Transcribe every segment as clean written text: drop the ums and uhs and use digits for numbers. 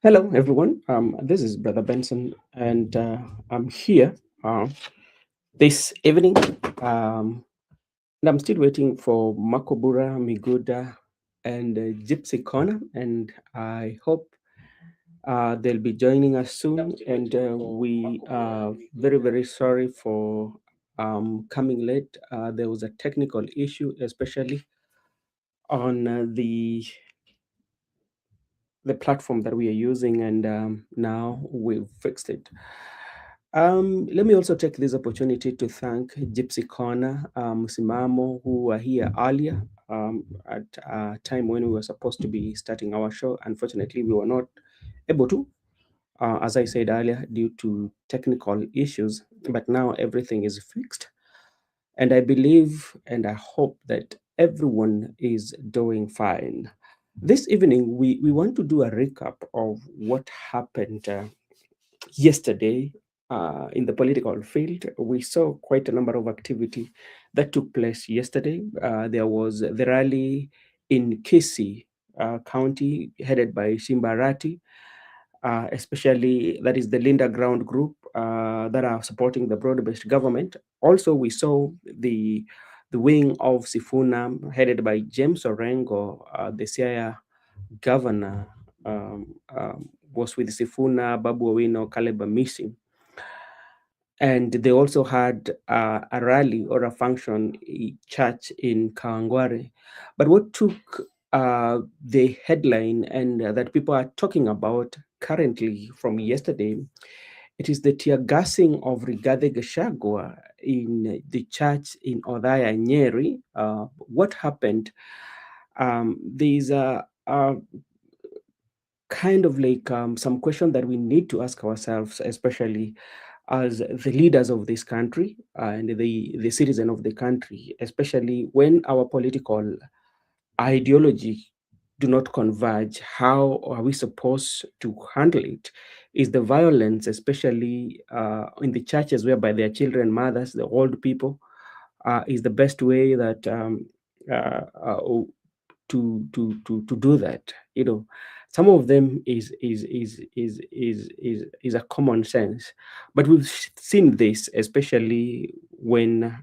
Hello, everyone. This is Brother Benson, and I'm here this evening. Um, and I'm still waiting for Makobura, Miguda, and Gypsy Corner, and I hope they'll be joining us soon. And we are very, very sorry for coming late. There was a technical issue, especially on the platform that we are using, and now we've fixed it. Let me also take this opportunity to thank Gypsy Corner, Simamo, who were here earlier at a time when we were supposed to be starting our show. Unfortunately, we were not able to, as I said earlier, due to technical issues. But now everything is fixed. And I believe and I hope that everyone is doing fine. This evening, we want to do a recap of what happened yesterday in the political field. We saw quite a number of activity that took place yesterday. There was the rally in Kisii County, headed by Shimbarati, especially that is the Linda Ground Group that are supporting the broad-based government. Also, we saw the wing of Sifuna, headed by James Orengo, the Siaya governor, was with Sifuna, Babu Owino, Caleb Missing. And they also had a rally or a function church in Kawangware. But what took the headline and that people are talking about currently from yesterday, it is the tear gassing of Rigathi Gachagua in the church in Odhaya, Nyeri. What happened? There's a kind of like some question that we need to ask ourselves, especially as the leaders of this country and the citizen of the country, especially when our political ideology do not converge. How are we supposed to handle it? Is the violence, especially in the churches whereby their children, mothers, the old people, is the best way that uh, uh, to do that? Some of them is a common sense, but we've seen this especially where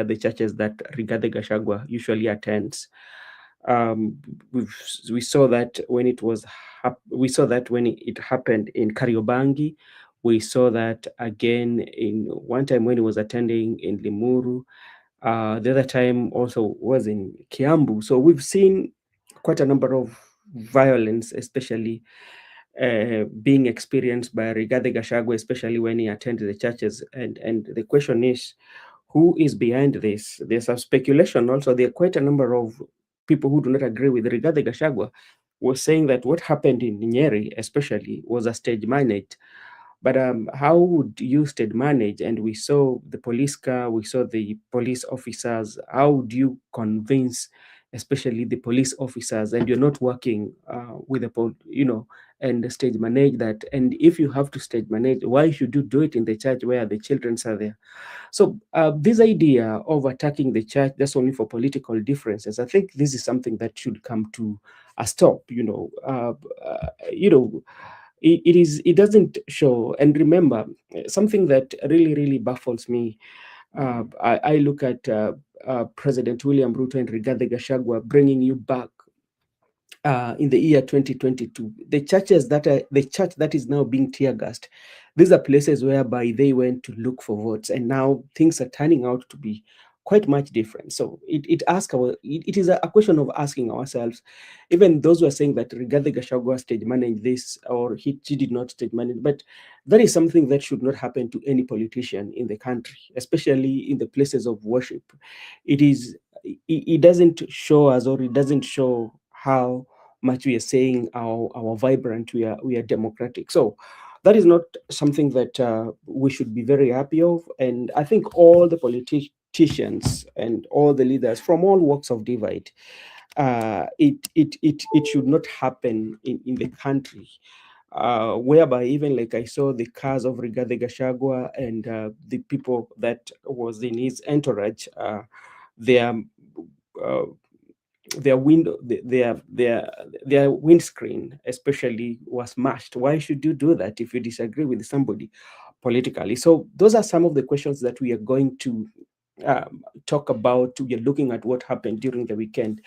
the churches that Rigathi Gachagua usually attends. um we've we saw that when we saw that when it happened in Kariobangi. We saw that again in one time when he was attending in Limuru. The other time also was in Kiambu. So we've seen quite a number of violence, especially being experienced by Rigathi Gachagua, especially when he attended the churches. And the question is, who is behind this? There's a speculation also. There are quite a number of people who do not agree with Rigathi Gachagua was saying that what happened in Nyeri, especially, was a stage managed. But how would you state manage? And we saw the police car, we saw the police officers. How would you convince, especially the police officers, and you're not working with and stage manage that? And if you have to stage manage, why should you do it in the church where the children are there? So this idea of attacking the church just only for political differences, I think this is something that should come to a stop. It doesn't show. And remember, something that really really baffles me. I look at President William Ruto and Rigathi Gachagua bringing you back in the year 2022. The church that is now being tear gassed, these are places whereby they went to look for votes, and now things are turning out to be quite much different. So it is a question of asking ourselves, even those who are saying that Rigathi Gachagua stage managed this, or she did not stage manage, but that is something that should not happen to any politician in the country, especially in the places of worship. It doesn't show us, or it doesn't show how much we are saying our vibrant we are democratic. So that is not something that we should be very happy of. And I think all the politicians and all the leaders from all walks of divide, it should not happen in the country, whereby even like I saw the cars of Rigathi Gachagua and the people that was in his entourage, they are uh, their window, their windscreen especially was smashed. Why should you do that if you disagree with somebody politically? So those are some of the questions that we are going to talk about. We are looking at what happened during the weekend.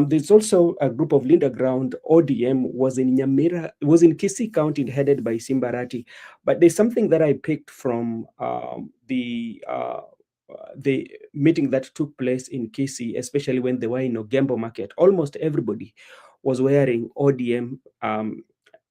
There's also a group of Linda Ground ODM was in Nyamira, was in Kisii County, headed by Simbarati. But there's something that I picked from the meeting that took place in Kisii, especially when they were in Ogembo Market. Almost everybody was wearing ODM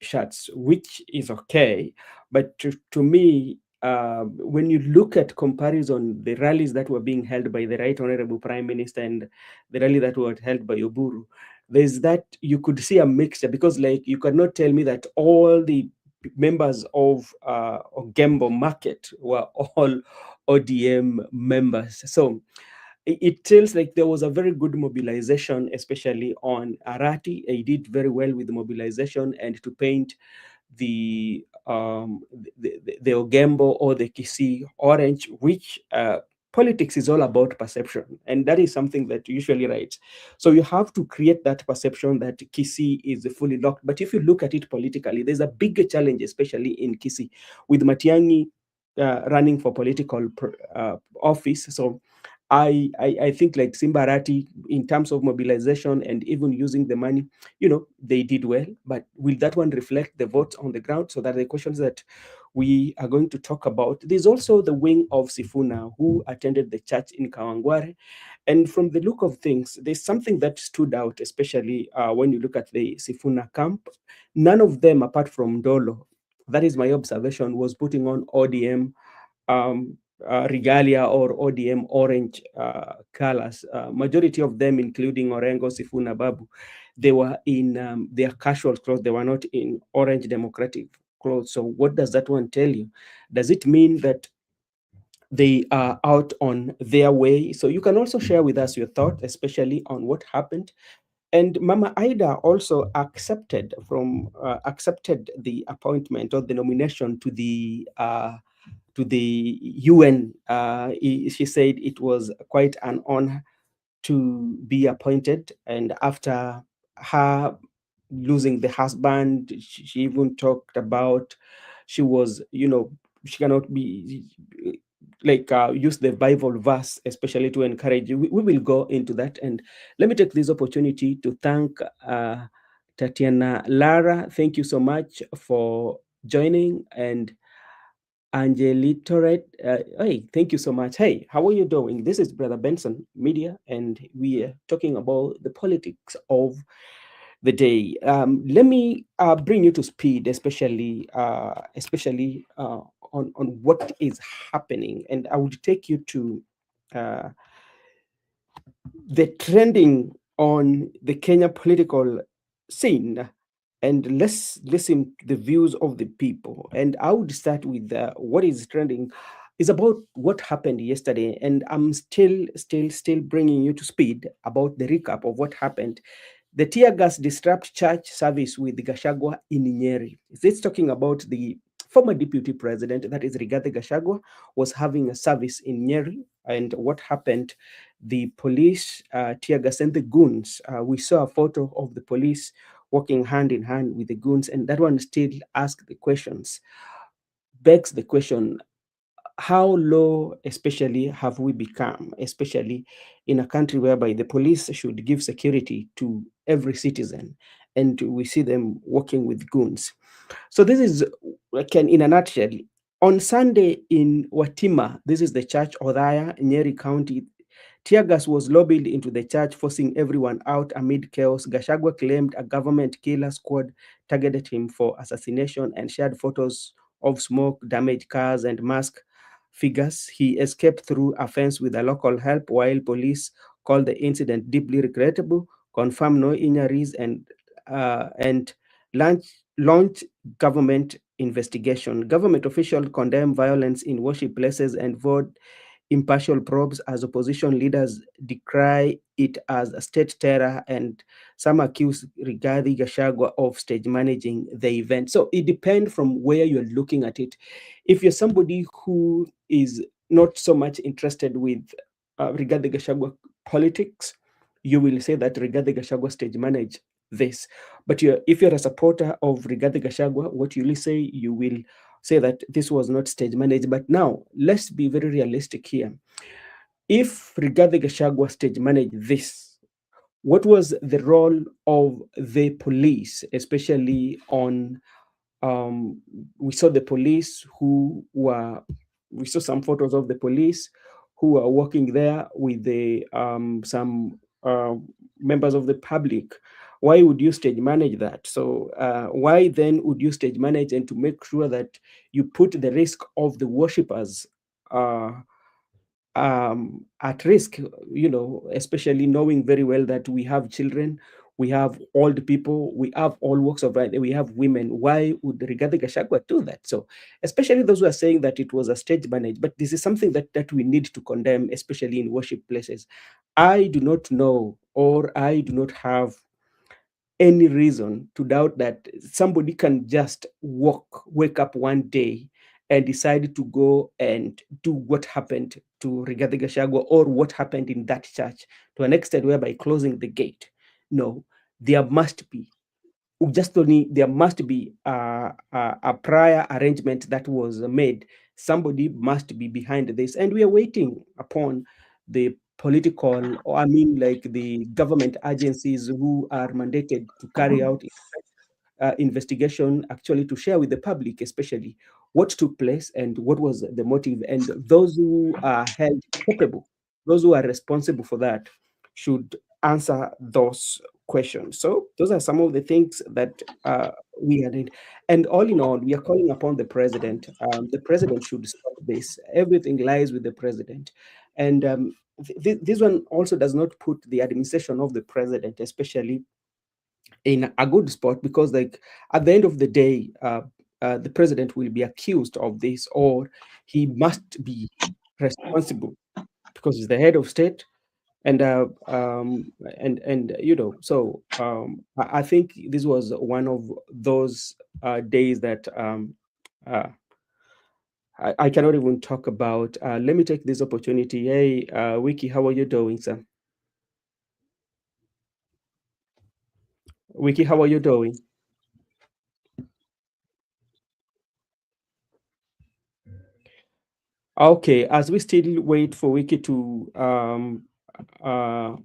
shirts, which is okay. But to me, when you look at comparison, the rallies that were being held by the Right Honorable Prime Minister and the rally that were held by Oburu, there's that you could see a mixture, because like you cannot tell me that all the members of Ogembo Market were all ODM members. So it feels like there was a very good mobilization, especially on Arati. He did very well with the mobilization and to paint the the Ogembo or the Kisii orange, which politics is all about perception, and that is something that usually writes. So you have to create that perception that Kisii is fully locked. But if you look at it politically, there's a big challenge, especially in Kisii, with Matiang'i running for political office. So I think like Simbarati, in terms of mobilization and even using the money, they did well. But will that one reflect the votes on the ground? So that are the questions that we are going to talk about. There's also the wing of Sifuna who attended the church in Kawangware. And from the look of things, there's something that stood out, especially when you look at the Sifuna camp. None of them, apart from Dolo, that is my observation, was putting on ODM um, regalia or ODM orange colors. Majority of them, including Orengo, Sifuna, Babu, they were in their casual clothes. They were not in orange democratic clothes. So what does that one tell you? Does it mean that they are out on their way? So you can also share with us your thought, especially on what happened. And Mama Ida also accepted the appointment or the nomination to the UN. She said it was quite an honor to be appointed. And after her losing the husband, she even talked about she was, she cannot be like use the Bible verse, especially to encourage you. We will go into that. And let me take this opportunity to thank Tatiana Lara. Thank you so much for joining. And Angelitoret, hey, thank you so much. Hey, how are you doing? This is Brother Benson Media, and we are talking about the politics of the day. Let me bring you to speed, especially on what is happening, and I would take you to uh, the trending on the Kenya political scene, and let's listen to the views of the people. And I would start with what is trending is about what happened yesterday, and I'm still bringing you to speed about the recap of what happened. The tear gas disrupt church service with Gachagua in Nyeri. It's talking about the former deputy president, that is Rigathi Gachagua, was having a service in Nyeri. And what happened? The police tear gas and the goons. We saw a photo of the police working hand in hand with the goons, and that one still asks the questions, begs the question, how low especially have we become, especially in a country whereby the police should give security to every citizen, and we see them working with goons. So this is, in a nutshell, on Sunday in Watima, this is the church Odhaya, Nyeri County. Tear gas was lobbed into the church, forcing everyone out amid chaos. Gachagua claimed a government killer squad targeted him for assassination and shared photos of smoke, damaged cars, and masked figures. He escaped through a fence with a local help, while police called the incident deeply regrettable, confirmed no injuries, and launched government investigation. Government officials condemned violence in worship places and vowed impartial probes, as opposition leaders decry it as a state terror, and some accuse Rigathi Gachagua of stage managing the event. So it depends from where you're looking at it. If you're somebody who is not so much interested with Rigathi Gachagua politics, you will say that Rigathi Gachagua stage managed this. But if you're a supporter of Rigathi Gachagua, what you will say, you will say that this was not stage managed. But now, let's be very realistic here. If Rigathi Gachagua stage managed this, what was the role of the police, especially on we saw the police who were, we saw some photos of the police who were working there with the some members of the public. Why would you stage manage that? So why then would you stage manage and to make sure that you put the risk of the worshippers uh, at risk, especially knowing very well that we have children, we have old people, we have all walks of life, we have women. Why would Rigathi Gachagua do that? So, especially those who are saying that it was a stage managed, but this is something that we need to condemn, especially in worship places. I do not know, or I do not have any reason to doubt that somebody can just wake up one day and decide to go and do what happened to Rigathi Gachagua or what happened in that church to an extent whereby closing the gate. No, there must be just only there must be a prior arrangement that was made. Somebody must be behind this, and we are waiting upon the political, or I mean, like the government agencies who are mandated to carry out investigation, actually to share with the public, especially what took place and what was the motive, and those who are held culpable, those who are responsible for that, should answer those questions. So those are some of the things that we are doing. And all in all, we are calling upon the president. The president should stop this. Everything lies with the president. And this one also does not put the administration of the president, especially, in a good spot, because, like, at the end of the day, the president will be accused of this, or he must be responsible because he's the head of state. And so I think this was one of those days that uh, I cannot even talk about. Let me take this opportunity. Hey, Wiki, how are you doing, sir? Wiki, how are you doing? Okay, as we still wait for Wiki to uh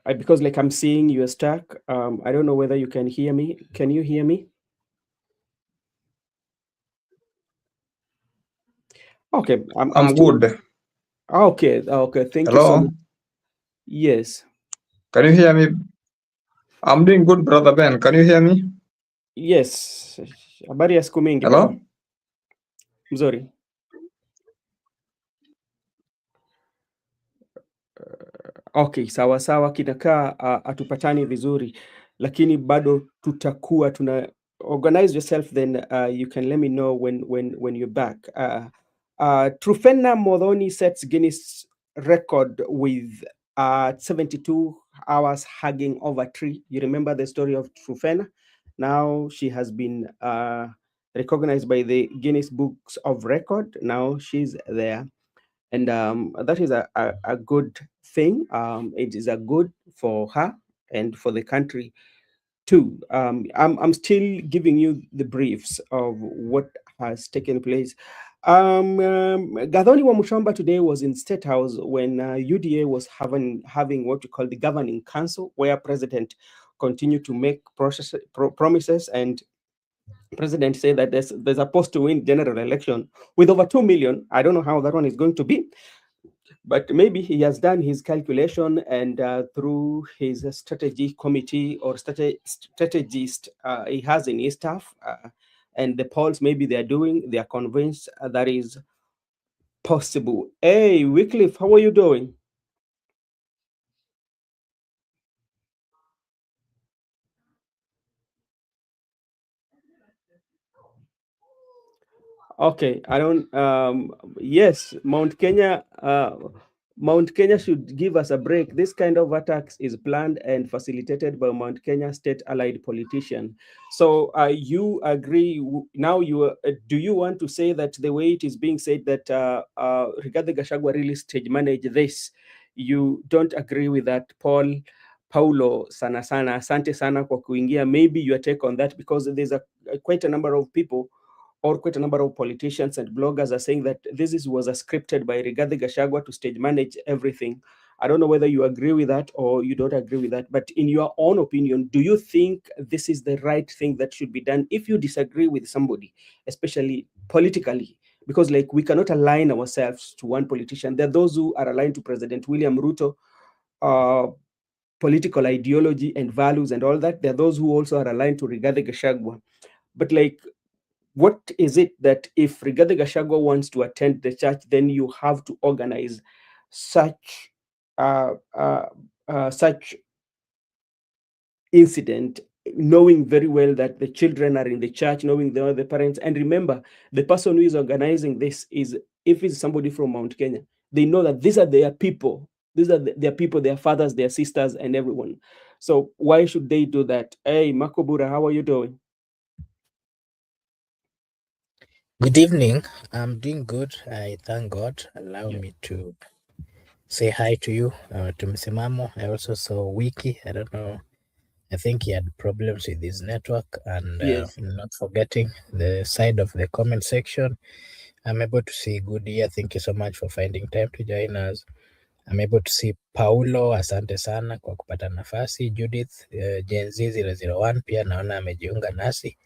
because, like, I'm seeing you're stuck. I don't know whether you can hear me. Can you hear me? Okay, I'm I'm still good. okay. Okay, thank you so Hello, much. Yes. can you hear me? I'm doing good, brother Ben. Can you hear me? Yes. Habari ya siku mingi baba. Hello? Mzuri. Okay, sawa sawa, kinakaa hatupatani vizuri, lakini bado tutakuwa tuna organize yourself, then you can let me know when you're back. Trufena Modoni sets Guinness record with 72 hours hugging over tree. You remember the story of Trufena? Now she has been recognized by the Guinness Books of Record. Now she's there, and that is a good thing. It is a good for her and for the country too. I'm still giving you the briefs of what has taken place. Gathoni Wamushamba today was in State House when UDA was having what we call the governing council, where president continued to make promises, and president said that they're supposed to win general election with over 2 million. I don't know how that one is going to be, but maybe he has done his calculation, and through his strategy committee or strategist he has in his staff, and the polls maybe they are convinced that is possible. Hey, Wycliffe, how are you doing? Okay, I don't. Yes, Mount Kenya should give us a break. This kind of attacks is planned and facilitated by Mount Kenya state allied politician. So, you agree now? Do you want to say that the way it is being said that Rigathi Gachagua really stage managed this? you don't agree with that. Paulo sana sana, asante sana kwa kuingia. Maybe your take on that, because there's quite a number of people or quite a number of politicians and bloggers are saying that was a scripted by Rigathi Gachagua to stage manage everything. I don't know whether you agree with that or you don't agree with that, but in your own opinion, do you think this is the right thing that should be done if you disagree with somebody, especially politically? Because like we cannot align ourselves to one politician. There are those who are aligned to President William Ruto, political ideology and values and all that. There are those who also are aligned to Rigathi Gachagua. But like, what is it that if Rigathi Gachagua wants to attend the church, then you have to organize such such incident, knowing very well that the children are in the church, knowing the parents, and remember, the person who is organizing this is, if it's somebody from Mount Kenya, they know that these are their people. These are their people, their fathers, their sisters, and everyone. So why should they do that? Hey, Makobura, how are you doing? Good evening. I'm doing good. I thank God. Allow Yeah. me to say hi to you, to Msimamo. I also saw Wiki. I don't know. I think he had problems with his network, and Yes. not forgetting the side of the comment section. I'm able to see good here. Thank you so much for finding time to join us. I'm able to see Paulo, asante sana kwa kupata nafasi. Judith, Gen Z 001 pia naona amejiunga nasi.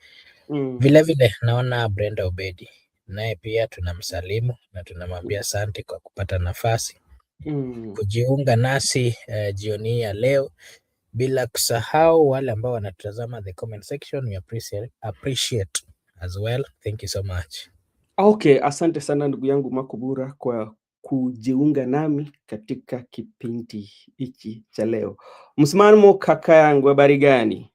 Vilevile naona Brenda Obedi naye pia tunamsalimu na tunamwambia asante kwa kupata nafasi kujiunga nasi jioni hii ya leo, bila kusahau wale ambao wanatazama the comment section, we appreciate as well. Thank you so much. Okay, asante sana ndugu yangu Makubura kwa kujiunga nami katika kipindi hiki cha leo. Msimamo kaka yangu, habari gani?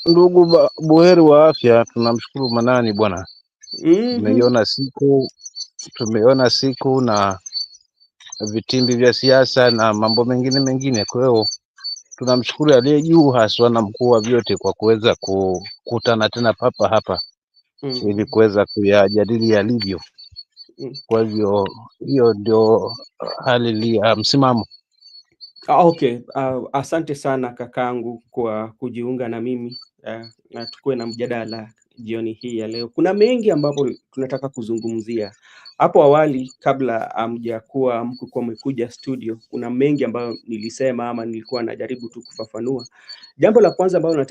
Ndugu buheri wa afya, tunamshukuru Manani bwana. Tumeiona siku na vitimbi vya siasa na mambo mengine. Kwa hiyo tunamshukuru aliye juu haswa na mkuu wa vyote kwa kuweza kukutana tena papa hapa ili kuweza kuyajadili yalivyo. Kwa hivyo hiyo ndio hali ya msimamo. Okay, asante sana kakangu kwa kujiunga na mimi na tukue na mjadala jioni hii ya leo. Kuna mengi ambapo tunataka kuzungumzia. Hapo awali kabla mkuwa mmekuja studio, kuna mengi ambayo nilisema ama nilikuwa najaribu tu kufafanua. Jambo la kwanza ambalo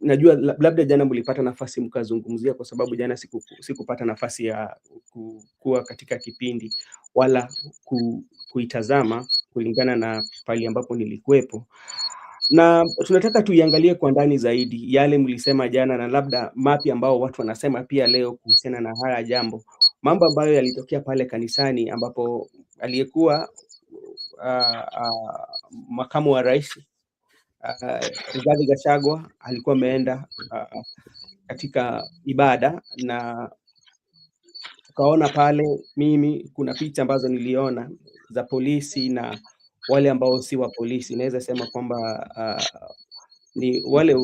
najua labda jana mlipata nafasi mkazungumzia, kwa sababu jana sikupata nafasi ya kuwa katika kipindi wala kuitazama kulingana na pale ambapo nilikuwepo, na tunataka tuiangalie kwa ndani zaidi yale mlisema jana, na labda mapya ambao watu wanasema pia leo kuhusiana na haya jambo, mambo ambayo yalitokea pale kanisani ambapo aliyekuwa makamu wa rais Rigathi Gachagua alikuwa ameenda katika ibada, na tukaona pale, kuna picha ambazo niliona za polisi na wale ambao si wa polisi. Naweza sema kwamba ni wale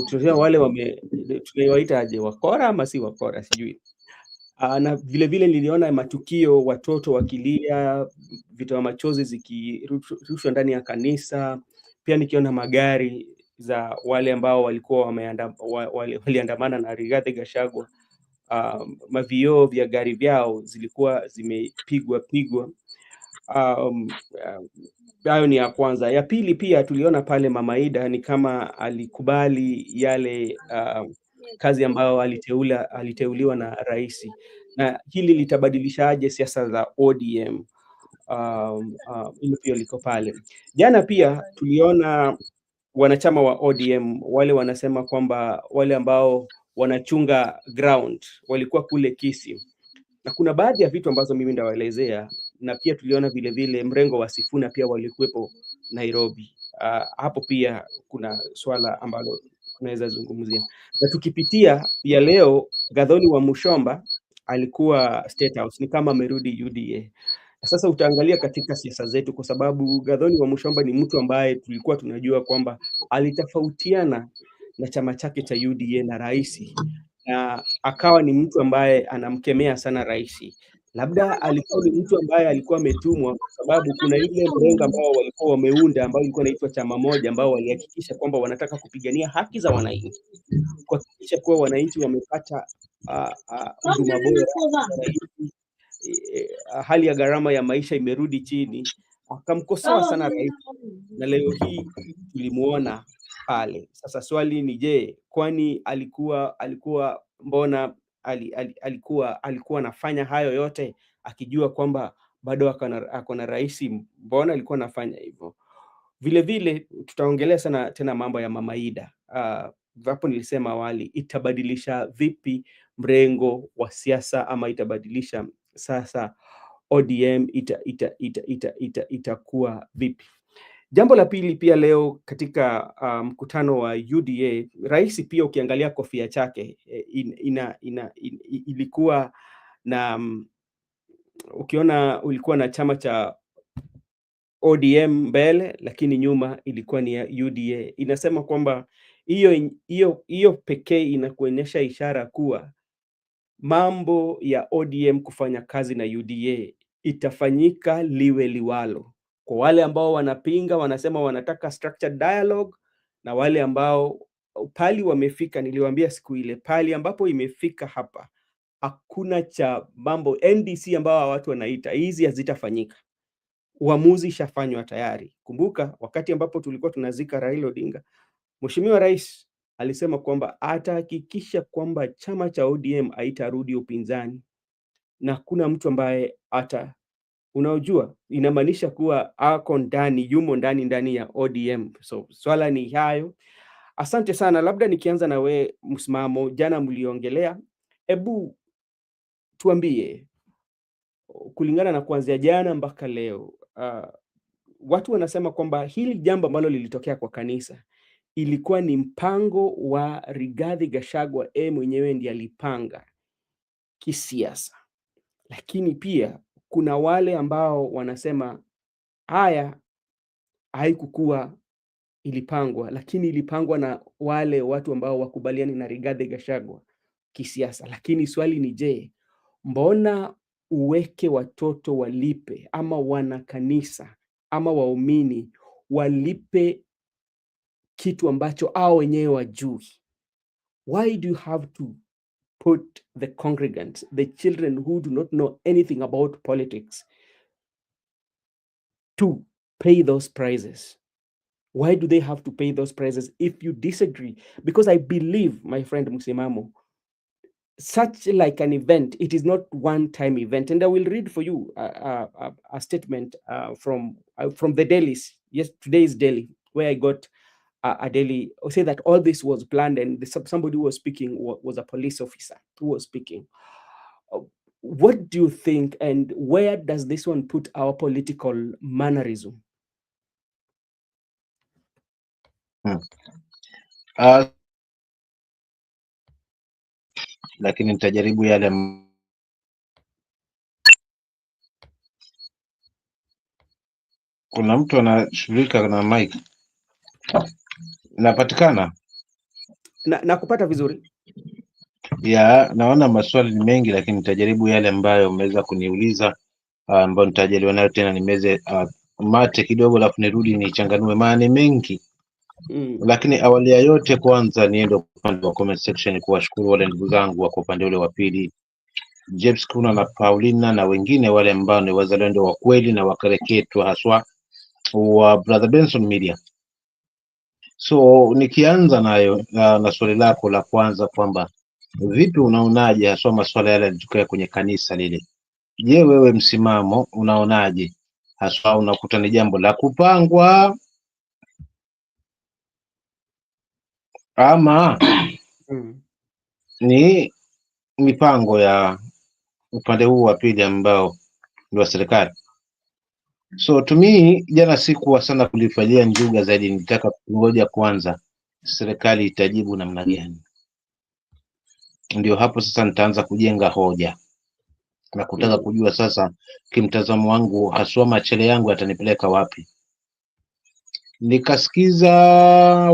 tunawaitaje, wakora ama si wakora, sijui. Na vile niliona matukio, watoto wakilia, vitoa machozi zikirushwa ndani ya kanisa. Pia nikiona magari za wale ambao walikuwa waliandamana na Rigathi Gachagua, mavioo vya gari vyao zilikuwa zimepigwa. Hayo ni ya kwanza. Ya pili, pia tuliona pale Mama Ida ni kama alikubali yale kazi ambayo aliteuliwa na rais, na hili litabadilishaje siasa za ODM? Hilo pia liko pale. Jana pia tuliona wanachama wa ODM wale wanasema kwamba wale ambao wanachunga ground walikuwa kule Kisii, na kuna baadhi ya vitu ambazo mimi ndawaelezea, na pia tuliona vile mrengo wa Sifuna pia walikuwepo Nairobi. Hapo pia kuna swala ambalo tunaweza zungumzia, na tukipitia ya leo, Gathoni wa Mushomba alikuwa State House, ni kama amerudi UDA. Sasa utaangalia katika siasa zetu, kwa sababu Gathoni wa Mushomba ni mtu ambaye tulikuwa tunajua kwamba alitofautiana na chama chake cha UDA na rais, na akawa ni mtu ambaye anamkemea sana rais, labda alikuwa ni mtu ambaye alikuwa ametumwa, kwa sababu kuna ile mrengo ambao walikuwa wameunda ambao ilikuwa inaitwa chama moja, ambao walihakikisha kwamba wanataka kupigania haki za wananchi, kuhakikisha kuwa wananchi wamepata huduma bora, wananchi hali ya gharama ya maisha imerudi chini. Akamkosoa sana rais, na leo hii tulimuona pale. Sasa swali ni je, kwani alikuwa mbona alikuwa anafanya hayo yote akijua kwamba bado ako na rais? Mbona alikuwa anafanya hivyo? Vile vile tutaongelea sana tena mambo ya Mama Ida. Hapo nilisema awali, itabadilisha vipi mrengo wa siasa, ama itabadilisha sasa ODM itakuwa vipi? Jambo la pili pia leo katika mkutano wa UDA, rais pia ukiangalia kofia chake ilikuwa na ukiona ulikuwa na chama cha ODM mbele, lakini nyuma ilikuwa ni ya UDA. Inasema kwamba hiyo pekee inakuonyesha ishara kuwa mambo ya ODM kufanya kazi na UDA itafanyika liwe liwalo. Kwa wale ambao wanapinga, wanasema wanataka structured dialogue, na wale ambao pali wamefika, niliwaambia siku ile, pali ambapo imefika hapa, hakuna cha mambo NDC ambao watu wanaita, hizi hazitafanyika. Uamuzi shafanywa tayari. Kumbuka wakati ambapo tulikuwa tunazika Raila Odinga, Mheshimiwa Rais alisema kwamba atahakikisha kwamba chama cha ODM haitarudi upinzani, na kuna mtu ambaye unaojua, inamaanisha kuwa yumo ndani ya ODM. So swala ni hayo. Asante sana. Labda nikianza na we Msimamo, jana mliongelea, hebu tuambie kulingana na kuanzia jana mpaka leo, watu wanasema kwamba hili jambo ambalo lilitokea kwa kanisa ilikuwa ni mpango wa Rigathi Gachagua, mwenyewe ndiye alipanga kisiasa. Lakini pia kuna wale ambao wanasema haya haikukuwa ilipangwa, lakini ilipangwa na wale watu ambao wakubaliani na Rigathi Gachagua kisiasa. Lakini swali ni je, mbona uweke watoto walipe, ama wana kanisa ama waumini walipe kitu ambacho hao wenyewe wajui? Why do you have to put the congregants, the children who do not know anything about politics, to pay those prices? Why do they have to pay those prices if you disagree? Because I believe, my friend Msimamo, such like an event, it is not one-time event. And I will read for you a statement from the dailies. Yes, today's daily, where I got a daily say that all this was planned, and somebody who was speaking was a police officer who was speaking. What do you think, and where does this one put our political mannerism? Lakini nitajaribu yale. Kuna mtu anashughulika na mic. Napatikana? Na kupata vizuri. Ya, naona maswali ni mengi, lakini nitajaribu yale ambayo umeweza kuniuliza, ambayo nitajaliwa nayo tena nimeze mate kidogo, alafu nirudi nichanganue, maana ni mengi. Lakini awali ya yote, kwanza niende upande wa comment section kuwashukuru wale ndugu zangu wako upande ule wa pili, James Kuna na Paulina na wengine wale ambao ni wazalendo wa kweli na wakareketwa, haswa wa Brother Benson Media. So nikianza nayo na swali lako la kwanza kwamba vipi unaonaje haswa masuala yale yalitokea kwenye kanisa lile. Je, wewe Msimamo unaonaje haswa, unakuta ni jambo la kupangwa ama ni mipango ya upande huu wa pili ambao ni wa serikali? So to me, jana sikuwa sana kulifanyia njuga zaidi, nitaka kungoja kwanza serikali itajibu namna gani, ndio hapo sasa nitaanza kujenga hoja na kutaka kujua sasa kimtazamo wangu haswa machele yangu yatanipeleka wapi. Nikasikiza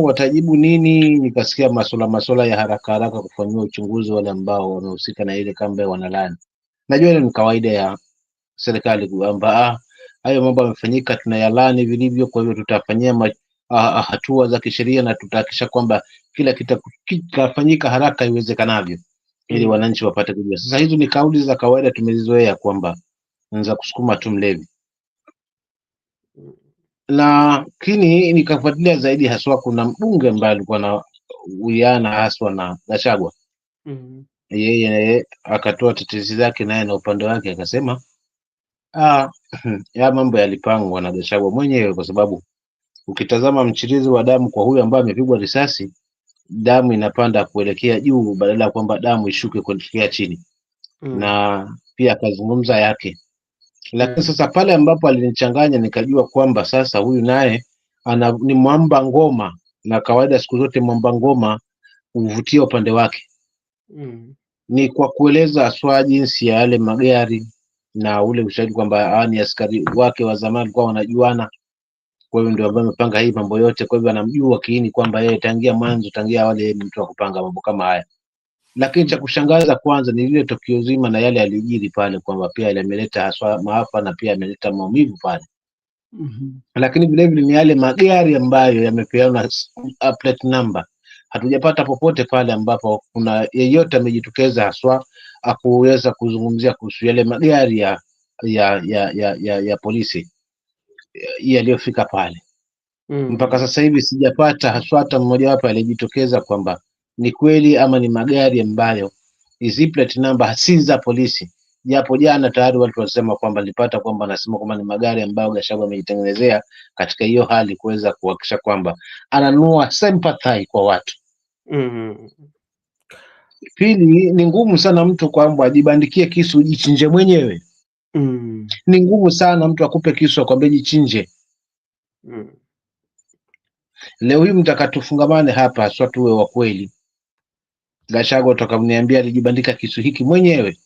watajibu nini, nikasikia masuala ya haraka kufanyia uchunguzi wale ambao wamehusika na ile kambi wanalani. Najua ile ni kawaida ya serikali kwamba hayo mambo yamefanyika, tunayalani vilivyo, kwa hivyo tutafanyia hatua za kisheria na tutahakikisha kwamba kila kitafanyika haraka iwezekanavyo ili wananchi wapate kujua. Sasa hizo ni kauli za kawaida tumezizoea kwamba za kusukuma tu mlevi, lakini nikafuatilia zaidi haswa, kuna mbunge ambaye alikuwa na uwiana haswa na Gachagua. Yeye akatoa tetezi zake naye na upande wake akasema ya mambo yalipangwa na Gachagua mwenyewe, kwa sababu ukitazama mchirizi wa damu kwa huyu ambaye amepigwa risasi, damu inapanda kuelekea juu badala ya kwamba damu ishuke kuelekea chini. Na pia akazungumza yake, lakini sasa pale ambapo alinichanganya nikajua kwamba sasa huyu naye ni mwamba ngoma, na kawaida siku zote mwamba ngoma huvutia upande wake. Ni kwa kueleza aswa jinsi ya yale magari na ule ushahidi kwamba ni askari wake wa zamani kwa wanajuana, kwa hiyo ndio ambaye amepanga hii mambo yote. Kwa hivyo anamjua kiini kwamba yeye tangia mwanzo, tangia wale mtu wa kupanga mambo kama haya. Lakini cha kushangaza kwanza ni lile tukio zima na yale alijiri pale, kwamba pia yameleta haswa maafa na pia yameleta maumivu pale. Lakini vile vile ni yale magari ambayo yamepeana plate number. Hatujapata popote pale ambapo kuna yeyote amejitokeza haswa akuweza kuzungumzia kuhusu yale magari ya polisi yaliyofika pale. Mpaka sasa hivi sijapata haswa hata mmoja wapo alijitokeza kwamba ni kweli ama ni magari ambayo hizi plate number si za polisi, japo jana tayari watu wasema kwamba nilipata kwamba anasema kwamba ni magari ambayo Gachagua amejitengenezea katika hiyo hali kuweza kuhakikisha kwamba ananua sympathy kwa watu. Pili, ni ngumu sana mtu kwamba ajibandikie kisu jichinje mwenyewe. Ni ngumu sana mtu akupe kisu akwambie jichinje. Leo hii mtakatufungamane hapa sio tuwe wa kweli. Gachagua tukamniambia alijibandika kisu hiki mwenyewe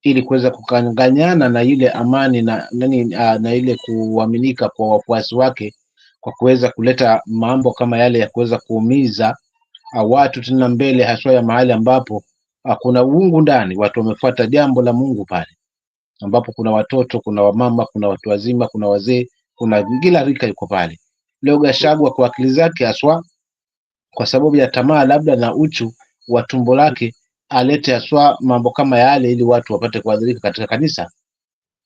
ili kuweza kukanganyana na ile amani na ile kuaminika kwa wafuasi wake, kwa kuweza kuleta mambo kama yale ya kuweza kuumiza watu tena mbele, haswa ya mahali ambapo kuna uungu ndani. Watu wamefuata jambo la Mungu pale ambapo kuna watoto, kuna wamama, kuna watu wazima, kuna wazee, kuna kila rika yuko pale. Leo Gachagua kwa akili zake haswa, kwa sababu ya tamaa labda na uchu wa tumbo lake, alete haswa mambo kama yale ili watu wapate kuadhirika katika kanisa.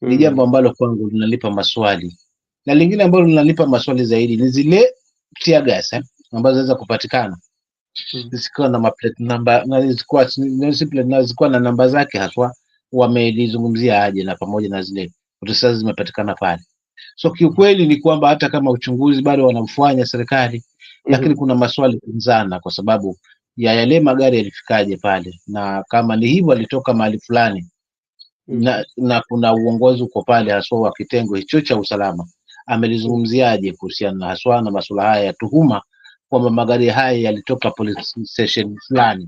Ni jambo ambalo kwangu linalipa maswali. Na lingine ambalo linalipa maswali zaidi ni zile tear gas ambazo zinaweza kupatikana zisikiwa na plate number na zikuwa na namba zake haswa, wamelizungumzia aje, na pamoja na zile risasi zimepatikana pale. So kiukweli ni kwamba hata kama uchunguzi bado wanamfanya serikali, lakini kuna maswali kinzana kwa sababu ya yale magari yalifikaje pale, na kama ni hivyo alitoka mahali fulani na kuna uongozi uko pale haswa wa kitengo hicho cha usalama, amelizungumziaje kuhusiana na haswa na masuala haya ya tuhuma kwamba magari haya yalitoka police station fulani.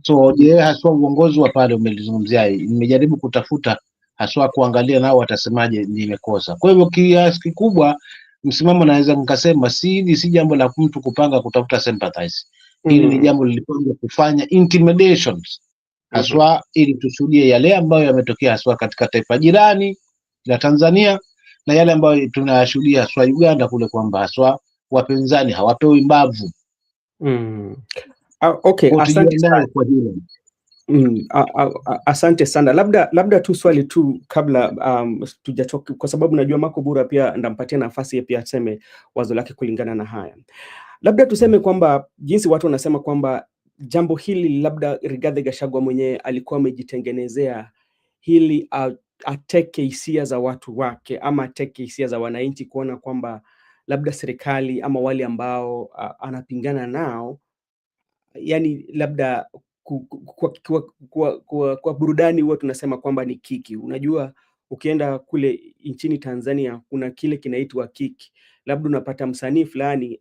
So je, haswa uongozi wa pale umelizungumziaje? Nimejaribu kutafuta haswa kuangalia nao watasemaje nimekosa. Kwa hivyo kiasi kikubwa msimamo naweza nikasema si jambo la mtu kupanga kutafuta sympathize. Hili ni jambo lilipanga kufanya intimidations haswa ili tushuhudie yale ambayo yametokea haswa katika taifa jirani la Tanzania na yale ambayo tunayashuhudia haswa Uganda kule, kwamba haswa wapinzani hawapewi mbavu. Okay, asante sana. Asante sana. Labda tu swali tu kabla tujatoka, kwa sababu najua Marco Bura pia ndampatia nafasi pia aseme wazo lake kulingana na haya. Labda tuseme kwamba jinsi watu wanasema kwamba jambo hili labda Rigathi Gachagua mwenyewe alikuwa amejitengenezea hili ateke hisia za watu wake ama ateke hisia za wananchi, kuona kwamba labda serikali ama wale ambao anapingana nao, yani labda kwa burudani huwa tunasema kwamba ni kiki. Unajua ukienda kule nchini Tanzania kuna kile kinaitwa kiki. Labda unapata msanii fulani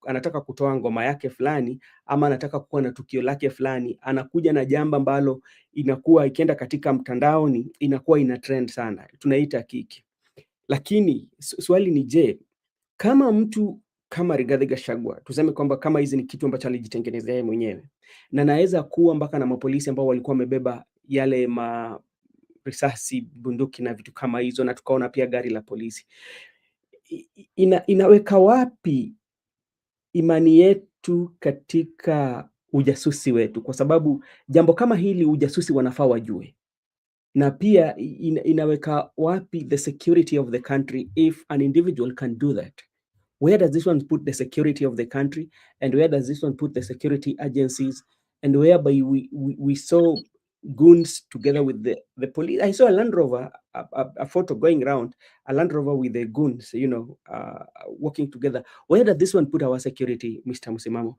anataka kutoa ngoma yake fulani ama anataka kuwa na tukio lake fulani, anakuja na jambo ambalo inakuwa ikienda katika mtandaoni inakuwa ina trend sana, tunaita kiki. Lakini swali ni je, kama mtu kama Rigathi Gachagua, tuseme kwamba kama hizi ni kitu ambacho alijitengenezea yeye mwenyewe, na naweza kuwa mpaka na mapolisi ambao walikuwa wamebeba yale risasi, bunduki na vitu kama hizo, na tukaona pia gari la polisi. Inaweka wapi imani yetu katika ujasusi wetu? Kwa sababu jambo kama hili ujasusi wanafaa wajue, na pia inaweka wapi the security of the country if an individual can do that? Where does this one put the security of the country, and where does this one put the security agencies, and whereby we saw goons together with the police? I saw a Land Rover, a photo going around, a Land Rover with the goons, working together. Where does this one put our security, Mr. Musimamo?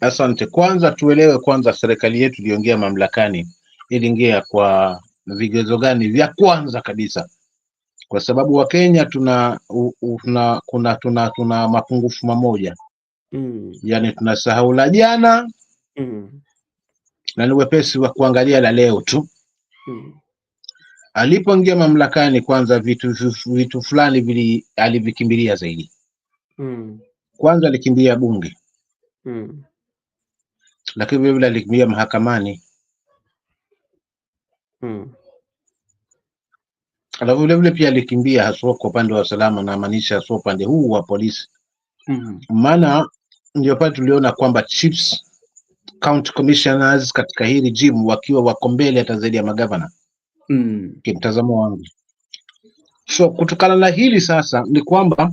Asante. Kwanza tuelewe kwanza, serikali yetu iliingia mamlakani, iliingia kwa vigezo gani? Vya kwanza kabisa, kwa sababu Wakenya tuna mapungufu mamoja. Yani tunasahau la jana na ni wepesi wa kuangalia la leo tu. Alipoingia mamlakani, kwanza vitu fulani alivikimbilia zaidi. Kwanza alikimbia bunge, lakini vile vile alikimbia mahakamani. Alafu vile vile pia alikimbia haswa kwa upande wa usalama, na maanisha haswa upande huu wa polisi. Maana ndio pale tuliona kwamba chiefs, county commissioners katika hii regime wakiwa wako mbele hata zaidi ya magavana. Kimtazamo wangu. So kutokana na hili sasa ni kwamba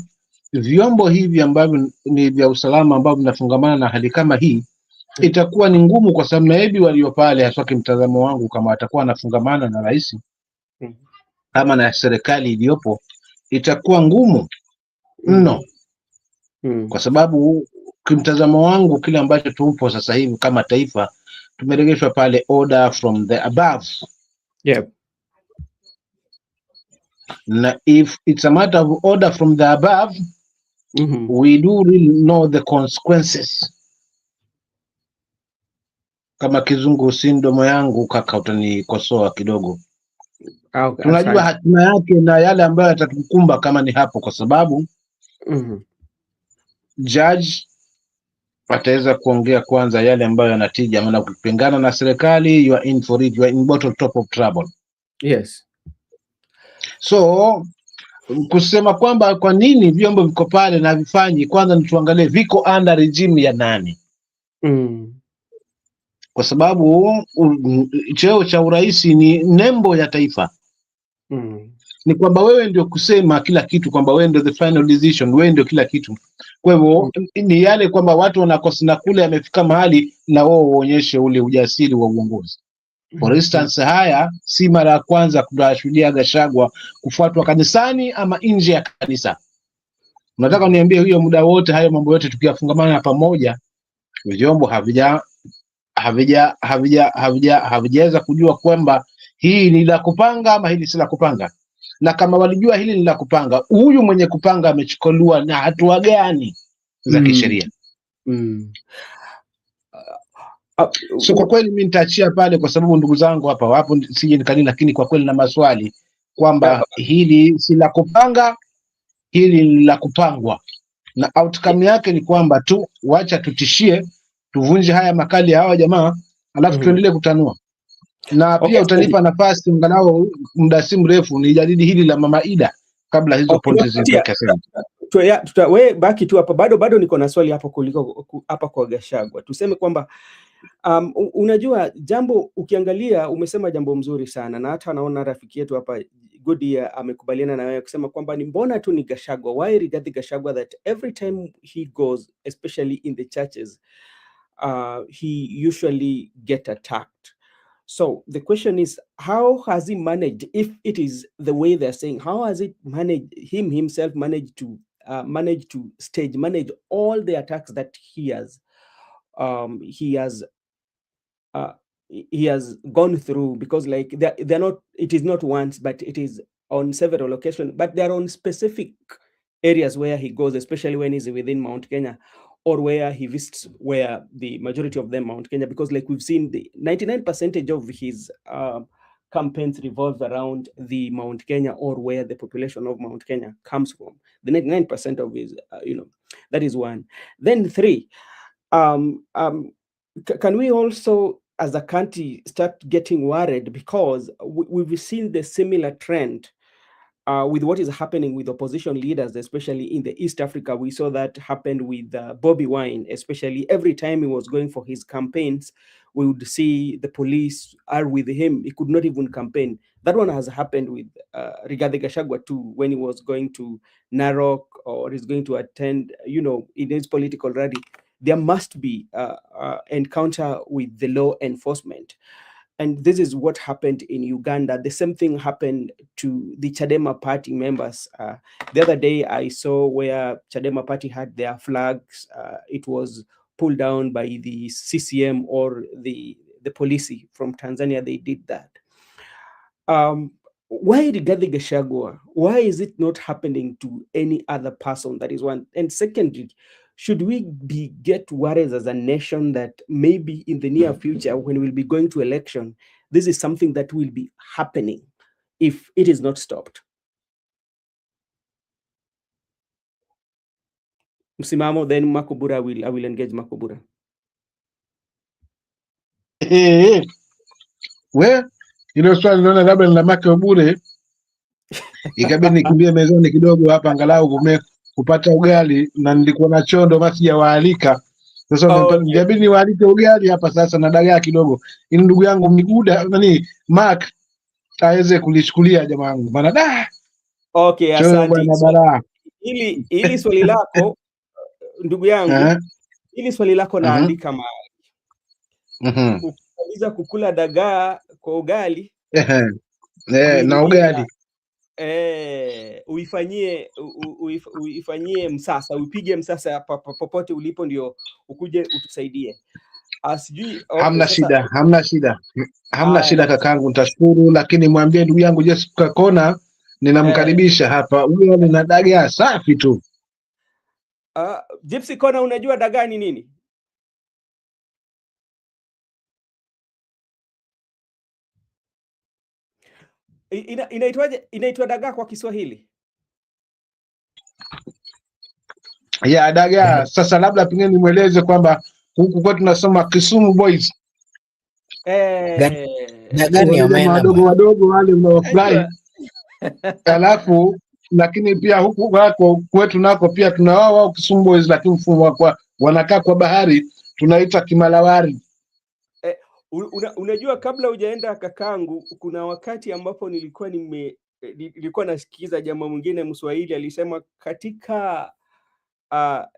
vyombo hivi ambavyo ni vya usalama ambavyo vinafungamana na hali kama hii, itakuwa ni ngumu, kwa sababu maybe walio pale, hasa kimtazamo wangu, kama watakuwa wanafungamana na rais ama na serikali iliyopo, itakuwa ngumu mno. Kwa sababu kimtazamo wangu, kile ambacho tupo sasa hivi kama taifa, tumeregeshwa pale order from the above. Na if it's a matter of order from the above, we do really know the consequences. Kama kizungu si ndomo yangu, kaka, utanikosoa kidogo. Tunajua hatima yake na yale ambayo yatatukumba kama ni hapo, kwa sababu judge ataweza kuongea kwanza yale ambayo yanatija, maana ukipingana na serikali, you are in for it, you are in bottle top of trouble. Yes. So kusema kwamba kwa nini vyombo viko pale na vifanyi, kwanza ni tuangalie viko under regime ya nani. Kwa sababu cheo cha urais ni nembo ya taifa. Ni kwamba wewe ndio kusema kila kitu, kwamba wewe ndio the final decision, wewe ndio kila kitu. Kwa hivyo ni yale kwamba watu wanakosana kule, amefika mahali na wao waonyeshe ule ujasiri wa uongozi. For instance, haya si mara ya kwanza tunashuhudia Gachagua kufuatwa kanisani ama nje ya kanisa. Unataka niambie huyo muda wote hayo mambo yote tukiyafungamana pamoja, vyombo havijaweza kujua kwamba hii ni la kupanga ama hili si la kupanga? Na kama walijua hili ni la kupanga, huyu mwenye kupanga amechukuliwa na hatua gani za kisheria? So kwa kweli mimi nitaachia pale, kwa sababu ndugu zangu hapa wapo, sije nikanini, lakini kwa kweli na maswali kwamba hili si la kupanga, hili ni la kupangwa, na outcome yake ni kwamba tu wacha tutishie, tuvunje haya makali ya hawa jamaa, alafu tuendelee kutanua. Na pia utanipa nafasi angalau muda si mrefu nijadili hili la Mama Ida kabla hizo pointi zitoke. Wewe baki tu hapa, bado niko na swali hapo kuliko hapa kwa Gachagua. Tuseme kwamba unajua jambo, ukiangalia umesema jambo mzuri sana, na hata naona rafiki yetu hapa Goodyear amekubaliana na wewe kusema kwamba ni mbona tu ni Gachagua, why Rigathi Gachagua that every time he goes, especially in the churches, he usually get attacked. So the question is, how has he managed, if it is the way they're saying, how has it managed, himself managed to manage all the attacks that he has gone through? Because like they're not, it is not once, but it is on several occasions, but they're on specific areas where he goes, especially when he's within Mount Kenya, or where he visits, where the majority of them Mount Kenya, because like we've seen, the 99% of his campaigns revolve around the Mount Kenya, or where the population of Mount Kenya comes from. The 99% of his, that is one. Then 3, can we also as a country start getting worried, because we've seen the similar trend with what is happening with opposition leaders, especially in the East Africa. We saw that happened with Bobby Wine, especially every time he was going for his campaigns, we would see the police are with him. He could not even campaign. That one has happened with Rigathi Gachagua too, when he was going to Narok or is going to attend, in his political rally. There must be encounter with the law enforcement. And this is what happened in Uganda. The same thing happened to the Chadema party members. The other day, I saw where Chadema party had their flags. It was pulled down by the CCM or the police from Tanzania. They did that. Why Rigathi Gachagua? Why is it not happening to any other person? That is one. And secondly, should we get worried as a nation that maybe in the near future, when we'll be going to election, this is something that will be happening if it is not stopped? Msimamo, then Makobura I will engage Makobura. We hilo swali naona labda ni la make bure, ikabidi nikimbie mezani kidogo hapa angalau kupata ugali, na nilikuwa na chondo basi sijawaalika. Sasa inabidi niwaalike ugali hapa sasa na dagaa kidogo, ili ndugu yangu Miguda Mark aweze kulichukulia jamaa wangu, maana okay, asante. Ili swali lako ndugu yangu, ili swali lako naandika mahali. Ukimaliza kukula dagaa kwa ugali na ugali uifanyie msasa, upige msasa popote ulipo, ndio ukuje utusaidie. Sijui hamna shida, hamna shida kakangu, nitashukuru, lakini mwambie ndugu yangu Jessica Kona ninamkaribisha hapa. Huyo nina dagaa safi tu. Gypsy Kona, unajua dagaa ni nini? Inaitwaje? Inaitwa dagaa kwa Kiswahili? Ya dagaa. Sasa labda pengine nimweleze kwamba huku kwetu tunasoma Kisumu boys. Wadogo wale mnaofurahi. Alafu lakini pia huku wako kwetu nako pia tuna wao Kisumu boys, lakini mfumo kwa wanakaa kwa bahari tunaita Kimalawari. Unajua, kabla hujaenda kakangu, kuna wakati ambapo nilikuwa nasikiza jamaa mwingine Mswahili alisema katika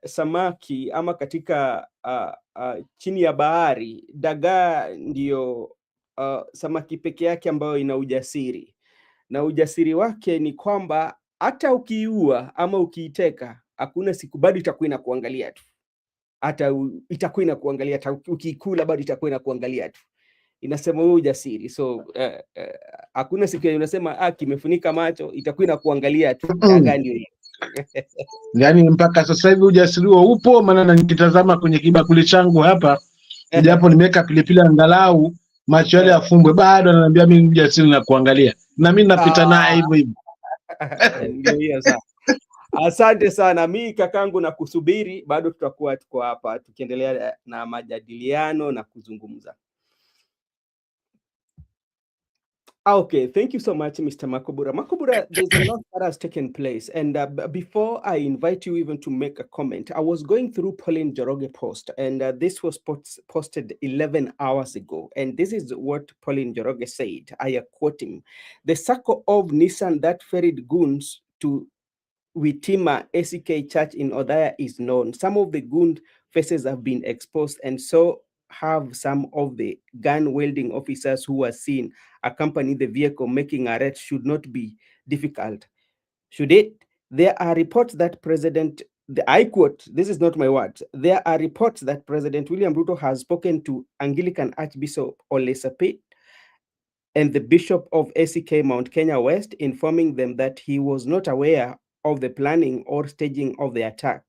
samaki ama katika chini ya bahari, dagaa ndio samaki peke yake ambayo ina ujasiri, na ujasiri wake ni kwamba hata ukiua ama ukiiteka, hakuna siku bado itakuwa inakuangalia tu, hata itakuwa inakuangalia, hata ukikula bado itakuwa inakuangalia tu. Inasema wewe ujasiri. So hakuna siku unasema kimefunika macho, itakuwa inakuangalia tu. Dagaa ndio hiyo. Yaani mpaka sasa hivi ujasiri huo upo, maana nikitazama kwenye kibakuli changu hapa, japo nimeweka pilipili angalau macho yale yafumbwe, bado ananiambia mimi ujasiri na kuangalia, na mimi napita naye hivyo hivyo. Ndio hiyo sasa. Asante sana. Mimi kakangu na kusubiri, bado tutakuwa tuko hapa tukiendelea na majadiliano na kuzungumza. Okay, thank you so much, Mr. Makobura. Makobura, there's a lot that has taken place. And before I invite you even to make a comment, I was going through Pauline Njoroge post, and this was posted 11 hours ago. And this is what Pauline Njoroge said. I quote him: "The circle of Nissan that ferried goons to Witima ACK Church in Othaya is known. Some of the goon faces have been exposed, and so have some of the gun-wielding officers who were seen accompany the vehicle. Making arrest should not be difficult, should it? There are reports that I quote, this is not my words, there are reports that President William Ruto has spoken to Anglican Archbishop Ole Sapit and the Bishop of ACK Mount Kenya West, informing them that he was not aware of the planning or staging of the attack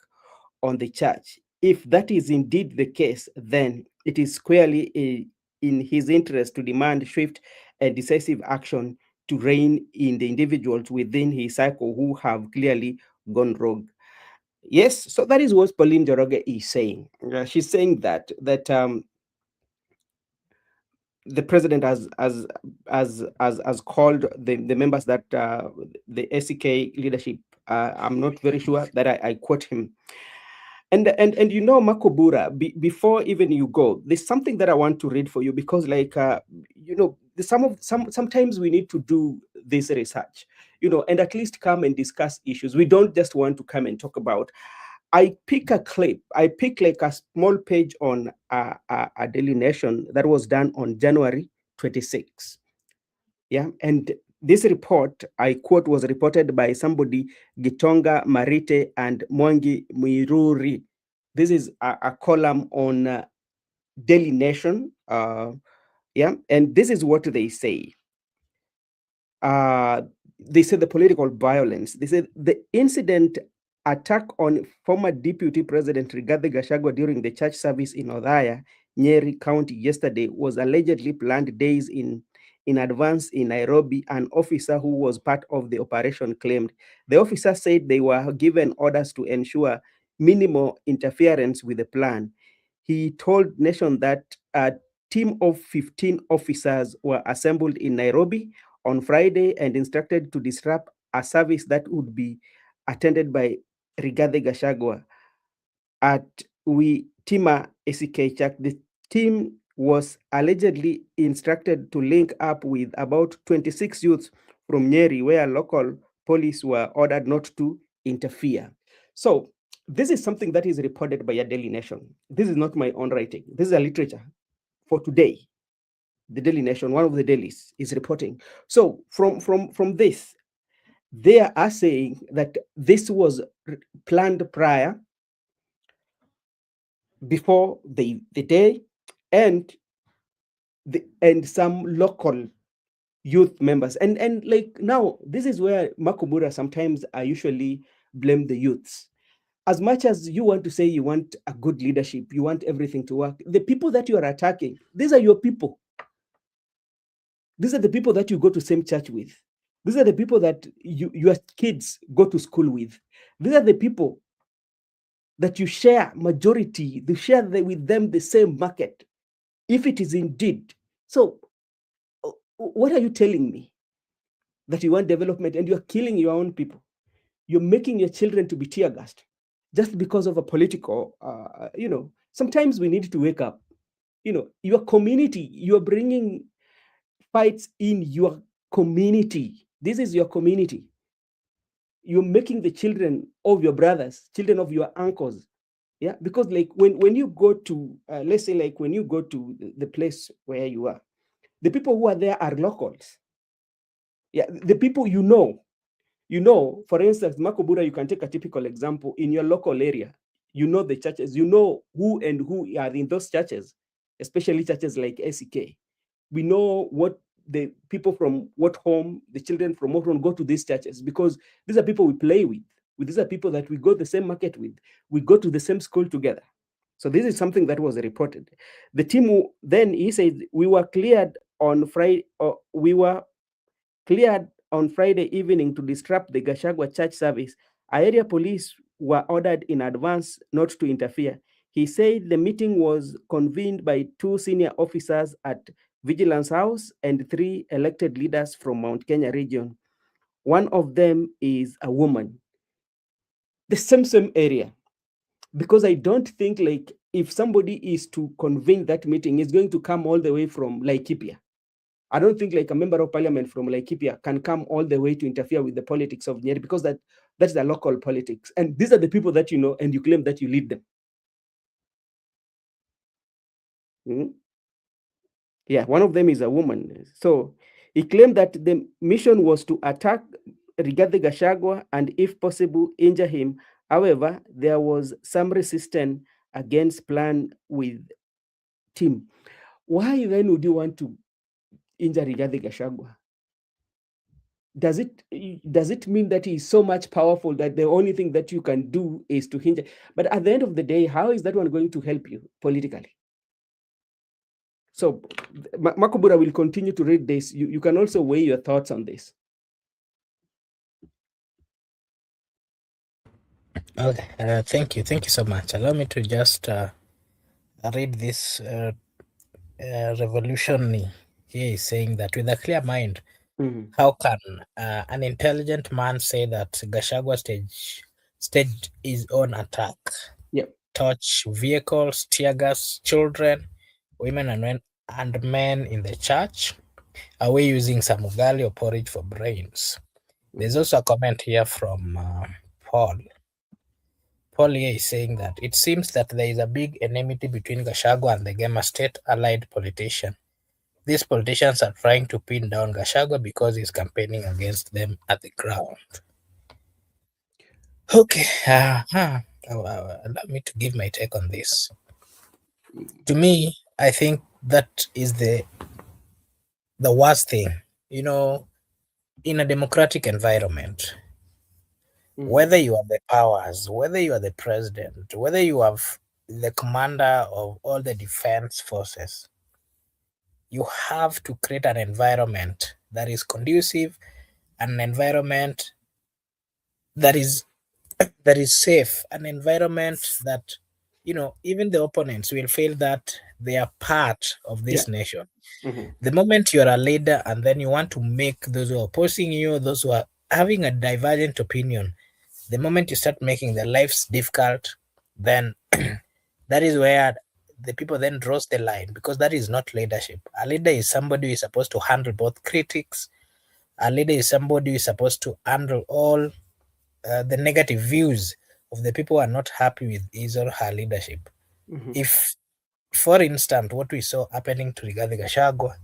on the church. If that is indeed the case, then it is squarely in his interest to demand swift and decisive action to rein in the individuals within his cycle who have clearly gone rogue." Yes, so that is what Pauline Njoroge is saying. She's saying that the president has called the members that the SEK leadership. I'm not very sure that I quote him. And you know, Makobura, before even you go, there's something that I want to read for you, because like you know, sometimes we need to do this research, you know, and at least come and discuss issues. We don't just want to come and talk about. I pick a clip. I pick like a small page on a Daily Nation that was done on January 26. Yeah, and this report, I quote, was reported by somebody, Gitonga Marite and Mwangi Mwiruri. This is a column on Daily Nation. Yeah, and this is what they say. Uh, they said the political violence. They said the incident attack on former Deputy President Rigathi Gachagua during the church service in Othaya, Nyeri County yesterday was allegedly planned days in advance in Nairobi. An officer who was part of the operation claimed. The officer said they were given orders to ensure minimal interference with the plan. He told Nation that a team of 15 officers were assembled in Nairobi on Friday and instructed to disrupt a service that would be attended by Rigathi Gachagua at Witima SK Church. The team was allegedly instructed to link up with about 26 youths from Nyeri, where local police were ordered not to interfere. So this is something that is reported by a Daily Nation. This is not my own writing. This is a literature for today. The Daily Nation, one of the dailies, is reporting. So from this, they are saying that this was planned prior, before the day, and some local youth members. And like now, this is where Makubura sometimes I usually blame the youths. As much as you want to say you want a good leadership, you want everything to work, the people that you are attacking, these are your people. These are the people that you go to same church with. These are the people that your kids go to school with. These are the people that you share majority, you share with them the same market, if it is indeed. So what are you telling me? That you want development and you're killing your own people. You're making your children to be tear gassed just because of a political, you know, sometimes we need to wake up. You know, your community, you're bringing fights in your community. This is your community. You're making the children of your brothers, children of your uncles. Yeah, because like when you go to, let's say like when you go to the place where you are, the people who are there are locals. Yeah, the people you know, for instance, Makobura, you can take a typical example in your local area. You know the churches, you know who are in those churches, especially churches like SEK. We know what the people from what home, the children from what home go to these churches, because these are people we play with. These are people that we go the same market with. We go to the same school together. So this is something that was reported. The team then, he said, we were cleared on Friday. Cleared on Friday evening to disrupt the Gachagua church service. Area police were ordered in advance not to interfere. He said the meeting was convened by 2 senior officers at Vigilance House and 3 elected leaders from Mount Kenya region. One of them is a woman. The same area. Because I don't think like if somebody is to convene that meeting, it's going to come all the way from Laikipia. I don't think like a member of parliament from Laikipia can come all the way to interfere with the politics of Nyeri, because that's the local politics. And these are the people that you know, and you claim that you lead them. Mm-hmm. Yeah, one of them is a woman. So he claimed that the mission was to attack Rigathi Gachagua and, if possible, injure him. However, there was some resistance against plan with team. Why then would you want to injure Rigathi Gachagua? Does it mean that he's so much powerful that the only thing that you can do is to hinder? But at the end of the day, how is that one going to help you politically? So Makubura will continue to read this. You can also weigh your thoughts on this. Okay, thank you so much. Allow me to just read this revolution here is saying that with a clear mind, Mhm. how can an intelligent man say that Gachagua staged his own attack, Yep. touch vehicles, tear gas children, women and men in the church? Are we using some ugali or porridge for brains? There's also a comment here from Paul. Paul here is saying that it seems that there is a big enmity between Gachagua and the Gema state allied politician. These politicians are trying to pin down Gachagua because he's campaigning against them at the ground. Okay, allow me to give my take on this. To me, I think that is the worst thing. You know, in a democratic environment, whether you have the powers, whether you are the president, whether you have the commander of all the defense forces, you have to create an environment that is conducive, an environment that is safe, an environment that even the opponents will feel that they are part of Yeah. this nation. Mhm. The moment you're a leader and then you want to make those who are opposing you, those who are having a divergent opinion, the moment you start making their lives difficult, then that is where the people then draws the line, because that is not leadership. A leader is somebody who is supposed to handle both critics. A leader is somebody who is supposed to handle all the negative views of the people who are not happy with his or her leadership. Mhm. If, for instance, what we saw happening to Rigathi Gachagua,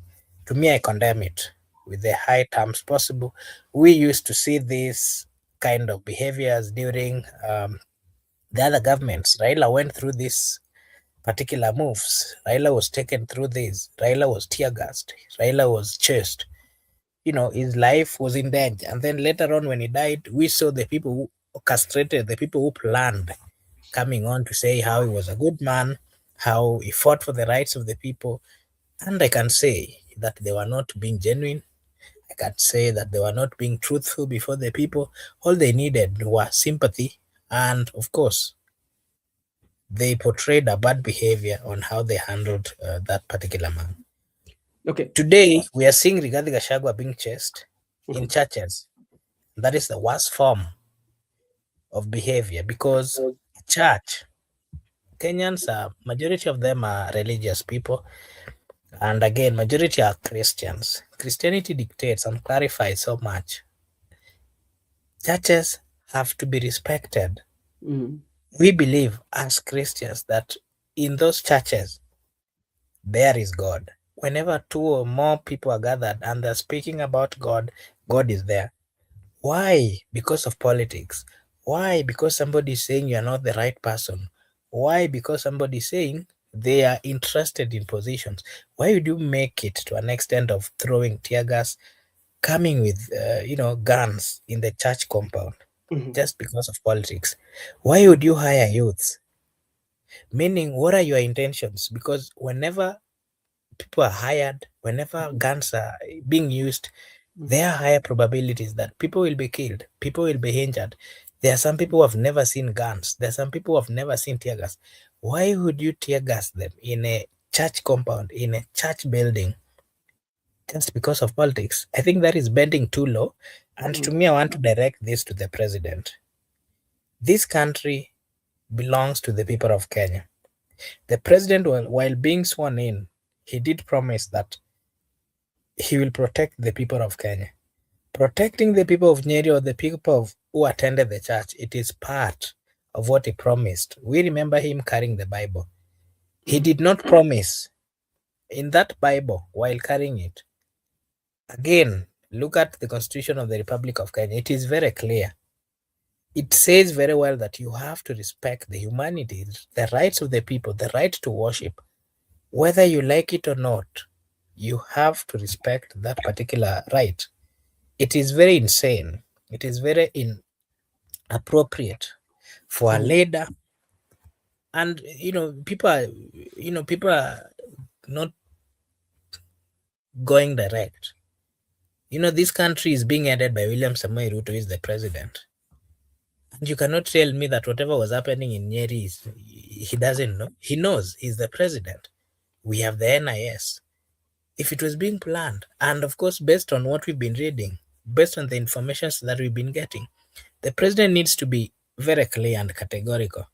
to me, I condemn it with the high terms possible. We used to see this kind of behaviors during the other governments. Raila went through these particular moves. Raila was taken through this. Raila was tear gassed. Raila was chased. His life was in danger. And then later on, when he died, we saw the people who orchestrated, the people who planned, coming on to say how he was a good man, how he fought for the rights of the people. And I can say that they were not being genuine. I can say that they were not being truthful before the people. All they needed was sympathy. And of course, they portrayed a bad behavior on how they handled that particular man. Okay. Today, we are seeing Rigathi Gachagua being chased in Mhm. churches. That is the worst form of behavior, because church, Kenyans are, majority of them are religious people. And again, majority are Christians. Christianity dictates and clarifies so much. Churches have to be respected. Mhm. We believe as Christians that in those churches, there is God. Whenever two or more people are gathered and they're speaking about God, God is there. Why? Because of politics. Why? Because somebody is saying you're not the right person. Why? Because somebody is saying they are interested in positions. Why would you make it to an extent of throwing tear gas, coming with guns in the church compound, Mhm. just because of politics? Why would you hire youths? Meaning, what are your intentions? Because whenever people are hired, whenever guns are being used, Mhm. there are higher probabilities that people will be killed, people will be injured. There are some people who have never seen guns. There are some people who have never seen tear gas. Why would you tear gas them in a church compound, in a church building, just because of politics? I think that is bending too low. And to Mhm. me, I want to direct this to the president. This country belongs to the people of Kenya. The president, while being sworn in, he did promise that he will protect the people of Kenya. Protecting the people of Nyeri or the people who attended the church, it is part of what he promised. We remember him carrying the Bible. He Mhm. did not promise in that Bible while carrying it. Again, look at the Constitution of the Republic of Kenya. It is very clear. It says very well that you have to respect the humanity, the rights of the people, the right to worship. Whether you like it or not, you have to respect that particular right. It is very insane. It is very inappropriate for a Mhm. leader, and people are not going direct. This country is being headed by William Samoei Ruto, who is the president. And you cannot tell me that whatever was happening in Nyeri he doesn't know. He knows. He's the president. We have the NIS. If it was being planned, and of course, based on what we've been reading, based on the information that we've been getting, the president needs to be very clear and categorical.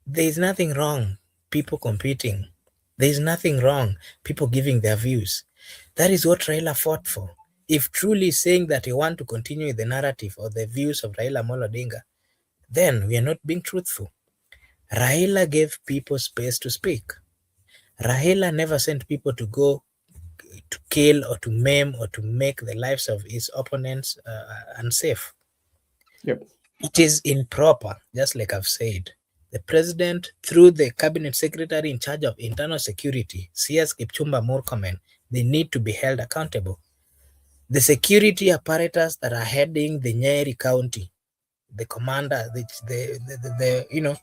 There is nothing wrong, people competing. There is nothing wrong, people giving their views. That is what Raila fought for. If truly saying that you want to continue the narrative or the views of Raila Amolo Odinga, then we are not being truthful. Raila gave people space to speak. Raila never sent people to go to kill or to maim or to make the lives of his opponents unsafe. Yep. It is improper, just like I've said. The president, through the cabinet secretary in charge of internal security, CS Kipchumba Murkomen, they need to be held accountable. The security apparatus that are heading the Nyeri County, the commander, the you know,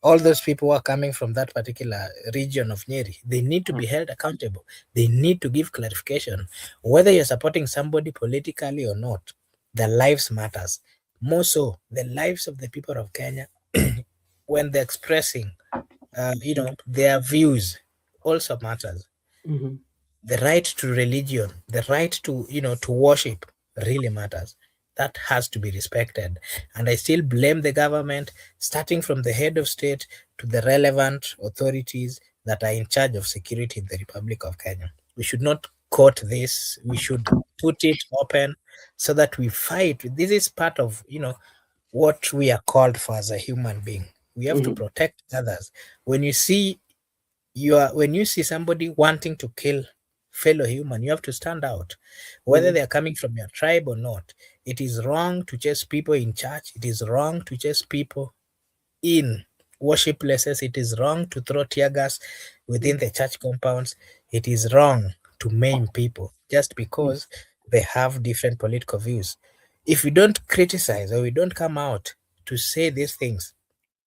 all those people who are coming from that particular region of Nyeri, they need to be held accountable. They need to give clarification. Whether you're supporting somebody politically or not, their lives matters. More so, the lives of the people of Kenya, when they're expressing, their views also matters. Mm-hmm. The right to religion, the right to, to worship really matters. That has to be respected. And I still blame the government, starting from the head of state to the relevant authorities that are in charge of security in the Republic of Kenya. We should not court this. We should put it open so that we fight. This is part of, what we are called for as a human being. We have to protect others. When you see somebody wanting to kill fellow human, you have to stand out, whether they are coming from your tribe or not. It is wrong to chase people in church. It is wrong to chase people in worship places. It is wrong to throw tear gas within the church compounds. It is wrong to maim people just because they have different political views. If we don't criticize or we don't come out to say these things,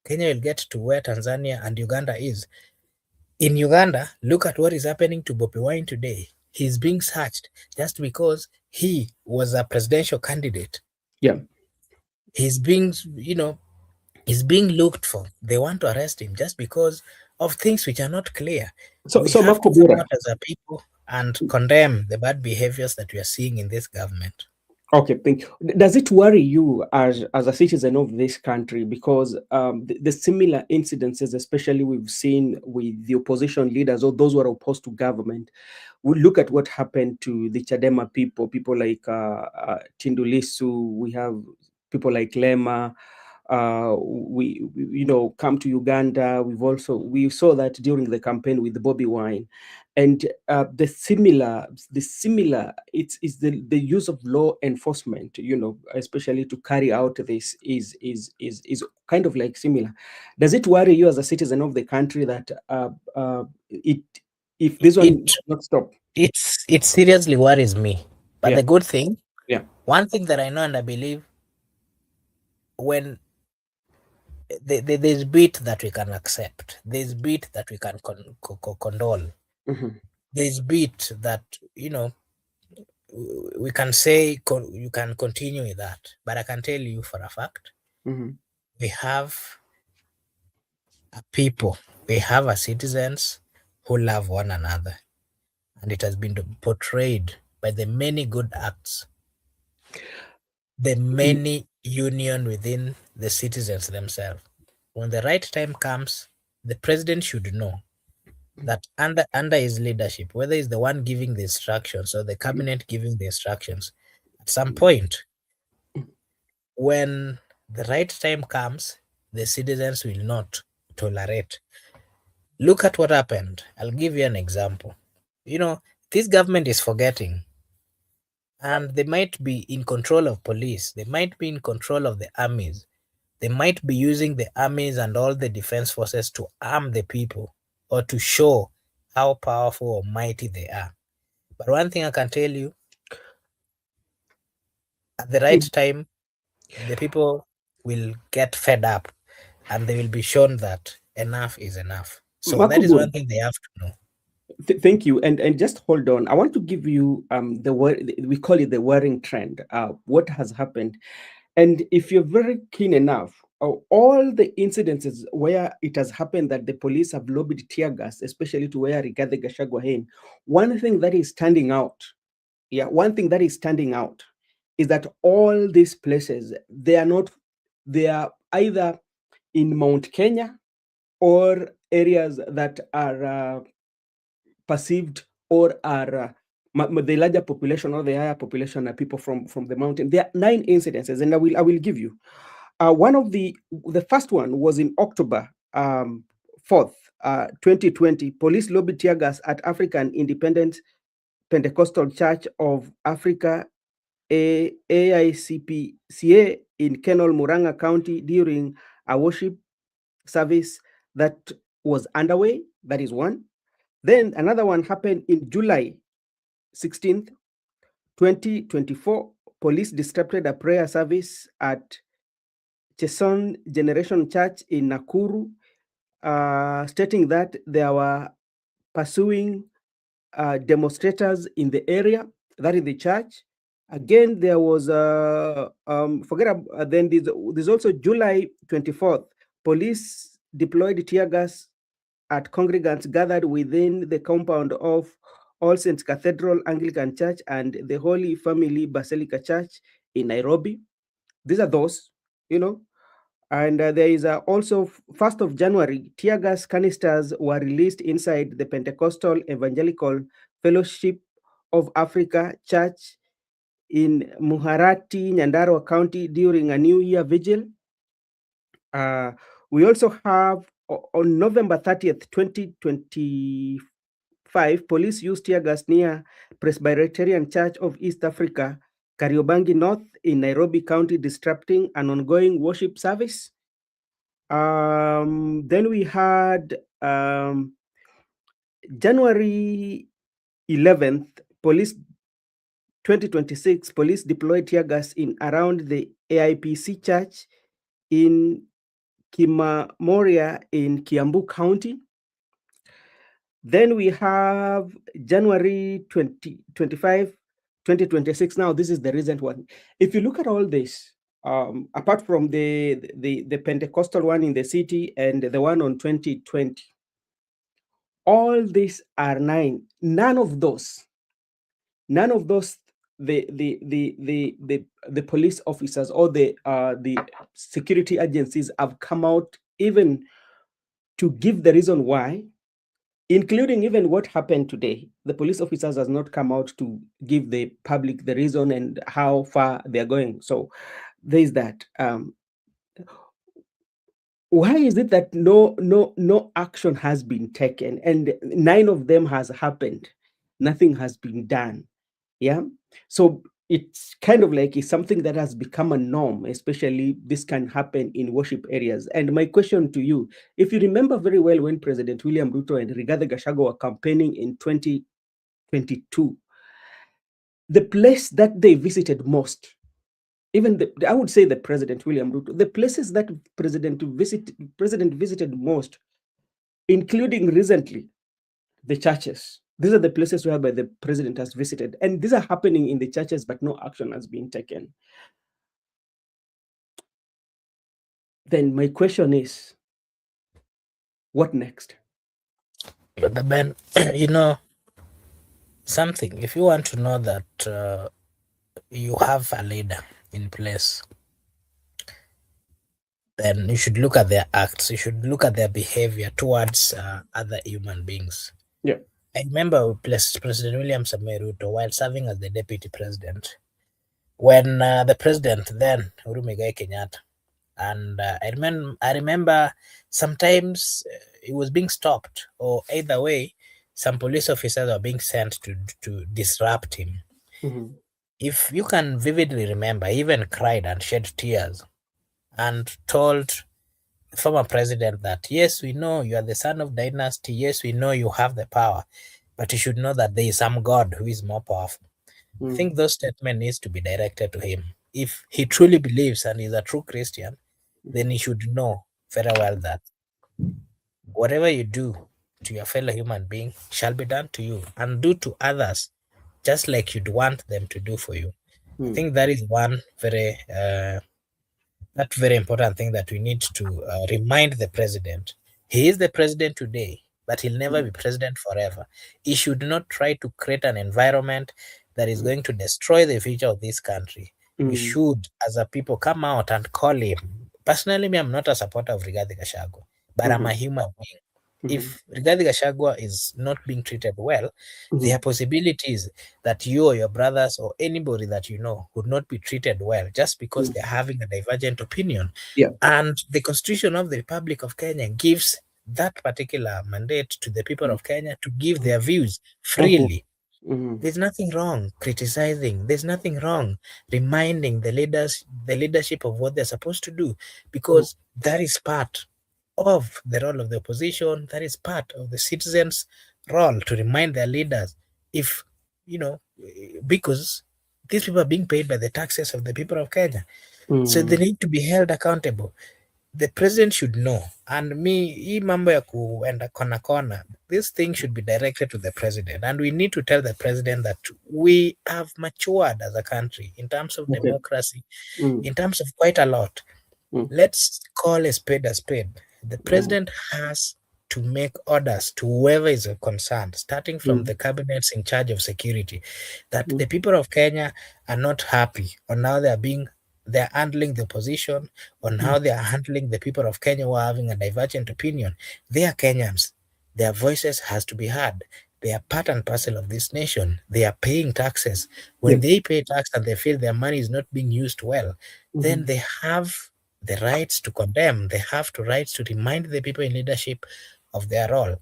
Kenya will get to where Tanzania and Uganda is. In Uganda, look at what is happening to Bobi Wine today. He's being searched just because he was a presidential candidate. Yeah. He's being looked for. They want to arrest him just because of things which are not clear. So we have Marco to come Bura, out as a people and condemn the bad behaviors that we are seeing in this government. okay, thank you. Does it worry you as a citizen of this country? Because the similar incidences, especially we've seen with the opposition leaders or those who are opposed to government, we look at what happened to the Chadema people like Tundu Lissu. We have people like Lema. We come to Uganda. We saw that during the campaign with Bobby Wine. And the similar it's the use of law enforcement, especially to carry out this is kind of like similar. Does it worry you as a citizen of the country that if this one does not stop? It seriously worries me. But the good thing, one thing that I know and I believe, when there's bit that we can accept, there's bit that we can condole. Mm-hmm. There's bit that we can say you can continue with that, but I can tell you for a fact, we have a people, we have a citizens who love one another, and it has been portrayed by the many good acts, the many union within the citizens themselves. When the right time comes, the president should know that under his leadership, whether he's the one giving the instructions or the cabinet giving the instructions, at some point, when the right time comes, the citizens will not tolerate. Look at what happened. I'll give you an example. This government is forgetting, and they might be in control of police. They might be in control of the armies. They might be using the armies and all the defense forces to arm the people or to show how powerful or mighty they are. But one thing I can tell you, at the right time, the people will get fed up and they will be shown that enough is enough. So Marco that is Bura, one thing they have to know. Thank you, and just hold on. I want to give you the word, we call it the worrying trend. What has happened, and if you're very keen enough, all the incidences where it has happened that the police have lobbied tear gas, especially to where Rigathi Gachagua in, one thing that is standing out, is that all these places, they are either in Mount Kenya or areas that are perceived or are the larger population or the higher population are people from the mountain. There are 9 incidences, and I will give you. One of the first one was in October 4th, 2020. Police lobbied tear gas at African Independent Pentecostal Church of Africa, AICPCA, in Kenol, Muranga County during a worship service that was underway. That is one. Then another one happened in July 16th, 2024. Police disrupted a prayer service at Cheson Generation Church in Nakuru, stating that they were pursuing demonstrators in the area, that is the church. Again, there was then there's also July 24th. Police deployed tear gas at congregants gathered within the compound of All Saints Cathedral Anglican Church and the Holy Family Basilica Church in Nairobi. These are those, And there is also 1st of January, tear gas canisters were released inside the Pentecostal Evangelical Fellowship of Africa Church in Muharati, Nyandarua County during a New Year vigil. We also have on November 30th, 2025, police used tear gas near Presbyterian Church of East Africa, Kariobangi North in Nairobi County, disrupting an ongoing worship service. Then we had January 11th, 2026, police deployed tear gas in around the AIPC Church in Kimamoria in Kiambu County. Then we have January 25, 2026. Now, this is the recent one. If you look at all this, apart from the Pentecostal one in the city and the one on 2020, all these are 9. None of those, the police officers or the security agencies have come out even to give the reason why, including even what happened today. The police officers has not come out to give the public the reason and how far they're going. So there is that. Why is it that no action has been taken, and 9 of them has happened? Nothing has been done. Yeah. So it's kind of like it's something that has become a norm, especially this can happen in worship areas. And my question to you, if you remember very well when President William Ruto and Rigathi Gachagua were campaigning in 2022, the place that they visited most, I would say the President William Ruto, the places that President visited most, including recently, the churches. These are the places where the president has visited. And these are happening in the churches, but no action has been taken. Then my question is, what next? Brother Ben, something, if you want to know that you have a leader in place, then you should look at their acts. You should look at their behavior towards other human beings. Yeah. I remember President William Samoei Ruto, while serving as the deputy president, when the president then, Uhuru Muigai Kenyatta, and I remember sometimes it was being stopped, or either way, some police officers were being sent to disrupt him. Mm-hmm. If you can vividly remember, he even cried and shed tears and told the former president that, yes, we know you are the son of dynasty. Yes, we know you have the power, but you should know that there is some God who is more powerful. I think those statements needs to be directed to him. If he truly believes and is a true Christian, then he should know very well that whatever you do to your fellow human being shall be done to you, and do to others just like you'd want them to do for you. I think that is one very that very important thing that we need to remind the president. He is the president today, but he'll never be president forever. He should not try to create an environment that is going to destroy the future of this country. We should, as a people, come out and call him. Personally, me, I'm not a supporter of Rigathi Gachagua, but I'm a human being. If Rigathi Gachagua is not being treated well, there are possibilities that you or your brothers or anybody that you know would not be treated well just because they're having a divergent opinion. Yeah. And the Constitution of the Republic of Kenya gives that particular mandate to the people of Kenya to give their views freely. There's nothing wrong criticizing. There's nothing wrong reminding the leadership of what they're supposed to do, because that is part of the role of the opposition. That is part of the citizens' role to remind their leaders. If because these people are being paid by the taxes of the people of Kenya, so they need to be held accountable. The president should know. And hii mambo ya kuenda kona kona, this thing should be directed to the president, and we need to tell the president that we have matured as a country in terms of democracy, in terms of quite a lot. Let's call a spade a spade. The president has to make orders to whoever is concerned, starting from the cabinets in charge of security, that the people of Kenya are not happy on how they're handling the opposition, on how they are handling the people of Kenya who are having a divergent opinion. They are Kenyans. Their voices has to be heard. They are part and parcel of this nation. They are paying taxes. When they pay tax and they feel their money is not being used well, then they have the rights to condemn. They have the rights to remind the people in leadership of their role.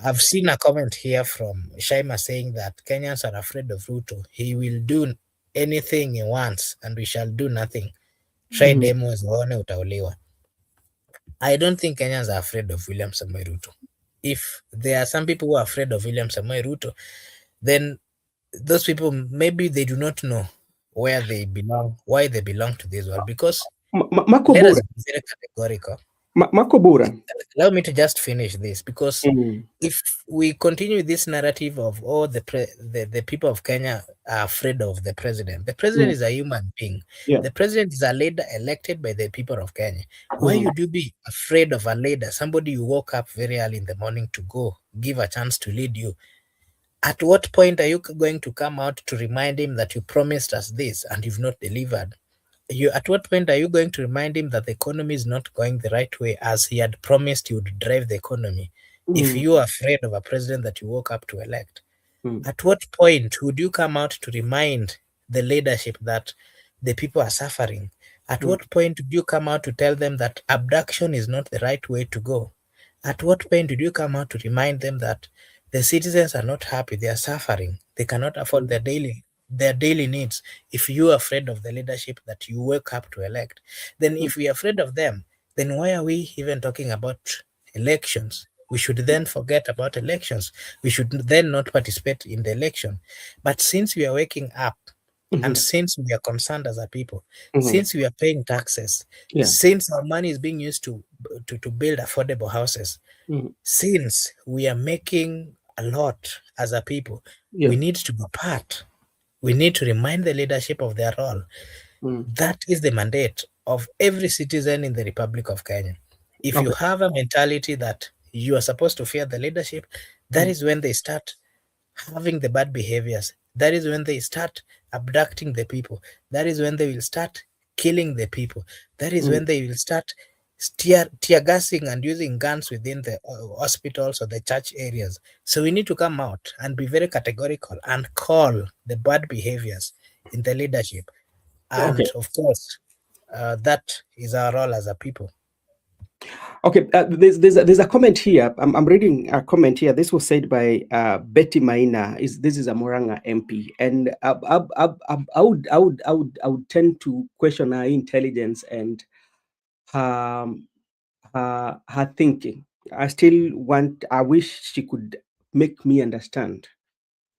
I've seen a comment here from Shaima saying that Kenyans are afraid of Ruto. He will do anything he wants and we shall do nothing. Try demos waone utauliwa. I don't think Kenyans are afraid of William Samoei Ruto. If there are some people who are afraid of William Samoei Ruto, then those people, maybe they do not know where they belong, why they belong to this world. Because let us be very categorical. Makobura. Allow me to just finish this, because if we continue this narrative of the people of Kenya are afraid of the president is a human being. The president is a leader elected by the people of Kenya. Why would you be afraid of a leader, somebody you woke up very early in the morning to go give a chance to lead you? At what point are you going to come out to remind him that you promised us this and you've not delivered? At what point are you going to remind him that the economy is not going the right way as he had promised you would drive the economy? If you are afraid of a president that you woke up to elect, at what point would you come out to remind the leadership that the people are suffering? At what point would you come out to tell them that abduction is not the right way to go? At what point did you come out to remind them that the citizens are not happy, they are suffering, they cannot afford their daily needs? If you are afraid of the leadership that you wake up to elect, then if we are afraid of them, then why are we even talking about elections? We should then forget about elections. We should then not participate in the election. But since we are waking up, and since we are concerned as a people, since we are paying taxes, since our money is being used to build affordable houses, since we are making a lot as a people, we need to be part. We need to remind the leadership of their role. That is the mandate of every citizen in the Republic of Kenya. If you have a mentality that you are supposed to fear the leadership, that is when they start having the bad behaviors. That is when they start abducting the people. That is when they will start killing the people. That is when they will start tear gassing and using guns within the hospitals or the church areas. So we need to come out and be very categorical and call the bad behaviors in the leadership. And of course, that is our role as a people. Okay, there's a comment here. I'm reading a comment here. This was said by Betty Maina. This is a Moranga MP, and I would tend to question her intelligence and her thinking. I wish she could make me understand.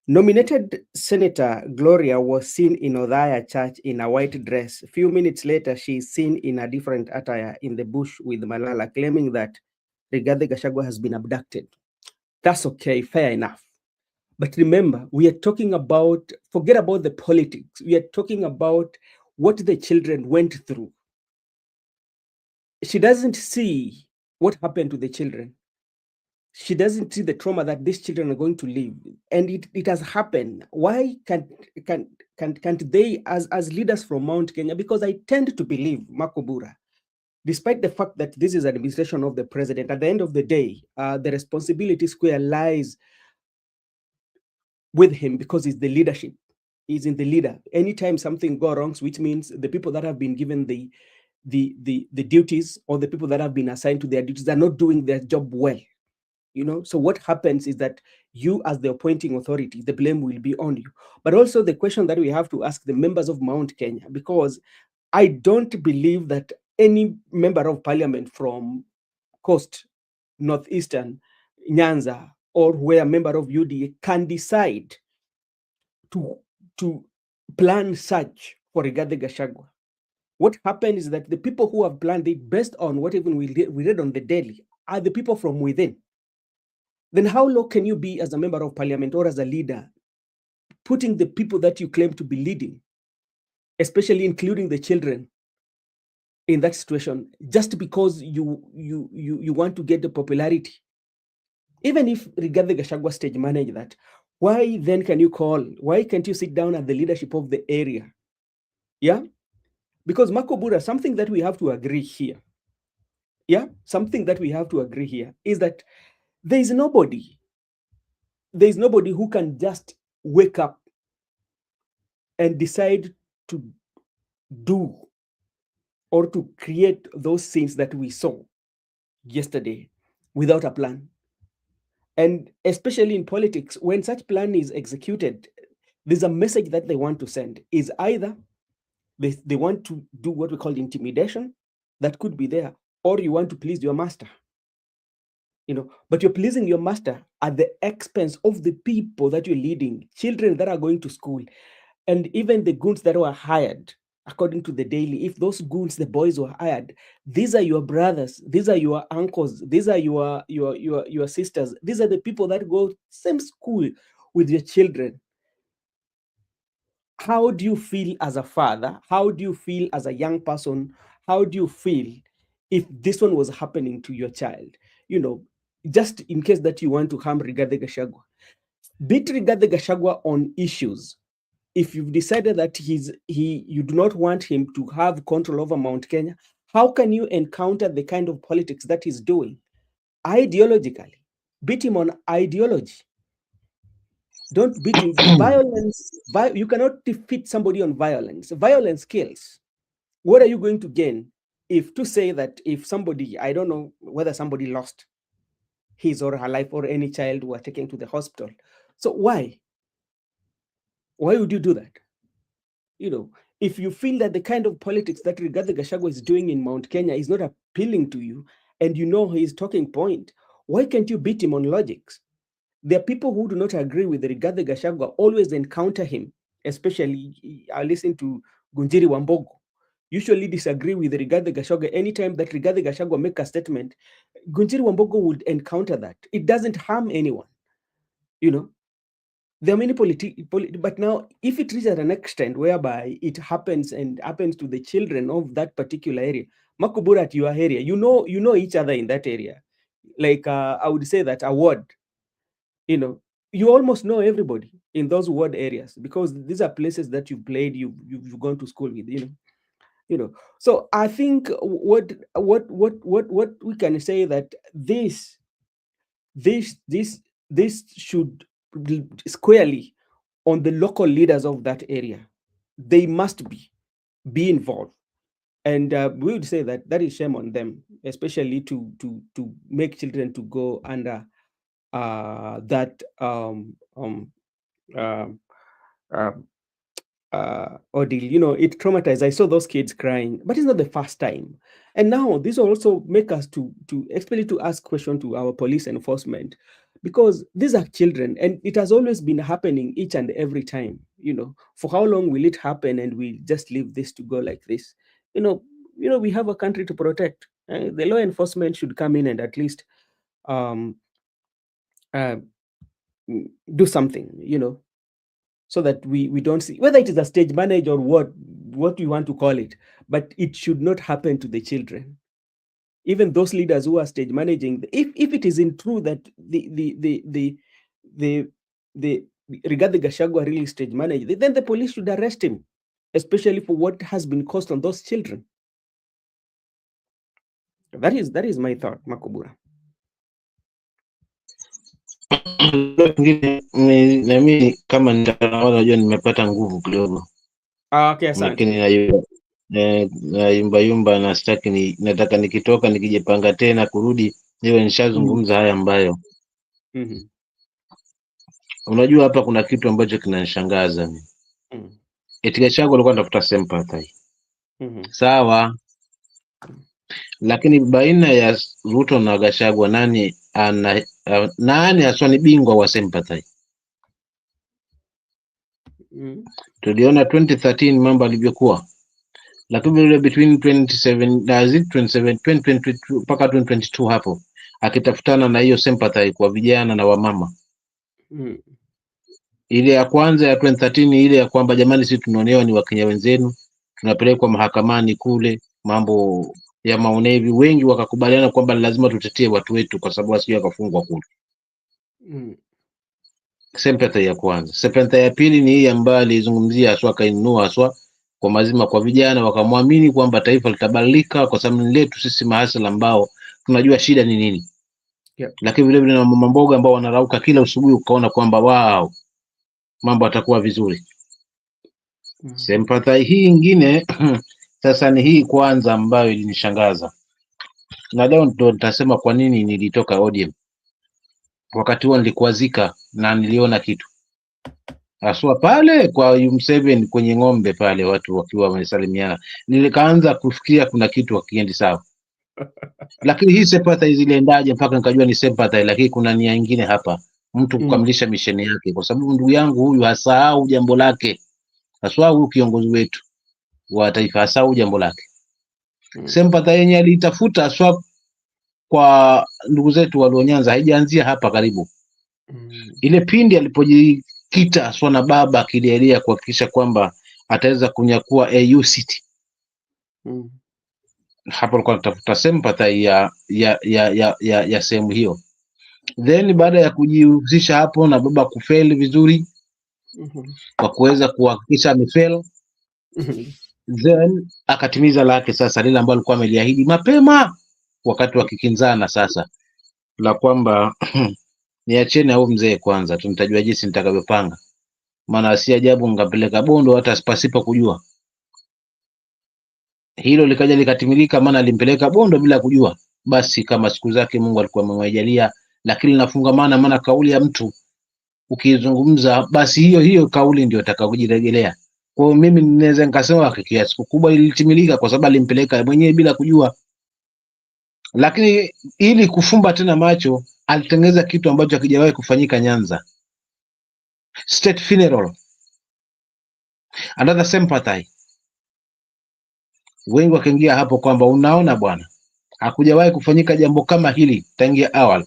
Nominated Senator Gloria was seen in Othaya Church in a white dress. A few minutes later, she is seen in a different attire in the bush with Malala, claiming that Rigathi Gachagua has been abducted. That's okay, fair enough. But remember, we are talking about, forget about the politics. We are talking about what the children went through. she doesn't see what happened to the children. She doesn't see the trauma that these children are going to live, and it has happened. Why can't they, as leaders from Mount Kenya? Because I tend to believe, Makobura, despite the fact that this is an administration of the president, at the end of the day, the responsibility square lies with him, because he's the leadership. He's in the leader. Anytime something goes wrong, which means the people that have been given the duties, or the people that have been assigned to their duties, are not doing their job well. So what happens is that you, as the appointing authority, the blame will be on you. But also the question that we have to ask the members of Mount Kenya, because I don't believe that any member of parliament from Coast, Northeastern, Nyanza, or who are a member of UDA can decide to plan search for Rigathi Gachagua. What happened is that the people who have planned it, based on what even we read on the daily, are the people from within. Then how low can you be as a member of parliament or as a leader, putting the people that you claim to be leading, especially including the children, in that situation, just because you want to get the popularity? Even if Rigathi Gachagua stage manage that, why then can you call? Why can't you sit down at the leadership of the area? Yeah, because Makobura, something that we have to agree here. Yeah, something that we have to agree here is that there is nobody who can just wake up and decide to do or to create those scenes that we saw yesterday without a plan. And especially in politics, when such plan is executed, there's a message that they want to send. Is either they want to do what we call intimidation, that could be there, or you want to please your master. But you're pleasing your master at the expense of the people that you're leading, children that are going to school, and even the goons that were hired. According to the daily, if those goons, the boys were hired, these are your brothers, these are your uncles, these are your sisters, these are the people that go same school with your children. How do you feel as a father? How do you feel as a young person? How do you feel if this one was happening to your child? Just in case that you want to harm Rigathi Gachagua, beat Rigathi Gachagua on issues. If you've decided that you do not want him to have control over Mount Kenya, how can you encounter the kind of politics that he's doing? Ideologically, beat him on ideology. Don't beat him. Violence. You cannot defeat somebody on violence. Violence kills. What are you going to gain if somebody, I don't know whether somebody lost his or her life, or any child were taken to the hospital? So why would you do that? If you feel that the kind of politics that Rigathi Gachagua is doing in Mount Kenya is not appealing to you, and his talking point, why can't you beat him on logics? There are people who do not agree with Rigathi Gachagua, always encounter him, especially I listen to Gunjiri Wambogo, usually disagree with Rigathi Gachagua. Anytime that Rigathi Gachagua make a statement, Gunjiri Wambogo would encounter that. It doesn't harm anyone. There are many but now if it reaches an extent whereby it happens to the children of that particular area, Makubura, at your area, you know each other in that area. Like I would say that a ward, you almost know everybody in those ward areas, because these are places that you've played, you've gone to school with, So I think what we can say that this should squarely on the local leaders of that area. They must be involved, and we would say that is shame on them, especially to make children to go under that ordeal. It traumatized. I saw those kids crying, but it's not the first time. And now this will also make us to especially to ask questions to our police enforcement, because these are children, and it has always been happening each and every time. For how long will it happen, and we just leave this to go like this? We have a country to protect. The law enforcement should come in and at least do something, so that we don't see, whether it is a stage manager or what you want to call it, but it should not happen to the children. even those leaders who are stage managing, if it isn't true that the Rigathi Gachagua really stage managed, then the police should arrest him, especially for what has been caused on those children. That is my thought, Makubura. Na mimi kama najua nimepata nguvu kidogo, Okay, asante. lakini nayumba na sitaki, nataka nikitoka nikijipanga tena kurudi niwe nishazungumza haya ambayo unajua. Hapa kuna kitu ambacho kinanishangaza mimi. Eti Gachagua alikuwa anatafuta sympathy. Sawa, lakini baina ya Ruto na Gachagua nani aswa ni bingwa wa sympathy? Tuliona 2013 mambo alivyokuwa, lakini vile between 2022 mpaka 2022 hapo akitafutana na hiyo sympathy kwa vijana na wamama. Ile ya kwanza ya 2013 ile ya kwamba jamani, sisi tunaonewa ni Wakenya wenzenu, tunapelekwa mahakamani kule, mambo ya maonevi, wengi wakakubaliana kwamba lazima tutetee watu wetu kwa sababu asije akafungwa kule. Sympathy ya kwanza. Sympathy ya pili ni hii ambayo alizungumzia aswa, kainua aswa kwa mazima kwa vijana, wakamwamini kwamba taifa litabadilika kwa sababu letu sisi mahasala ambao tunajua shida ni nini. Lakini vile vile na mama mboga ambao wanarauka kila usubuhi, ukaona kwamba wao mambo atakuwa vizuri. Sympathy hii ingine sasa ni hii kwanza ambayo ilinishangaza, na leo ndo nitasema kwa nini nilitoka ODM. Wakati huo nilikuwazika na niliona kitu aswa pale kwa Museveni kwenye ng'ombe pale, watu wakiwa wamesalimiana, nilikaanza kufikiria kuna kitu hakiendi sawa. Lakini hii sympathy ziliendaje mpaka nikajua ni sympathy, lakini kuna nia nyingine hapa, mtu kukamilisha misheni yake, kwa sababu ndugu yangu huyu hasahau jambo lake, haswa huyu kiongozi wetu wa taifa hasahau jambo lake. Sympathy yenye alitafuta haswa kwa ndugu zetu walio Nyanza haijaanzia hapa karibu. Ile pindi alipojikita haswa na baba kilialia kuhakikisha kwamba ataweza kunyakua AU City, hapo alikuwa anatafuta sympathy ya sehemu hiyo. Then baada ya kujihusisha hapo na baba kufeli vizuri kwa kuweza kuhakikisha amefeli, then akatimiza lake sasa lile ambalo alikuwa ameliahidi mapema wakati wakikinzana sasa, la kwamba niacheni au mzee kwanza, tunatajua jinsi nitakavyopanga, maana si ajabu ngapeleka bondo hata pasipo kujua. Hilo likaja likatimilika, maana alimpeleka bondo bila kujua. Basi kama siku zake Mungu alikuwa amemwajalia, lakini nafungamana, maana kauli ya mtu ukizungumza basi hiyo kauli ndio itakayojirejelea. Kwa hiyo mimi ninaweza nikasema kwa kiasi kikubwa ilitimilika kwa sababu alimpeleka mwenyewe bila kujua. Lakini ili kufumba tena macho, alitengeneza kitu ambacho hakijawahi kufanyika Nyanza. State funeral. Another sympathy. Wengi wakaingia hapo kwamba unaona bwana, hakujawahi kufanyika jambo kama hili tangia awali.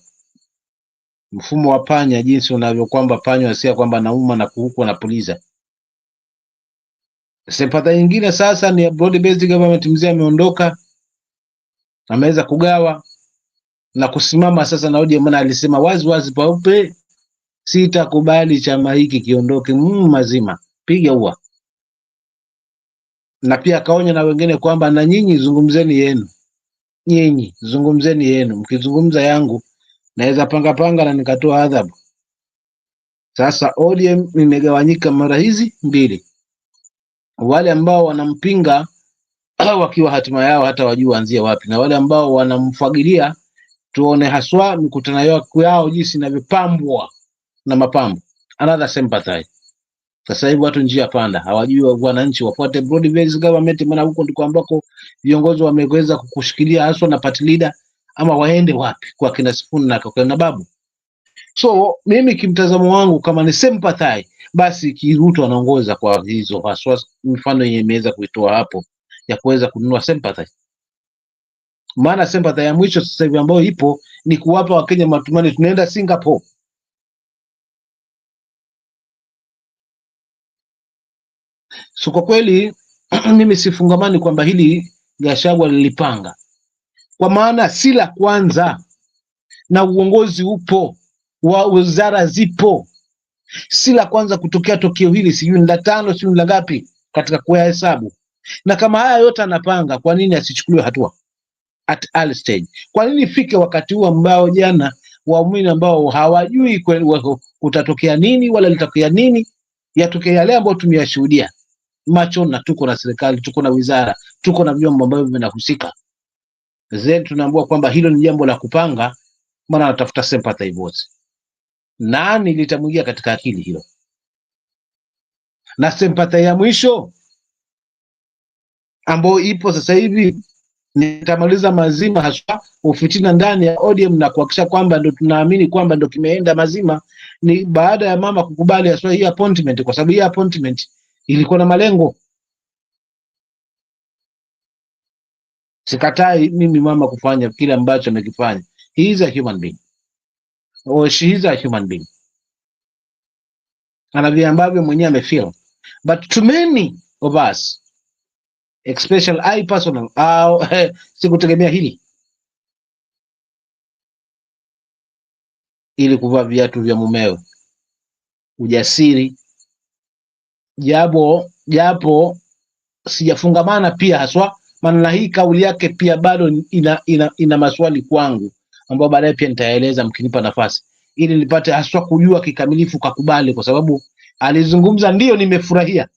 Mfumo wa panya, jinsi unavyo kwamba panya asia kwamba nauma na kuhukwa na puliza. Sympathy nyingine sasa ni broad based government, mzee ameondoka, ameweza kugawa na kusimama sasa na ODM, maana alisema wazi wazi paupe, sitakubali chama hiki kiondoke mazima, piga ua. Na pia akaonya na wengine kwamba na nyinyi zungumzeni yenu, mkizungumza yangu naweza panga na nikatoa adhabu. Sasa ODM imegawanyika mara hizi mbili, wale ambao wanampinga wakiwa hatima yao hata wajua anzie wapi, na wale ambao wanamfagilia tuone haswa mikutano yao jinsi inavyopambwa na mapambo. Another sympathy. Sasa hivi watu njia panda, hawajui wananchi wafuate broad based government, maana huko ndiko ambako viongozi wameweza kukushikilia haswa na party leader, ama waende wapi kwa kina Sifuna na kwa kina Babu. So mimi kimtazamo wangu kama ni sympathy, basi Kiruto anaongoza kwa hizo haswa mfano yenye imeweza kuitoa hapo ya kuweza kununua sympathy. Maana sympathy ya mwisho sasa hivi ambayo ipo ni kuwapa Wakenya matumaini tunaenda Singapore. So kwa kweli mimi sifungamani kwamba hili Gachagua lilipanga, kwa maana si la kwanza, na uongozi upo wa wizara zipo, si la kwanza kutokea tokeo hili, sijui ni la 5, sijui ni la ngapi katika kuyahesabu. Na kama haya yote anapanga, kwa nini asichukuliwe hatua at early stage? Kwa nini ifike wakati huu ambao jana waumini ambao hawajui kutatokea nini wala litatokea nini, yatokea yale ambayo tumeyashuhudia macho, na tuko na serikali, tuko na wizara, tuko na vyombo ambavyo vinahusika, then tunaambiwa kwamba hilo ni jambo la kupanga, maana anatafuta sympathy votes. Nani litamwingia katika akili hilo? Na sympathy ya mwisho ambayo ipo sasa hivi, nitamaliza mazima haswa ufitina ndani ya ODM na kuhakikisha kwamba ndo tunaamini kwamba ndo kimeenda mazima, ni baada ya mama kukubali haswa hii appointment, kwa sababu hii appointment ilikuwa na malengo. Sikatai mimi mama kufanya kile ambacho amekifanya. He is a human being, or she is a human being, ana vile ambavyo mwenyewe amefeel, but too many of us, especially I personal, sikutegemea hili, ili kuvaa viatu vya mumewe, ujasiri, japo sijafungamana pia haswa, maana hii kauli yake pia bado ina maswali kwangu, ambayo baadaye pia nitaeleza mkinipa nafasi, ili nipate haswa kujua kikamilifu kakubali, kwa sababu alizungumza ndio nimefurahia,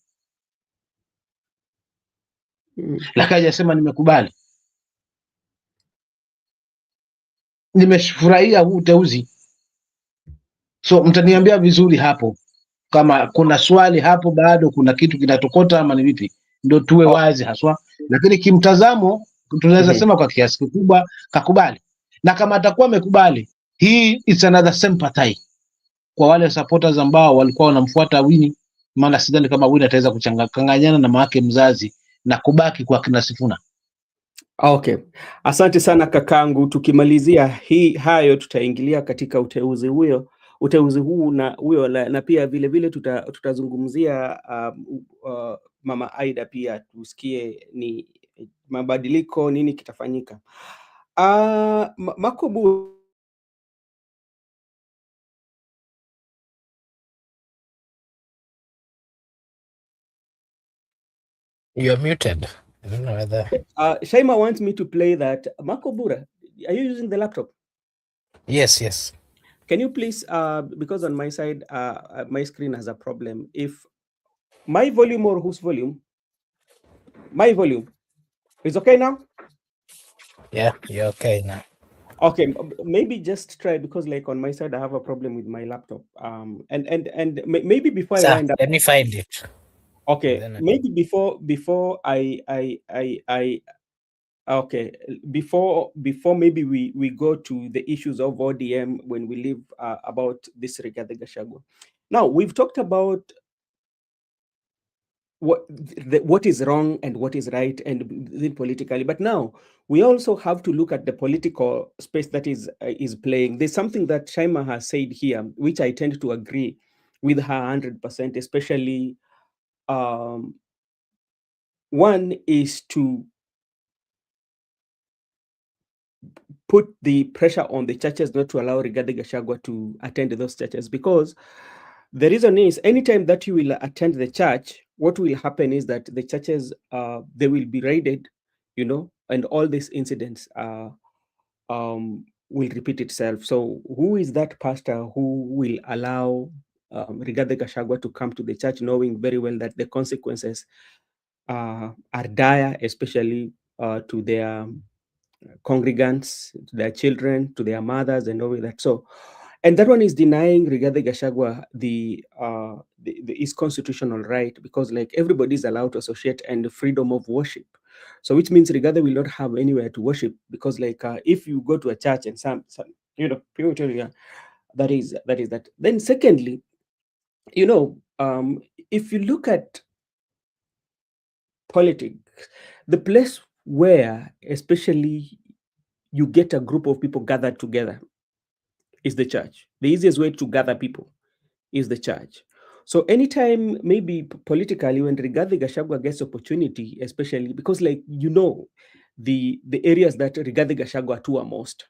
lakini hajasema nimekubali. Nimefurahia huu uteuzi, so mtaniambia vizuri hapo kama kuna swali hapo, bado kuna kitu kinatokota ama ni vipi, ndio tuwe wazi haswa. Lakini kimtazamo tunaweza sema kwa kiasi kikubwa kakubali, na kama atakuwa amekubali, hii is another sympathy kwa wale supporters ambao walikuwa wanamfuata Winnie, maana sidhani kama Winnie ataweza kuchanganyana na mama mzazi na kubaki kwa kina Sifuna. Okay, asante sana kakangu. Tukimalizia hayo, tutaingilia katika uteuzi huu na huyo, na pia vile vile tutazungumzia Mama Aida, pia tusikie ni mabadiliko nini kitafanyika. Makobu, You're muted. I don't know whether... Shaima wants me to play that. Makobura, are you using the laptop? Yes. Can you please, because on my side, my screen has a problem. If my volume or whose volume? My volume is okay now? Yeah, you're okay now. Okay, maybe just try, because like on my side, I have a problem with my laptop. And maybe before I wind up, let me find it. Okay, maybe before okay, before maybe we go to the issues of ODM when we leave about this Rigathi Gachagua. Now, we've talked about what is wrong and what is right, and politically, but now we also have to look at the political space that is playing. There's something that Shaima has said here, which I tend to agree with her 100%, especially one is to put the pressure on the churches not to allow Rigathi Gachagua to attend those churches, because the reason is anytime that you will attend the church, what will happen is that the churches, they will be raided, and all these incidents will repeat itself. So who is that pastor who will allow Rigathi Gachagua to come to the church, knowing very well that the consequences are dire, especially to their congregants, to their children, to their mothers, and all that. So, and that one is denying Rigathi Gachagua his constitutional right, because like everybody is allowed to associate and the freedom of worship. So which means Rigathi will not have anywhere to worship, because like if you go to a church and some people tell you that is that. Then secondly, if you look at politics, the place where especially you get a group of people gathered together is the church. The easiest way to gather people is the church. So anytime, maybe politically, when Rigathi Gachagua gets opportunity, especially because like, the areas that Rigathi Gachagua tour most.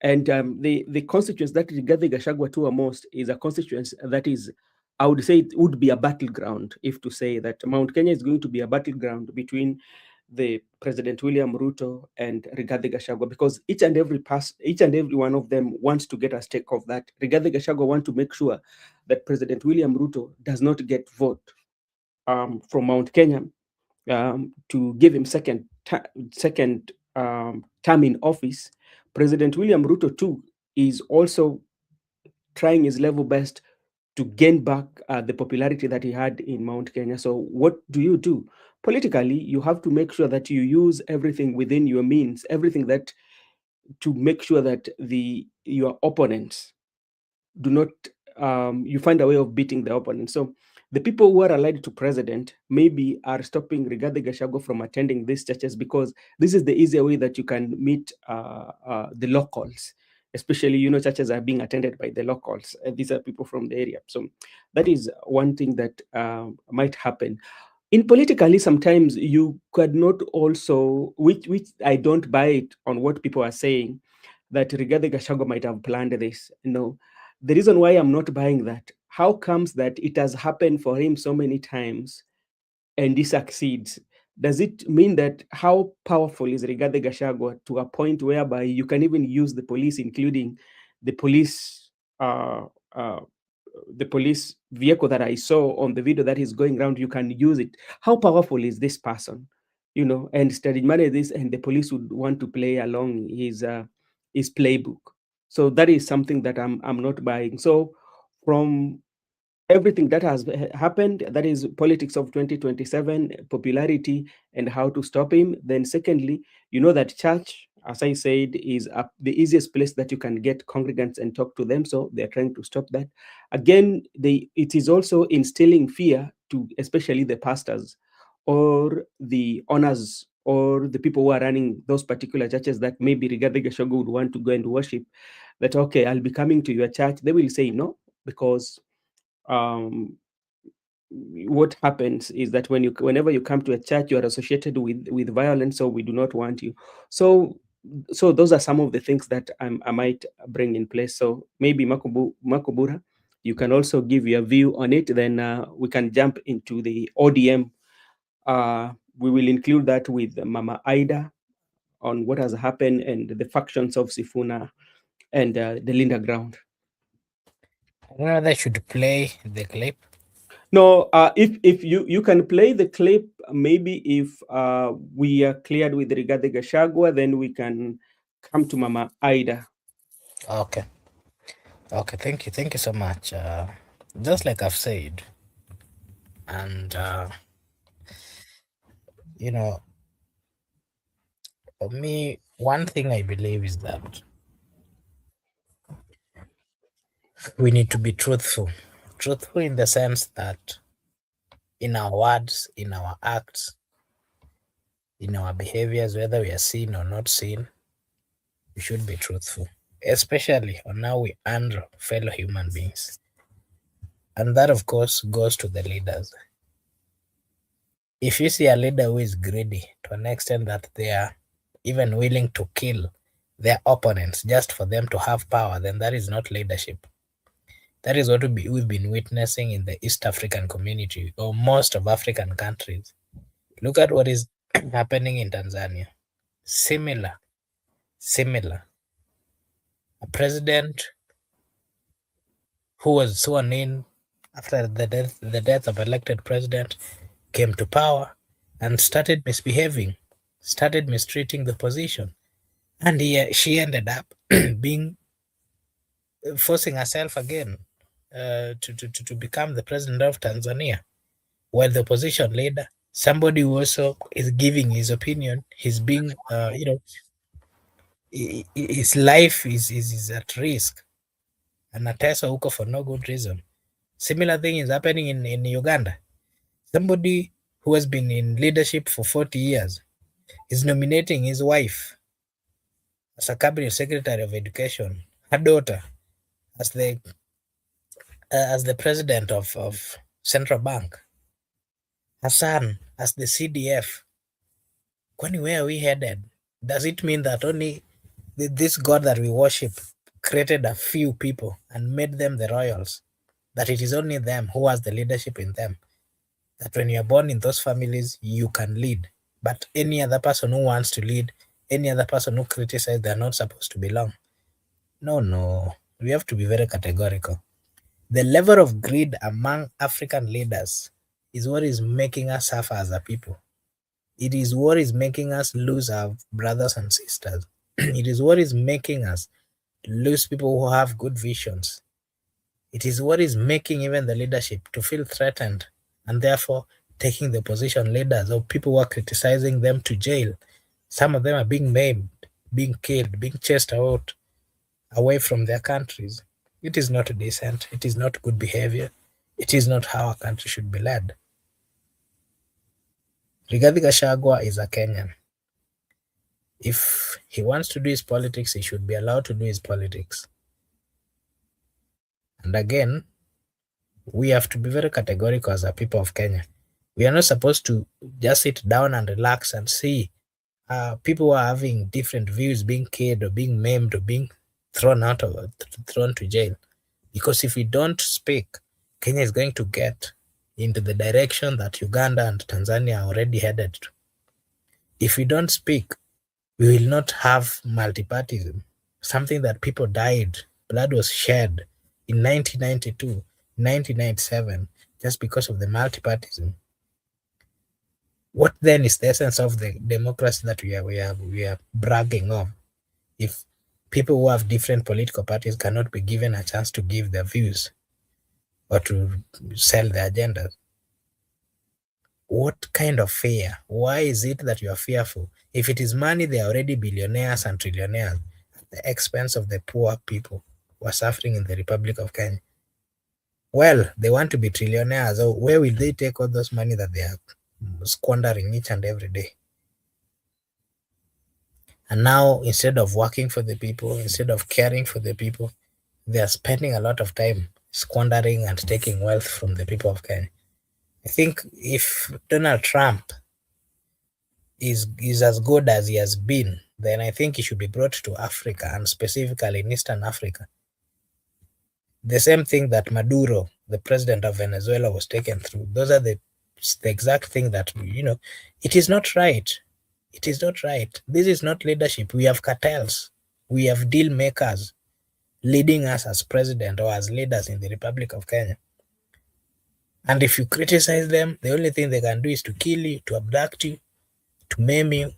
And the constituency that Rigathi Gachagua tour most is a constituency that is, I would say, it would be a battleground, if to say that Mount Kenya is going to be a battleground between the President William Ruto and Rigathi Gachagua, because each and every one of them wants to get a stake of that. Rigathi Gachagua want to make sure that President William Ruto does not get vote from Mount Kenya to give him second term in office. President William Ruto too is also trying his level best to gain back the popularity that he had in Mount Kenya. So what do? Politically, you have to make sure that you use everything within your means, everything that to make sure that your opponents do not, you find a way of beating the opponent. So the people who are allied to president maybe are stopping Rigathi Gachagua from attending these churches, because this is the easier way that you can meet the locals, especially, churches are being attended by the locals. These are people from the area. So that is one thing that might happen. In politically, sometimes you could not also, which I don't buy it on what people are saying, that Rigathi Gachagua might have planned this. No, the reason why I'm not buying that, how comes that it has happened for him so many times and he succeeds? Does it mean that how powerful is Rigathi Gachagua to a point whereby you can even use the police, including the police vehicle that I saw on the video that is going around? You can use it. How powerful is this person? And study manage this, and the police would want to play along his playbook. So that is something that I'm not buying. So from everything that has happened, that is politics of 2027, popularity and how to stop him. Then secondly, that church, as I said, is the easiest place that you can get congregants and talk to them. So they're trying to stop that. Again, it is also instilling fear to especially the pastors or the owners or the people who are running those particular churches that maybe Rigathi Gachagua would want to go and worship. That, okay, I'll be coming to your church. They will say no, because what happens is that whenever you come to a church, you are associated with violence, so we do not want you. So those are some of the things that I might bring in place. So maybe Makobura, you can also give your view on it. Then we can jump into the ODM. We will include that with Mama Ida on what has happened and the factions of Sifuna and the Linda ground. I don't know whether I should play the clip. No, if you can play the clip, maybe if we are cleared with Rigathi Gachagua, then we can come to Mama Ida. Okay, thank you so much. Just like I've said, and for me, one thing I believe is that we need to be truthful in the sense that in our words, in our acts, in our behaviors, whether we are seen or not seen, we should be truthful, especially on how we handle fellow human beings. And that, of course, goes to the leaders. If you see a leader who is greedy to an extent that they are even willing to kill their opponents just for them to have power, then that is not leadership. That is what we've been witnessing in the East African community, or most of African countries. Look at what is happening in Tanzania. Similar. A president who was sworn in after the death of elected president came to power and started misbehaving, started mistreating the opposition. And she ended up forcing herself again to become the president of Tanzania, while the opposition leader, somebody who also is giving his opinion, he's being, his life is at risk, and atesa huko for no good reason. Similar thing is happening in Uganda. Somebody who has been in leadership for 40 years is nominating his wife as a cabinet secretary of education, her daughter as the president of central bank, her son as the CDF Kwani where are we headed? Does it mean that only this God that we worship created a few people and made them the royals? That it is only them who has the leadership in them? That when you are born in those families, you can lead. But any other person who wants to lead, any other person who criticizes, they're not supposed to belong. No. We have to be very categorical. The level of greed among African leaders is what is making us suffer as a people. It is what is making us lose our brothers and sisters. It is what is making us lose people who have good visions. It is what is making even the leadership to feel threatened and therefore taking the opposition leaders or people who are criticizing them to jail. Some of them are being maimed, being killed, being chased out away from their countries. It is not decent. It is not good behavior. It is not how a country should be led. Rigathi Gachagua is a Kenyan. If he wants to do his politics, he should be allowed to do his politics. And again, we have to be very categorical as a people of Kenya. We are not supposed to just sit down and relax and see people who are having different views being killed or being maimed or being thrown to jail. Because if we don't speak, Kenya is going to get into the direction that Uganda and Tanzania are already headed to. If we don't speak, we will not have multipartyism, something that people died, blood was shed in 1992, 1997, just because of the multipartyism. What then is the essence of the democracy that we are bragging of? If people who have different political parties cannot be given a chance to give their views or to sell their agendas, what kind of fear? Why is it that you are fearful? If it is money, they are already billionaires and trillionaires at the expense of the poor people who are suffering in the Republic of Kenya. Well, they want to be trillionaires. So where will they take all those money that they are squandering each and every day? And now, instead of working for the people, instead of caring for the people, they are spending a lot of time squandering and taking wealth from the people of Kenya. I think if Donald Trump is as good as he has been, then I think he should be brought to Africa, and specifically in Eastern Africa. The same thing that Maduro, the president of Venezuela, was taken through. Those are the exact thing that, it is not right. It is not right. This is not leadership. We have cartels. We have deal makers leading us as president or as leaders in the Republic of Kenya. And if you criticize them, the only thing they can do is to kill you, to abduct you, to maim you,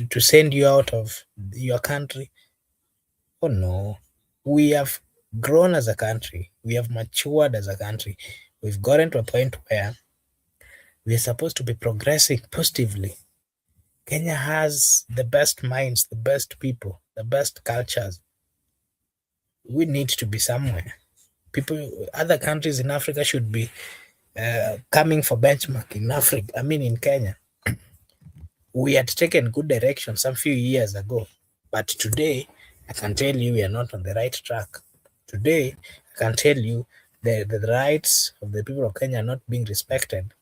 to send you out of your country. Oh no. We have grown as a country. We have matured as a country. We've gotten to a point where we're supposed to be progressing positively. Kenya has the best minds, the best people, the best cultures. We need to be somewhere. Other countries in Africa should be coming for benchmark in Kenya. We had taken good direction some few years ago, but today I can tell you we are not on the right track. Today I can tell you the rights of the people of Kenya are not being respected.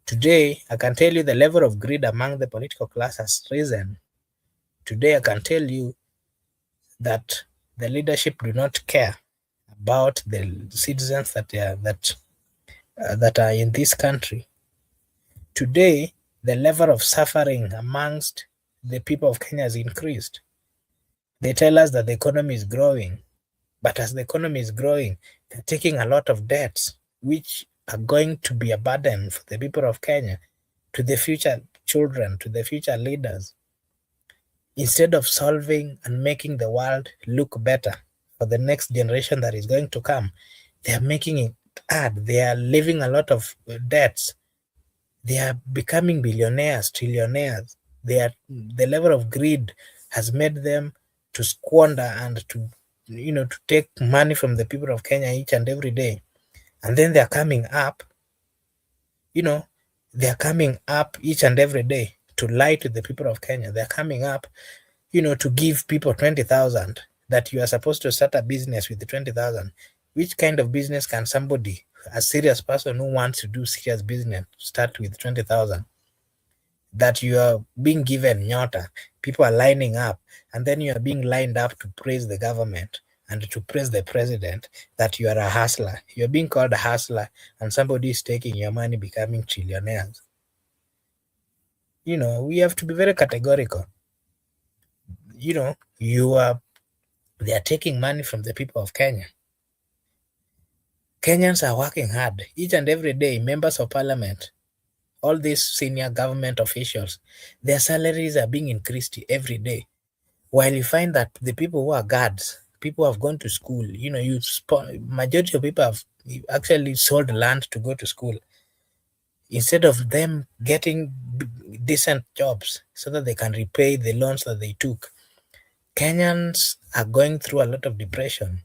Today I can tell you the level of greed among the political class has risen. Today I can tell you that the leadership do not care about the citizens that are in this country. Today, the level of suffering amongst the people of Kenya has increased. They tell us that the economy is growing, but as the economy is growing, they're taking a lot of debts, which are going to be a burden for the people of Kenya, to the future children, to the future leaders. Instead of solving and making the world look better for the next generation that is going to come, they are making it hard. They are leaving a lot of debts. They are becoming billionaires, trillionaires. The level of greed has made them to squander and to take money from the people of Kenya each and every day. And then they are coming up, each and every day to lie to the people of Kenya. They're coming up, to give people 20,000, that you are supposed to start a business with the 20,000. Which kind of business can somebody, a serious person who wants to do serious business, start with 20,000? that you are being given nyota, people are lining up, and then you are being lined up to praise the government and to praise the president, that you are a hustler. You're being called a hustler, and somebody is taking your money, becoming trillionaires. You know, we have to be very categorical. You know, they are taking money from the people of Kenya. Kenyans are working hard each and every day. Members of parliament, all these senior government officials, their salaries are being increased every day. While you find that the people who are guards, people who have gone to school, you know, majority of people have actually sold land to go to school instead of them getting decent jobs so that they can repay the loans that they took. Kenyans are going through a lot of depression.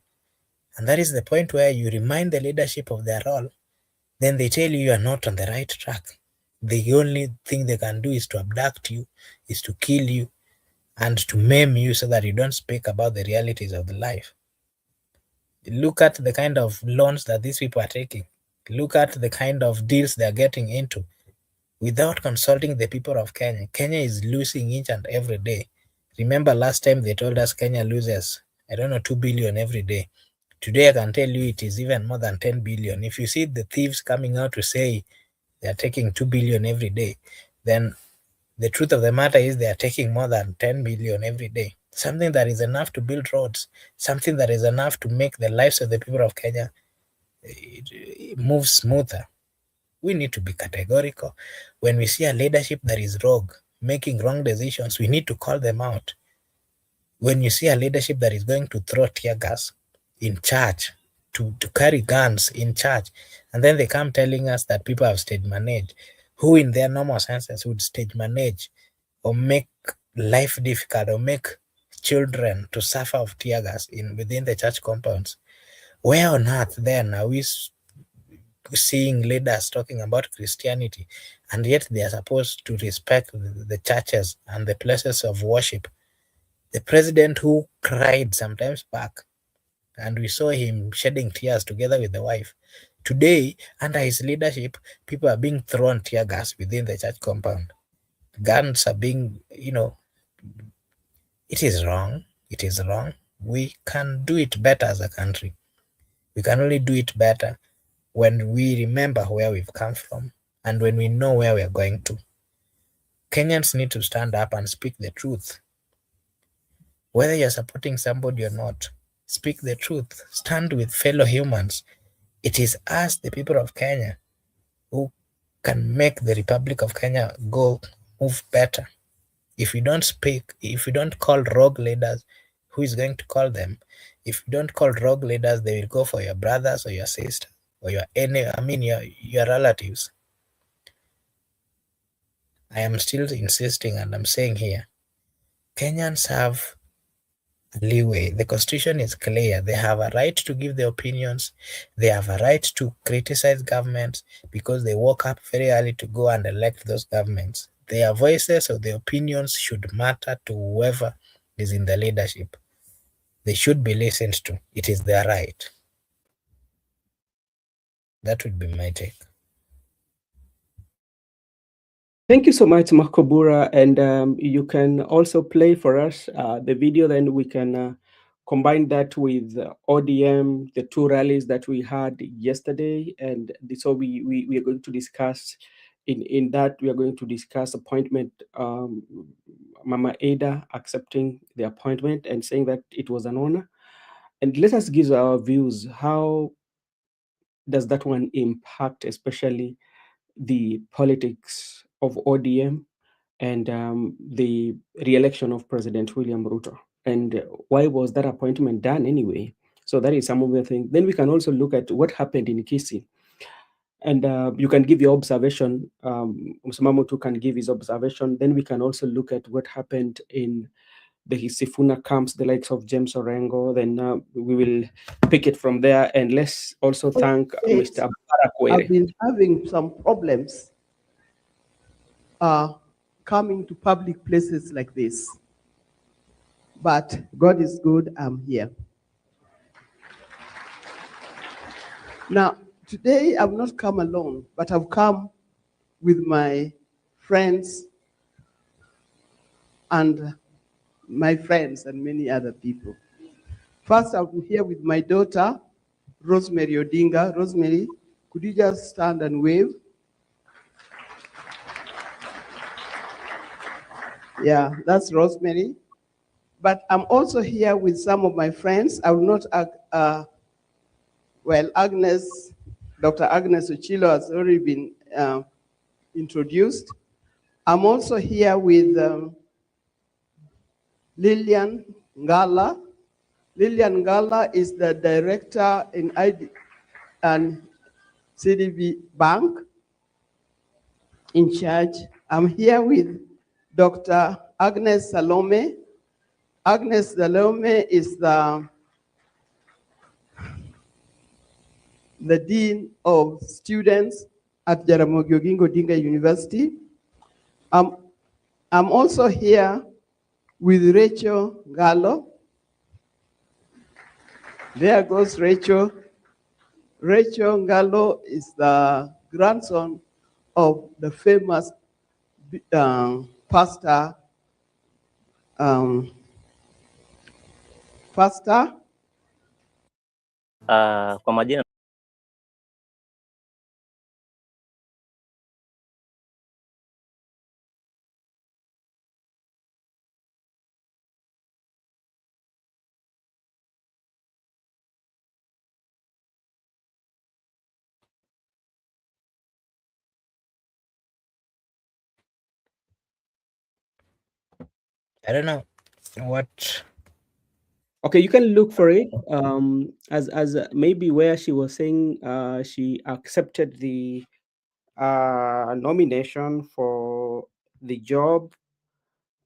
And that is the point where you remind the leadership of their role, then they tell you are not on the right track. The only thing they can do is to abduct you, is to kill you, and to maim you so that you don't speak about the realities of the life. Look at the kind of loans that these people are taking. Look at the kind of deals they are getting into without consulting the people of Kenya. Kenya is losing each and every day. Remember last time they told us Kenya loses, 2 billion every day. Today I can tell you it is even more than 10 billion. If you see the thieves coming out to say they are taking 2 billion every day, then the truth of the matter is they are taking more than 10 billion every day. Something that is enough to build roads, something that is enough to make the lives of the people of Kenya move smoother. We need to be categorical. When we see a leadership that is rogue, making wrong decisions, we need to call them out. When you see a leadership that is going to throw tear gas in church, to carry guns in church, and then they come telling us that people have stage managed, who in their normal senses would stage manage or make life difficult or make children to suffer of tear gas within the church compounds? Where on earth then are we seeing leaders talking about Christianity, and yet they are supposed to respect the churches and the places of worship? The president who cried sometimes back, and we saw him shedding tears together with the wife. Today, under his leadership, people are being thrown tear gas within the church compound. Guns are being, it is wrong. It is wrong. We can do it better as a country. We can only do it better when we remember where we've come from and when we know where we're going to. Kenyans need to stand up and speak the truth. Whether you're supporting somebody or not, speak the truth. Stand with fellow humans. It is us, the people of Kenya, who can make the Republic of Kenya move better. If you don't speak, if you don't call rogue leaders, who is going to call them? If you don't call rogue leaders, they will go for your brothers or your sisters or your relatives. I am still insisting, and I'm saying here, Kenyans have leeway. The constitution is clear. They have a right to give their opinions. They have a right to criticize governments because they woke up very early to go and elect those governments. Their voices or their opinions should matter to whoever is in the leadership. They should be listened to. It is their right. That would be my take. Thank you so much, Makobura. And you can also play for us the video, then we can combine that with ODM, the two rallies that we had yesterday. And so we are going to discuss, in that we are going to discuss appointment, Mama Ada accepting the appointment and saying that it was an honor. And let us give our views. How does that one impact, especially the politics of ODM and the re-election of President William Ruto? And why was that appointment done anyway? So that is some of the things. Then we can also look at what happened in Kisii. And you can give your observation. Msamamoto can give his observation. Then we can also look at what happened in the Sifuna camps, the likes of James Orengo. Then we will pick it from there. And let's also thank Mr. Barakwere. I've been having some problems coming to public places like this. But God is good, I'm here. Now, today I've not come alone, but I've come with my friends and my friends and many other people. First, I'm here with my daughter, Rosemary Odinga. Rosemary, could you just stand and wave? Yeah, that's Rosemary. But I'm also here with some of my friends. I will not, Agnes, Dr. Agnes Ochilo has already been introduced. I'm also here with Lillian Ngala. Lillian Ngala is the director in ID and CDB Bank in charge. I'm here with Dr. Agnes Salome. Agnes Salome is the Dean of Students at Jaramogi Oginga Odinga University. I'm also here with Rachel Gallo. There goes Rachel. Rachel Gallo is the grandson of the famous pastor, Kwa majina I don't know what. Okay, you can look for it as maybe where she was saying she accepted the nomination for the job,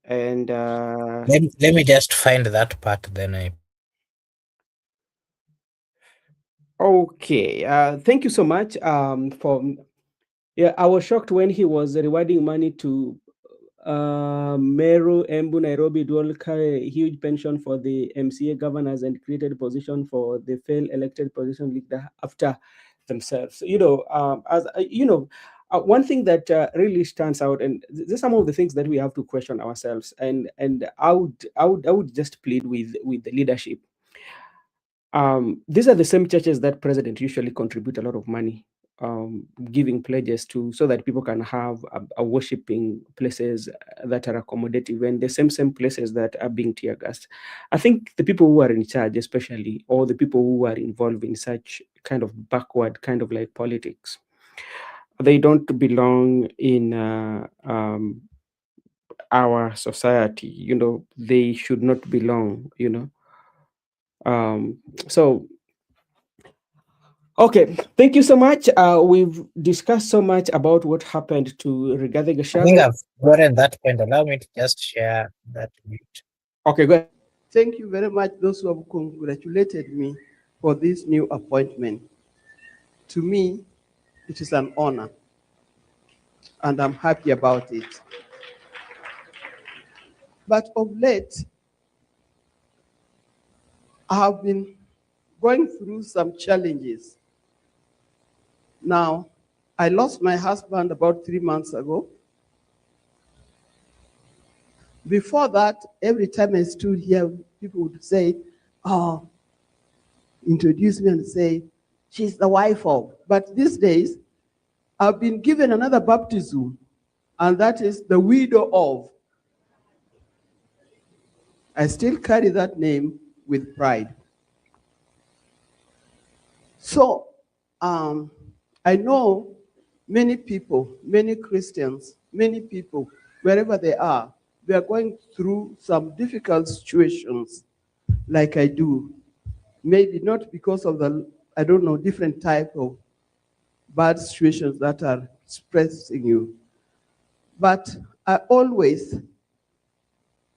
and Let me just find that part, then I. okay, thank you so much for. Yeah, I was shocked when he was rewarding money to Meru, Embu, Nairobi, dual carry a huge pension for the MCA governors and created a position for the failed elected position leader after themselves. One thing that really stands out, and these are some of the things that we have to question ourselves. And I would just plead with the leadership. These are the same churches that president usually contribute a lot of money, giving pledges to, so that people can have a worshiping places that are accommodative, and the same places that are being tear gassed. I think the people who are in charge, especially, or the people who are involved in such kind of backward kind of like politics, they don't belong in our society. They should not belong. So okay, thank you so much. We've discussed so much about what happened to Rigathi I think Gachagua. I've gotten that point. Allow me to just share that bit. Okay, go ahead. Thank you very much, those who have congratulated me for this new appointment. To me, it is an honor, and I'm happy about it. But of late, I have been going through some challenges. Now, I lost my husband about 3 months ago. Before that, every time I stood here, people would say, oh, introduce me and say, she's the wife of. But these days, I've been given another baptism, and that is the widow of. I still carry that name with pride. So, I know many people, many Christians, many people, wherever they are going through some difficult situations like I do. Maybe not because of the, different type of bad situations that are stressing you. But I always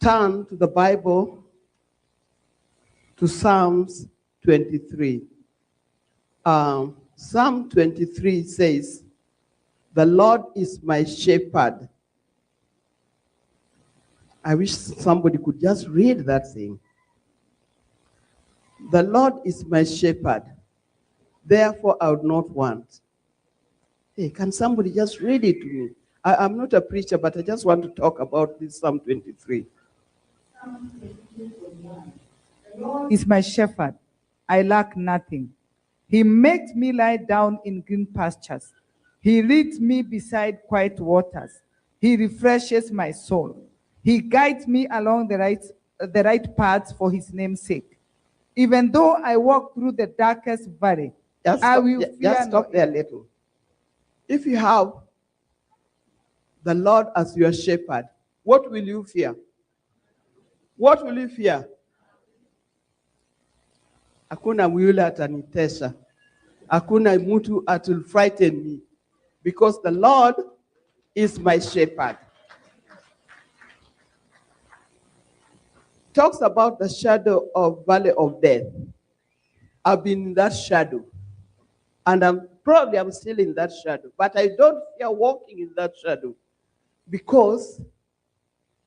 turn to the Bible, to Psalms 23. Psalm 23 says, the Lord is my shepherd. I wish somebody could just read that thing. The Lord is my shepherd, therefore I would not want. Hey, can somebody just read it to me? I'm not a preacher, but I just want to talk about this Psalm 23. is my shepherd. I lack nothing. He makes me lie down in green pastures. He leads me beside quiet waters. He refreshes my soul. He guides me along the right paths for his name's sake. Even though I walk through the darkest valley, I will fear just stop there a little. If you have the Lord as your shepherd, what will you fear? What will you fear? Hakuna yule atanitesa. Hakuna mtu will frighten me, because the Lord is my shepherd. Talks about the shadow of valley of death. I've been in that shadow, and I'm still in that shadow, but I don't fear walking in that shadow, because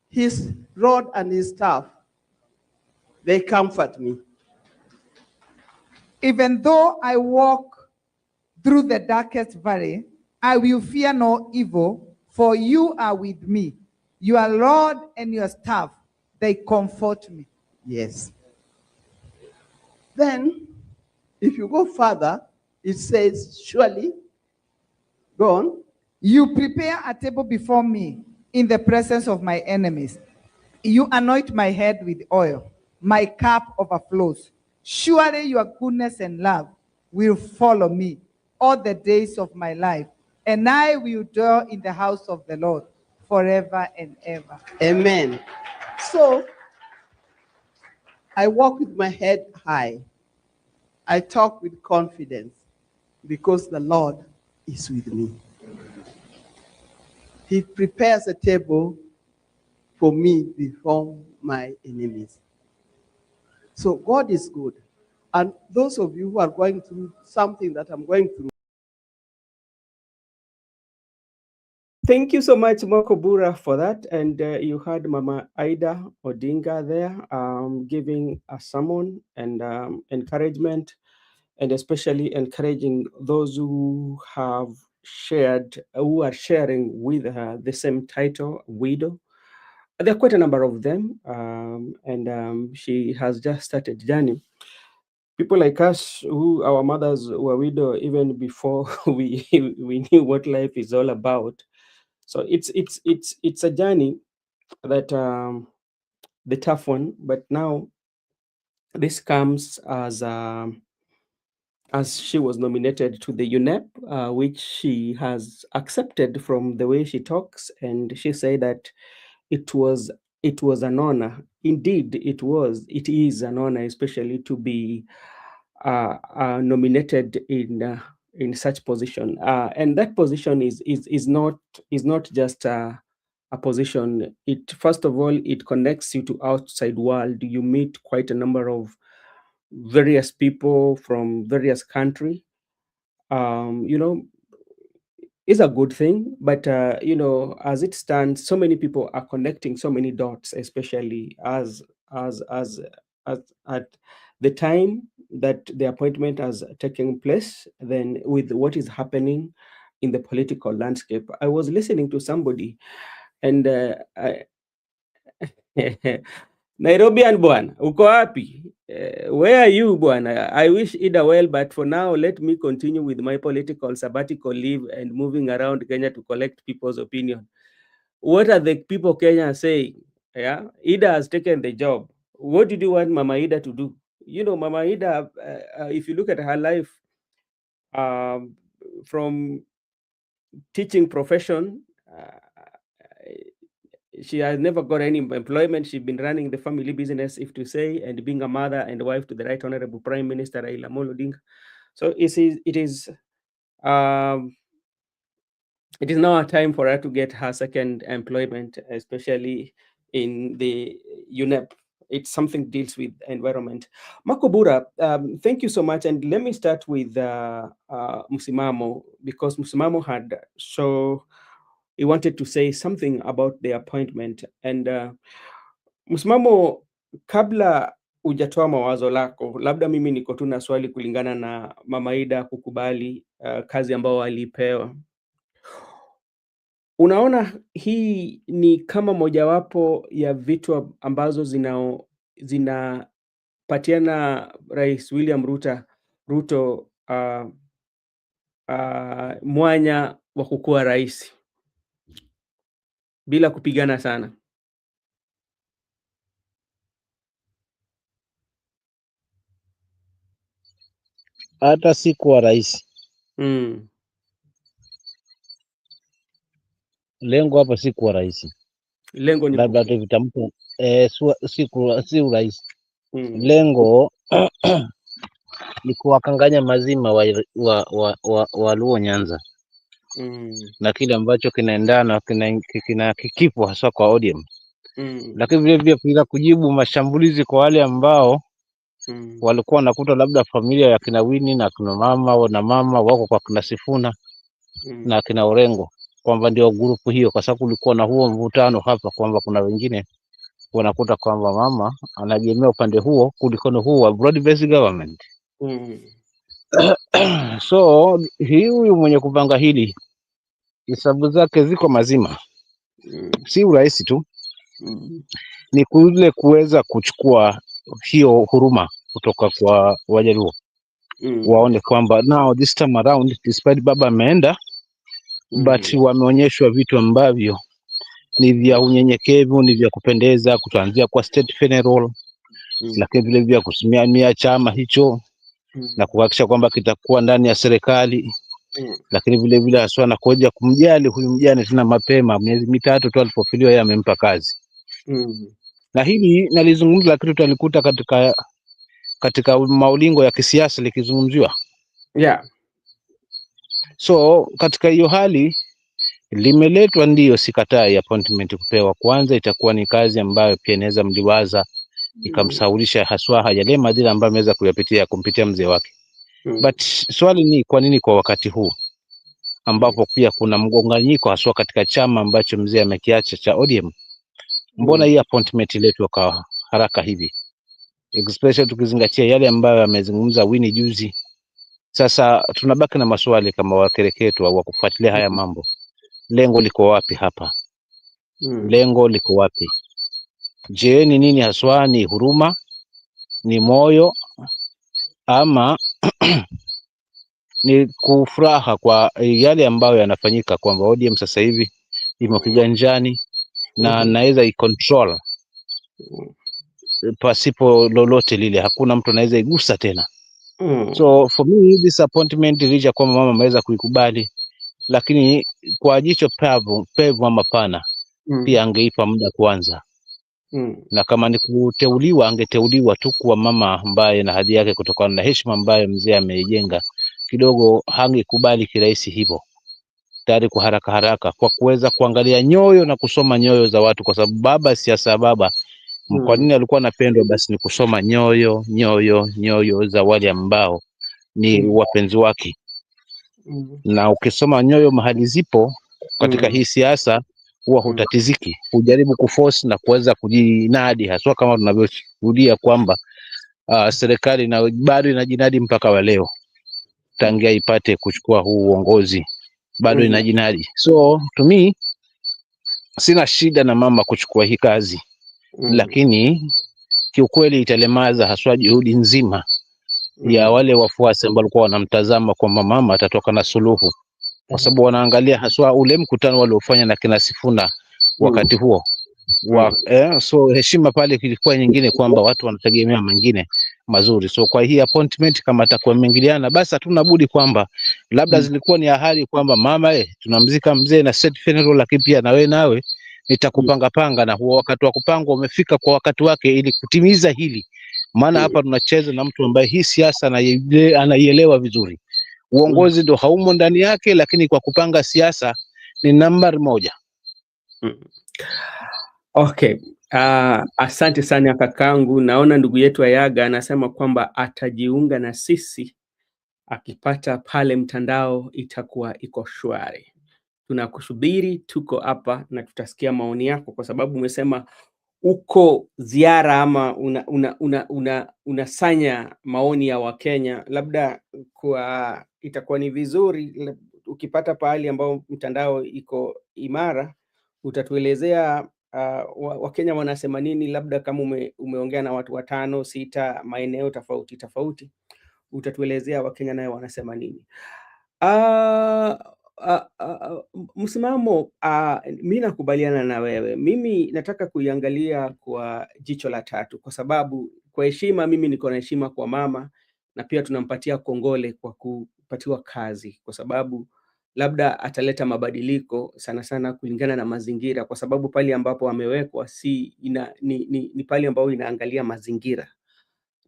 his rod and his staff, they comfort me. Even though I walk through the darkest valley, I will fear no evil, for you are with me. Your rod and your staff, they comfort me. Yes. Then, if you go further, it says, surely, go on. You prepare a table before me in the presence of my enemies. You anoint my head with oil. My cup overflows. Surely your goodness and love will follow me all the days of my life, and I will dwell in the house of the Lord forever and ever. Amen. So, I walk with my head high. I talk with confidence, because the Lord is with me. He prepares a table for me before my enemies. So God is good. And those of you who are going through something that I'm going through, Thank you so much, Makobura, for that. And you had Mama Ida Odinga there giving a sermon and encouragement, and especially encouraging those who have who are sharing with her the same title, widow. There are quite a number of them, and she has just started journey. People like us, who our mothers were widow even before we knew what life is all about. So it's a journey that the tough one, but now this comes as she was nominated to the UNEP, which she has accepted from the way she talks, and she said that it was an honor. Indeed, it is an honor, especially to be nominated in such position, and that position is not just a position. It, first of all, it connects you to outside world. You meet quite a number of various people from various country. Is a good thing, but as it stands, so many people are connecting so many dots, especially as at the time that the appointment has taken place, then with what is happening in the political landscape. I was listening to somebody, and Nairobian bwana, uko wapi? Where are you bwana? I wish Ida well, but for now, let me continue with my political sabbatical leave and moving around Kenya to collect people's opinion. What are the people Kenya saying? Yeah, Ida has taken the job. What did you want Mama Ida to do? Mama Ida, if you look at her life, from teaching profession, she has never got any employment. She's been running the family business, if to say, and being a mother and wife to the Right Honorable Prime Minister Raila Amolo Odinga. So it is now a time for her to get her second employment, especially in the UNEP. It's something deals with environment. Makobura, thank you so much. And let me start with Msimamo, because Msimamo he wanted to say something about the appointment. And Msimamo, kabla hujatoa mawazo lako, labda mimi niko tu na swali kulingana na Mama Ida kukubali kazi ambao alipewa. Unaona, hii ni kama mojawapo ya vitu ambazo zinapatiana Rais William Ruto mwanya wa kukuwa rais bila kupigana sana. Hata si kuwa rais. Lengo hapa si kuwa rais. Lengo ni labda tuvitamko si urais. Lengo ni kuwakanganya mazima wa Luo Nyanza na kile ambacho kinaendana kina kikipo hasa kwa ODM. Lakini vile vile bila kujibu mashambulizi kwa wale ambao walikuwa wanakuta labda familia ya kina Winnie na kina mama wako kwa kina Sifuna na kina Orengo, kwamba ndio grupu hiyo, kwa sababu kulikuwa na huo mvutano hapa kwamba kuna wengine wanakuta kwamba mama anagemea upande huo kuliko huo wa broad based government. So huyu mwenye kupanga hili hesabu zake ziko mazima. Si urahisi tu, ni kule kuweza kuchukua hiyo huruma kutoka kwa Wajaluo. Waone kwamba now this time around despite baba ameenda but wameonyeshwa vitu ambavyo ni vya unyenyekevu, ni vya kupendeza, kuanzia kwa state funeral, lakini vile vile kusimamia chama hicho na kuhakikisha kwamba kitakuwa ndani ya serikali, lakini vile vile haswa na kuja kumjali huyu mjane tena mapema, miezi mitatu tu alipofiliwa yeye amempa kazi. Na hili nalizungumza, lakini tutalikuta katika maulingo ya kisiasa likizungumziwa. So katika hiyo hali limeletwa, ndio sikatai appointment kupewa. Kwanza itakuwa ni kazi ambayo pia inaweza mliwaza ikamsaulisha haswa yale madhila ambayo ameweza kuyapitia kumpitia mzee wake. But swali ni kwa nini kwa wakati huu ambapo pia kuna mgonganyiko haswa katika chama ambacho mzee amekiacha cha ODM, mbona hii appointment iletwe kwa haraka hivi, especially tukizingatia yale ambayo amezungumza Winnie juzi. Sasa tunabaki na maswali kama wakereketwa wa kufuatilia haya mambo. Lengo liko wapi hapa? Lengo liko wapi? Je, ni nini haswa? Ni huruma, ni moyo, ama ni kufuraha kwa yale ambayo yanafanyika kwamba ODM sasa hivi imo kiganjani na naweza icontrol pasipo lolote lile, hakuna mtu anaweza igusa tena. So for me this appointment licha kwamba mama ameweza kuikubali, lakini kwa jicho pevu ama pana pia angeipa muda kwanza. Na kama ni kuteuliwa, angeteuliwa tu kwa mama ambaye na hadhi yake kutokana na heshima ambayo mzee ameijenga. Kidogo hangekubali kirahisi hivyo tayari kwa haraka kwa kuweza kuangalia nyoyo na kusoma nyoyo za watu, kwa sababu baba, siasa baba, kwa nini alikuwa anapendwa? Basi ni kusoma nyoyo za wale ambao ni wapenzi wake. Na ukisoma nyoyo mahali zipo katika hii siasa huwa hutatiziki, hujaribu kuforce na kuweza kujinadi, haswa kama tunavyoshuhudia kwamba serikali na bado inajinadi mpaka wa leo, tangia ipate kuchukua huu uongozi bado inajinadi. So to me sina shida na mama kuchukua hii kazi, lakini kiukweli italemaza haswa juhudi nzima ya wale wafuasi ambao walikuwa wanamtazama kwamba mama atatoka na suluhu, kwa sababu wanaangalia haswa ule mkutano waliofanya na kina Sifuna wakati huo so heshima pale kilikuwa nyingine, kwamba watu wanategemea mengine mazuri. So kwa hii appointment kama atakuwa mwingiliana, basi hatuna budi kwamba labda zilikuwa ni ahadi kwamba mama tunamzika mzee na set funeral, lakini pia nawe nitakupanga panga, na huo wakati wa kupanga umefika kwa wakati wake ili kutimiza hili. Maana hapa tunacheza na mtu ambaye hii siasa anaielewa vizuri. Uongozi ndo haumo ndani yake, lakini kwa kupanga siasa ni nambari moja. Okay. Asante sana kakangu. Naona ndugu yetu Ayaga anasema kwamba atajiunga na sisi akipata pale mtandao itakuwa iko shwari. Tunakusubiri, tuko hapa na tutasikia maoni yako, kwa sababu umesema uko ziara ama unasanya maoni ya Wakenya. Labda itakuwa ni vizuri ukipata pahali ambao mtandao iko imara, utatuelezea Wakenya wanasema nini, labda kama umeongea na watu 5, 6 maeneo tofauti tofauti, utatuelezea Wakenya nayo wanasema nini. Msimamo, mi nakubaliana na wewe. Mimi nataka kuiangalia kwa jicho la tatu, kwa sababu kwa heshima, mimi niko na heshima kwa mama, na pia tunampatia kongole kwa kupatiwa kazi, kwa sababu labda ataleta mabadiliko sana sana kulingana na mazingira, kwa sababu pale ambapo amewekwa ni pale ambapo inaangalia mazingira,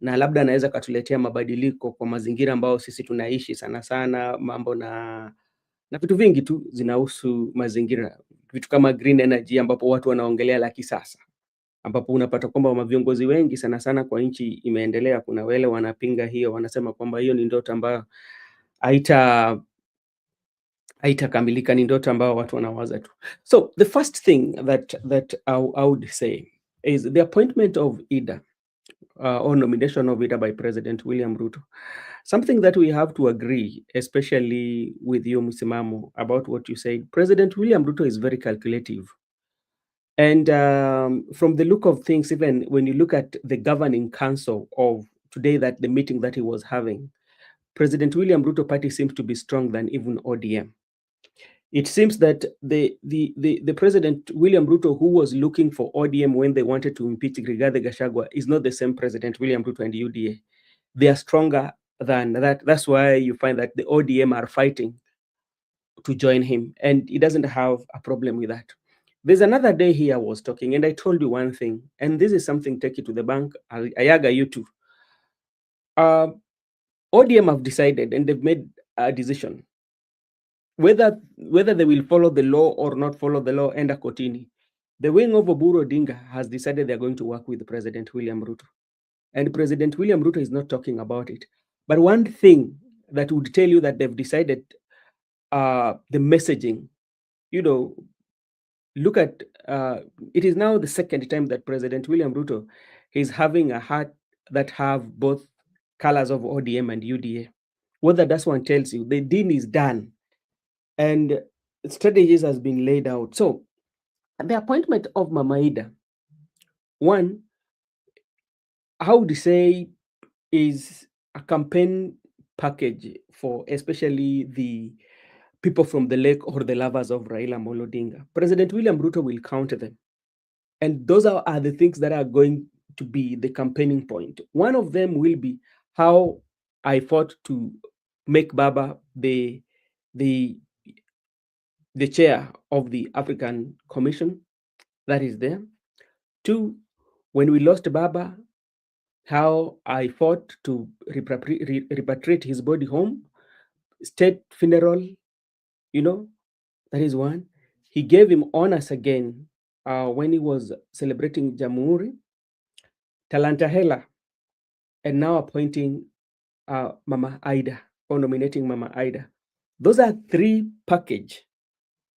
na labda anaweza katuletea mabadiliko kwa mazingira ambao sisi tunaishi sana sana, mambo na vitu vingi tu zinahusu mazingira, vitu kama green energy ambapo watu wanaongelea la kisasa, ambapo unapata kwamba viongozi wengi sana sana kwa nchi imeendelea, kuna wale wanapinga hiyo, wanasema kwamba hiyo ni ndoto ambayo haitakamilika, ni ndoto ambayo watu wanawaza tu. So the first thing that I would say is the appointment of Ida, or nomination of Ida by President William Ruto. Something that we have to agree, especially with you, Msimamo, about what you said. President William Ruto is very calculative. And from the look of things, even when you look at the governing council of today, that the meeting that he was having, President William Ruto party seems to be strong than even ODM. It seems that the President William Ruto, who was looking for ODM when they wanted to impeach Rigathi Gachagua, is not the same President William Ruto and UDA. They are stronger than that. That's why you find that the ODM are fighting to join him, and he doesn't have a problem with that. There's another day here I was talking, and I told you one thing, and this is something, take it to the bank. Ayaga, you too. ODM have decided, and they've made a decision whether they will follow the law or not follow the law. And Kotini, the wing of Oburu Odinga has decided they're going to work with President William Ruto, and President William Ruto is not talking about it. But one thing that would tell you that they've decided the messaging, look at it is now the second time that President William Ruto is having a hat that have both colors of ODM and UDA. Whether that one tells you the deal is done and strategies has been laid out. So the appointment of Mama Ida, one, I would say, is a campaign package for especially the people from the lake or the lovers of Raila Amolo Odinga. President William Ruto will counter them. And those are the things that are going to be the campaigning point. One of them will be how I fought to make Baba the chair of the African Commission. That is there. 2, when we lost Baba, how I fought to repatriate his body home, state funeral, that is one. He gave him honors again when he was celebrating Jamhuri, Talanta Hela, and now appointing Mama Ida, or nominating Mama Ida. Those are 3 package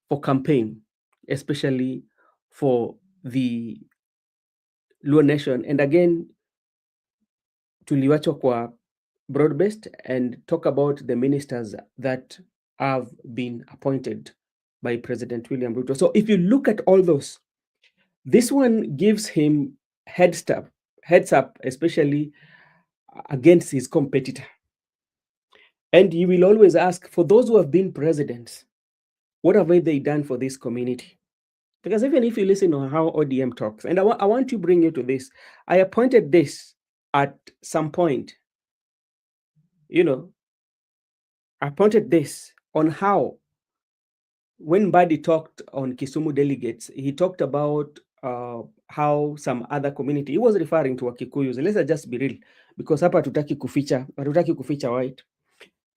for campaign, especially for the Luo Nation. And again, tuliwachwa kwa broad-based and talk about the ministers that have been appointed by President William Ruto. So if you look at all those, this one gives him heads up, especially against his competitor. And you will always ask, for those who have been presidents, what have they done for this community? Because even if you listen to how ODM talks, and I want to bring you to this, I appointed this at some point, I appointed this on how, when Mbadi talked on Kisumu delegates, he talked about how some other community, he was referring to Wakikuyus. Let's just be real, because hapa hatutaki kuficha white.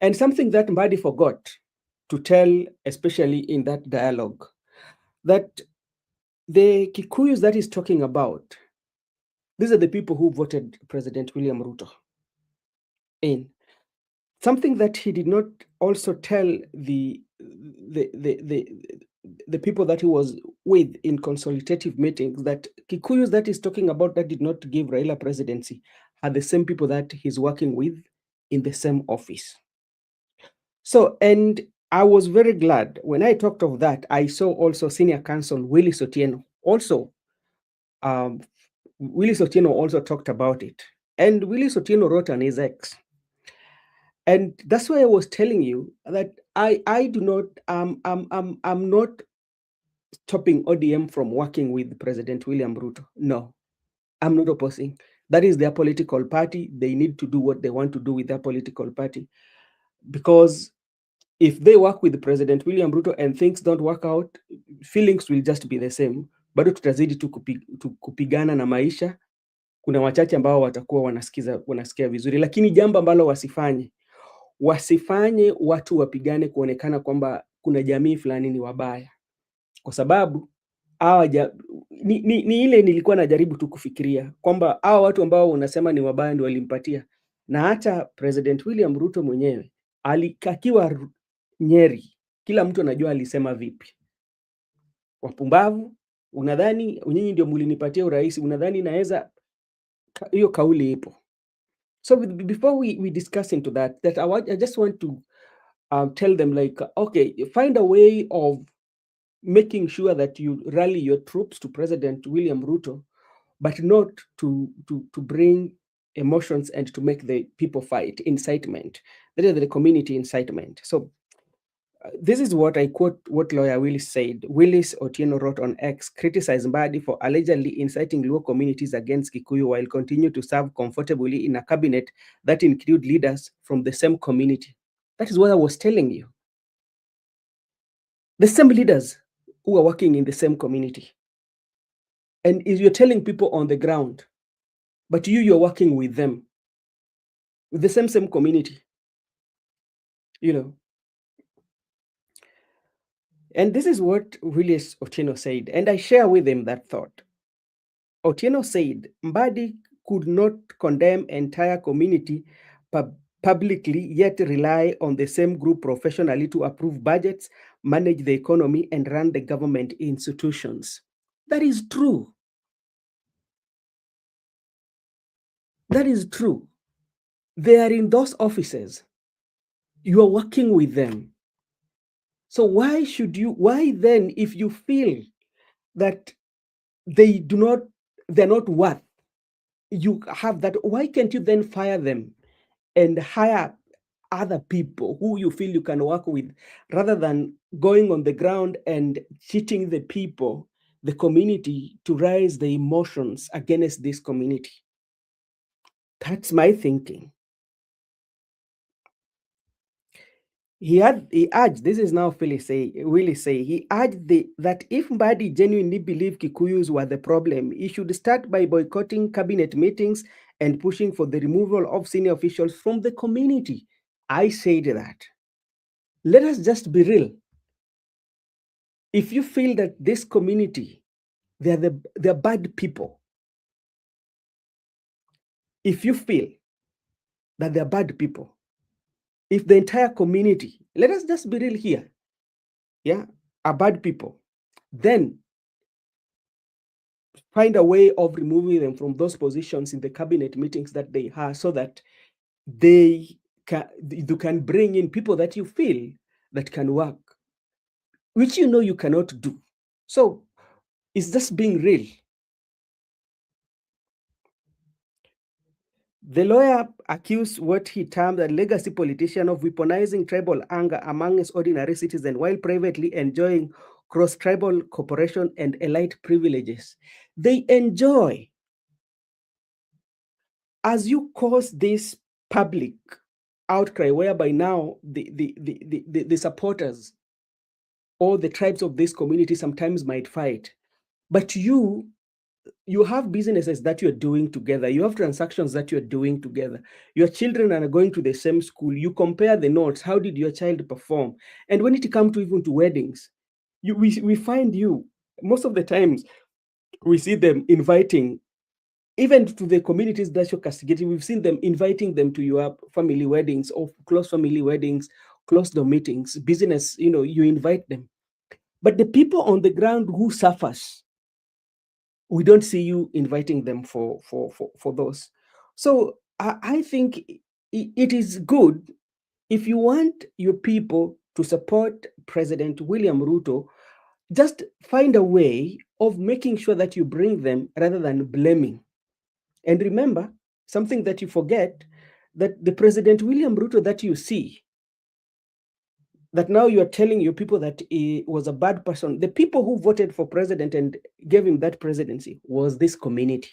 And something that Mbadi forgot to tell, especially in that dialogue, that the Kikuyus that he's talking about, these are the people who voted President William Ruto in. Something that he did not also tell the people that he was with in consultative meetings, that Kikuyus that he's talking about that did not give Raila presidency are the same people that he's working with in the same office. So, and I was very glad when I talked of that. I saw also Senior Counsel Willis Otieno also. Willis Otieno also talked about it, and Willis Otieno wrote on his X, and that's why I was telling you that I do not I'm not stopping ODM from working with President William Ruto. No, I'm not opposing. That is their political party. They need to do what they want to do with their political party, because if they work with President William Ruto and things don't work out, feelings will just be the same. Bado tutazidi tu kupigana na maisha. Kuna wachache ambao watakuwa wanasikia vizuri, lakini jambo ambalo wasifanye watu wapigane kuonekana kwamba kuna jamii fulani ni wabaya, kwa sababu ni ile nilikuwa najaribu tu kufikiria kwamba hawa watu ambao unasema ni wabaya ndio walimpatia, na hata President William Ruto mwenyewe akiwa Nyeri, kila mtu anajua alisema vipi. Wapumbavu, unadhani nyinyi ndio mlinipatia urais, unadhani naweza? Hiyo kauli ipo. So before we discuss into that I just want to tell them, like, okay, find a way of making sure that you rally your troops to President William Ruto, but not to bring emotions and to make the people fight. Incitement. That is the community incitement. So this is what I quote what lawyer Willis said. Willis Otieno wrote on X, criticized Mbadi for allegedly inciting Luo communities against Kikuyu while continue to serve comfortably in a cabinet that include leaders from the same community. That is what I was telling you. The same leaders who are working in the same community. And if you're telling people on the ground, but you're working with them, with the same community, you know. And this is what Willis Otieno said, and I share with him that thought. Otieno said, Mbadi could not condemn entire community publicly, yet rely on the same group professionally to approve budgets, manage the economy, and run the government institutions. That is true. That is true. They are in those offices. You are working with them. So why then, if you feel that they're not worth, you have that, why can't you then fire them and hire other people who you feel you can work with, rather than going on the ground and cheating the people, the community, to raise the emotions against this community? That's my thinking. He urged, this is now Willie say, he urged that if Mbadi genuinely believed Kikuyus were the problem, he should start by boycotting cabinet meetings and pushing for the removal of senior officials from the community. I said that. Let us just be real. If you feel that this community, they're bad people, if you feel that they're bad people, if the entire community, let us just be real here, are bad people, then find a way of removing them from those positions in the cabinet meetings that they have, so that you can bring in people that you feel that can work, which you cannot do. So it's just being real. The lawyer accused what he termed a legacy politician of weaponizing tribal anger among his ordinary citizens while privately enjoying cross-tribal cooperation and elite privileges. They enjoy. As you cause this public outcry, whereby now the supporters or the tribes of this community sometimes might fight, but you have businesses that you're doing together. You have transactions that you're doing together. Your children are going to the same school. You compare the notes. How did your child perform? And when it comes to even to weddings, we find you, most of the times, we see them inviting, even to the communities that you're castigating, we've seen them inviting them to your family weddings or close family weddings, close door meetings, business, you invite them. But the people on the ground who suffers, we don't see you inviting them for those. So I think it is good if you want your people to support President William Ruto, just find a way of making sure that you bring them rather than blaming. And remember, something that you forget, that the President William Ruto that you see, that now you are telling your people that he was a bad person. The people who voted for president and gave him that presidency was this community.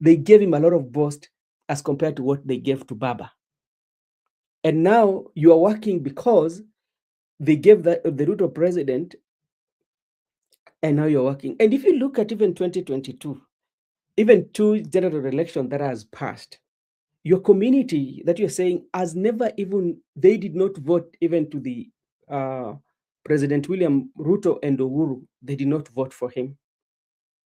They gave him a lot of boast as compared to what they gave to Baba. And now you are working because they gave the Ruto president, and now you're working. And if you look at even 2022, even 2 general elections that has passed, your community that you're saying has never even, they did not vote even to the President William Ruto and Uhuru. They did not vote for him.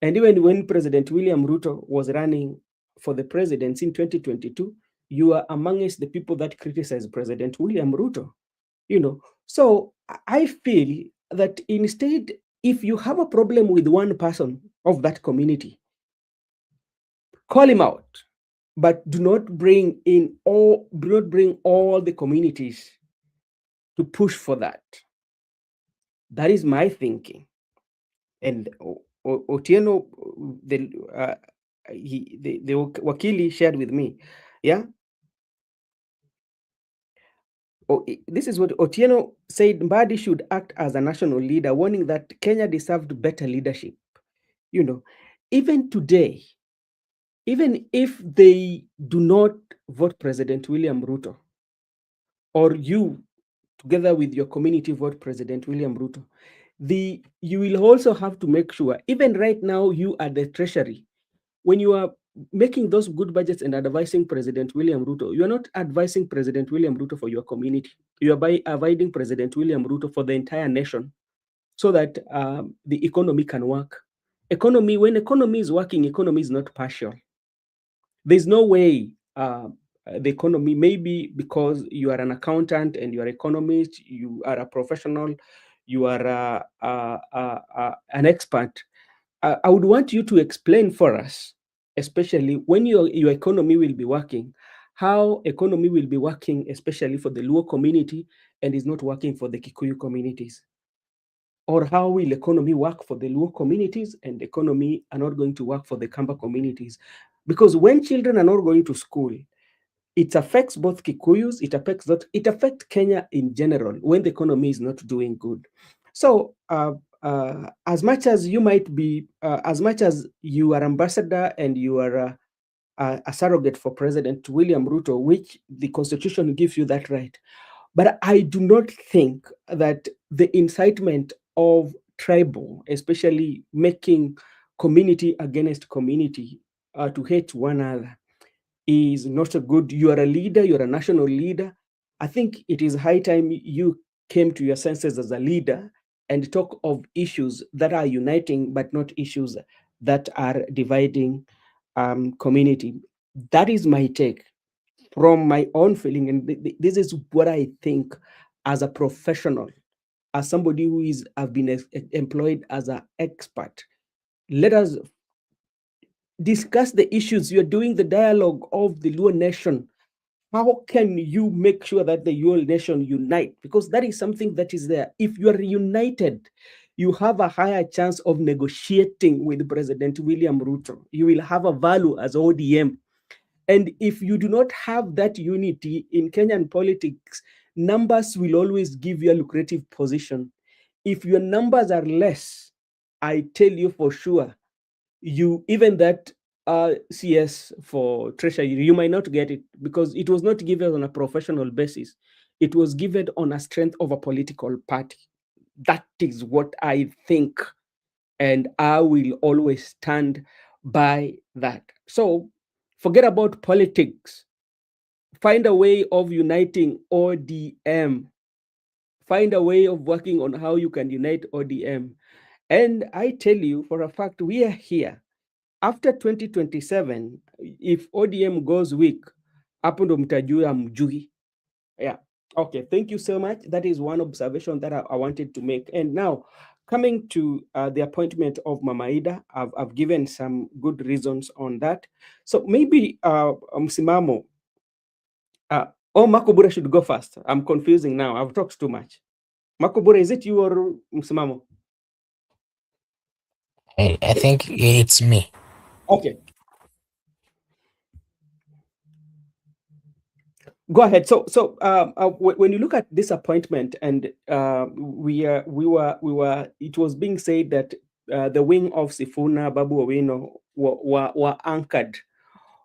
And even when President William Ruto was running for the presidency in 2022, you are amongst the people that criticize President William Ruto. So I feel that instead, if you have a problem with one person of that community, call him out, but do not bring all the communities to push for that. That is my thinking. And Otieno, the Wakili shared with me, yeah. This is what Otieno said: Mbadi should act as a national leader, warning that Kenya deserved better leadership. Even today, even if they do not vote President William Ruto, or you, together with your community, vote President William Ruto, you will also have to make sure, even right now, you at the Treasury, when you are making those good budgets and advising President William Ruto, you are not advising President William Ruto for your community. You are advising President William Ruto for the entire nation, so that the economy can work. When economy is working, economy is not partial. There's no way the economy, maybe because you are an accountant and you are an economist, you are a professional, you are an expert. I would want you to explain for us, especially when your economy will be working, how economy will be working, especially for the Luo community, and is not working for the Kikuyu communities. Or how will economy work for the Luo communities and economy are not going to work for the Kamba communities? Because when children are not going to school, it affects both Kikuyus, it affects Kenya in general when the economy is not doing good. So as much as you might be, as much as you are ambassador and you are a surrogate for President William Ruto, which the Constitution gives you that right, but I do not think that the incitement of tribal, especially making community against community to hate one another, is not a good. You are a leader, you're a national leader. I think it is high time you came to your senses as a leader and talk of issues that are uniting, but not issues that are dividing community. That is my take from my own feeling. And this is what I think as a professional, as somebody who have been employed as an expert. Let us discuss the issues. You're doing the dialogue of the Luo nation. How can you make sure that the Luo nation unite? Because that is something that is there. If you are united, you have a higher chance of negotiating with President William Ruto. You will have a value as ODM. And if you do not have that unity in Kenyan politics, numbers will always give you a lucrative position. If your numbers are less, I tell you for sure, even that CS for Treasury, you might not get it, because it was not given on a professional basis. It was given on a strength of a political party. That is what I think, and I will always stand by that. So forget about politics. Find a way of uniting ODM. Find a way of working on how you can unite ODM. And I tell you for a fact, we are here. After 2027, if ODM goes weak, hapo ndo mtajua mjui. Yeah. Okay. Thank you so much. That is one observation that I wanted to make. And now, coming to the appointment of Mama Ida, I've given some good reasons on that. So maybe Msimamo, Makobura should go first. I'm confusing now. I've talked too much. Makobure, is it you or Msimamo? I think it's me. Okay. Go ahead. So, when you look at this appointment, and it was being said that the wing of Sifuna, Babu Owino were anchored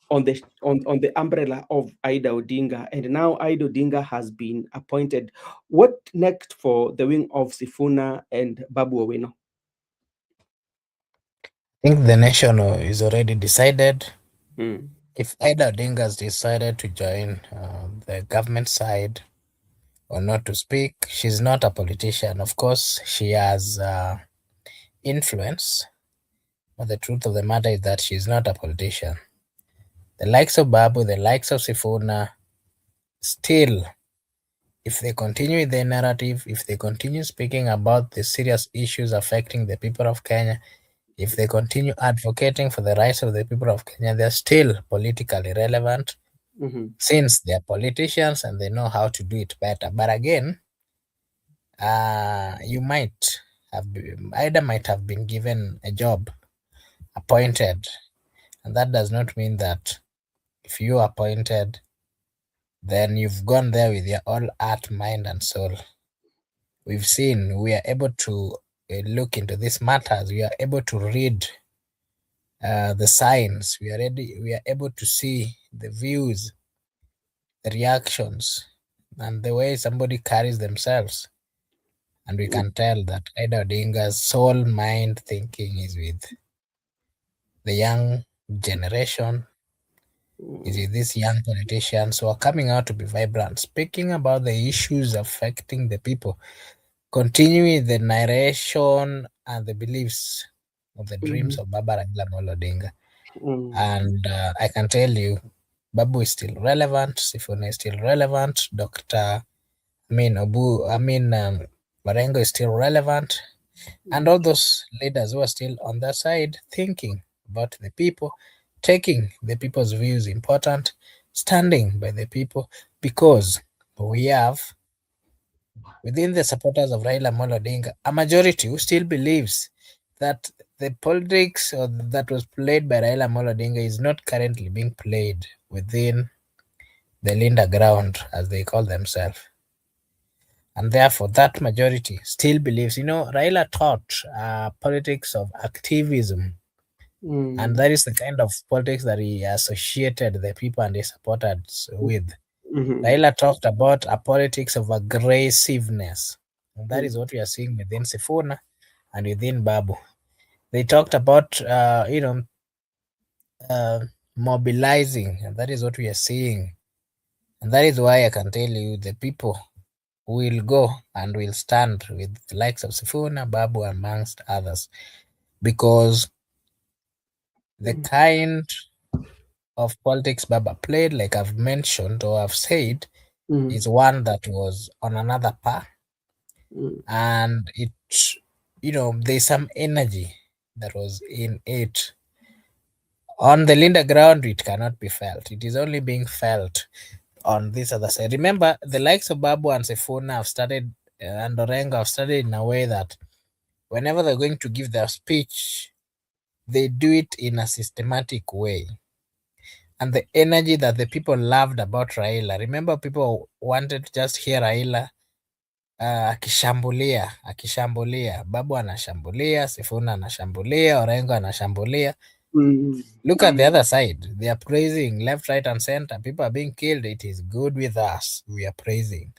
on the umbrella of Ida Odinga, and now Ida Odinga has been appointed. What next for the wing of Sifuna and Babu Owino? I think the nation is already decided. Mm. If Ida Odinga has decided to join the government side or not to speak, she's not a politician. Of course, she has influence, but the truth of the matter is that she's not a politician. The likes of Babu, the likes of Sifuna, still, if they continue their narrative, if they continue speaking about the serious issues affecting the people of Kenya, if they continue advocating for the rights of the people of Kenya, they're still politically relevant Mm-hmm. since they're politicians and they know how to do it better. But again, you might Ida might have been given a job, appointed, and that does not mean that if you are appointed, then you've gone there with your all heart, mind, and soul. We've seen we are able to look into these matters. We are able to read the signs. We are able to see the views, the reactions, and the way somebody carries themselves. And we can tell that Ida Odinga's soul, mind, thinking is with the young generation, is with these young politicians who are coming out to be vibrant, speaking about the issues affecting the people, continuing the narration and the beliefs of the dreams of Baba Raila Amolo Odinga. And I can tell you, Babu is still relevant, Sifuna is still relevant, Marengo is still relevant, and all those leaders who are still on that side thinking about the people, taking the people's views important, standing by the people, because we have within the supporters of Raila Amolo Odinga a majority who still believes that the politics that was played by Raila Amolo Odinga is not currently being played within the Linda ground, as they call themselves. And therefore, that majority still believes, Raila taught politics of activism. And that is the kind of politics that he associated the people and his supporters with. Raila talked about a politics of aggressiveness. And that is what we are seeing within Sifuna and within Babu. They talked about, mobilizing, and that is what we are seeing. And that is why I can tell you the people will go and will stand with the likes of Sifuna, Babu, amongst others, because the kind of politics Baba played, like I've mentioned or I've said, is one that was on another path, and there's some energy that was in it. On the Linda ground, it cannot be felt. It is only being felt on this other side. Remember, the likes of Babu and Sifuna have started, and Orengo have started in a way that whenever they're going to give their speech, they do it in a systematic way. And the energy that the people loved about Raila, remember, people wanted to just hear Raila akishambulia, Babu anashambulia, Sifuna anashambulia, Orengo anashambulia. Look at the other side. They are praising left, right, and center. People are being killed. It is good with us. We are praising.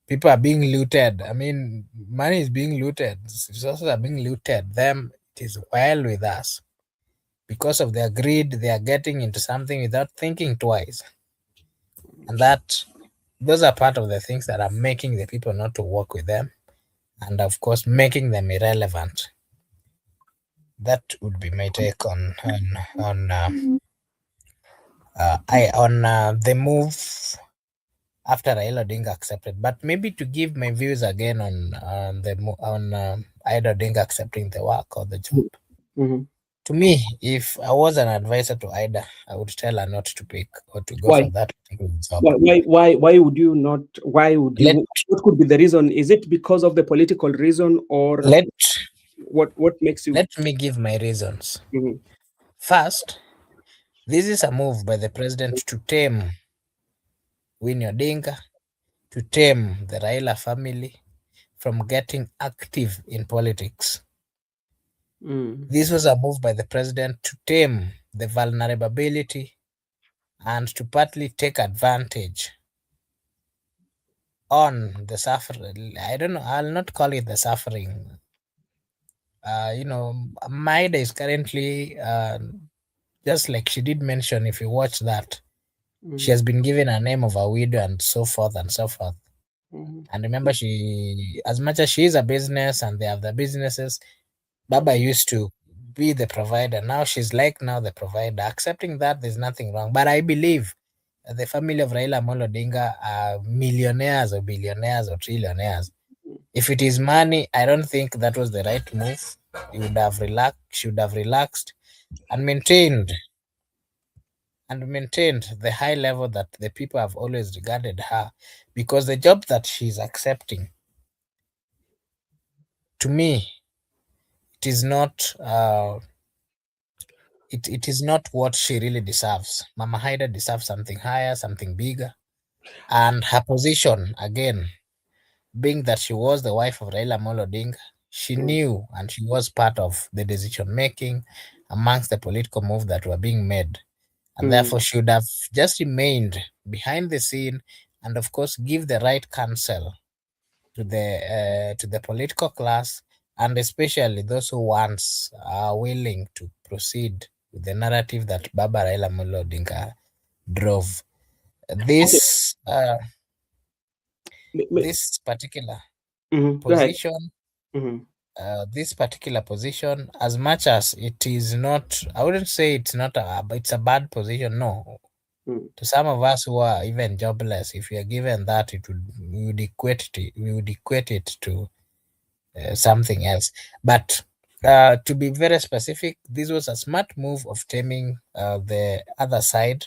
People are being looted. I mean, money is being looted. Resources are being looted. Them, it is well with us. Because of their greed, they are getting into something without thinking twice. And those are part of the things that are making the people not to work with them. And of course, making them irrelevant. That would be my take on the move after Raila Odinga accepted. But maybe to give my views again on Ida Odinga accepting the work or the job. To me, if I was an advisor to Ida, I would tell her not to pick or to go Why? for that particular job. Why would you not? Why would Let you? What could be the reason? Is it because of the political reason, or let what makes you? let me give my reasons. Mhm. First, this is a move by the president to tame Winnie Odinga, to tame the Raila family from getting active in politics. Mm. This was a move by the president to tame the vulnerability and to partly take advantage on the suffering. I don't know, I'll not call it the suffering. Maida is currently, just like she did mention, if you watch that, she has been given a name of a widow and so forth and so forth. Mhm. And remember, as much as she is a business and they have the businesses, Baba used to be the provider. Now she's like now the provider. Accepting that, there's nothing wrong. But I believe the family of Raila Amolo Odinga are millionaires or billionaires or trillionaires. If it is money, I don't think that was the right move. You would have relaxed, should have relaxed and maintained the high level that the people have always regarded her, because the job that she's accepting, to me, it is not it is not what she really deserves. Mama Haida deserves something higher, something bigger. And her position, again, being that she was the wife of Raila Amolo Odinga, she knew and she was part of the decision making amongst the political moves that were being made. And therefore should have just remained behind the scene and of course give the right counsel to the political class, and especially those who once are willing to proceed with the narrative that Baba Raila Amolo Odinga drove. Okay. This particular Go ahead. position, Mhm. this particular position, as much as it is not, I wouldn't say it's not it's a bad position. No, Mm. to some of us who are even jobless, if we are given that, we would equate it to something else. But to be very specific, this was a smart move of taming the other side.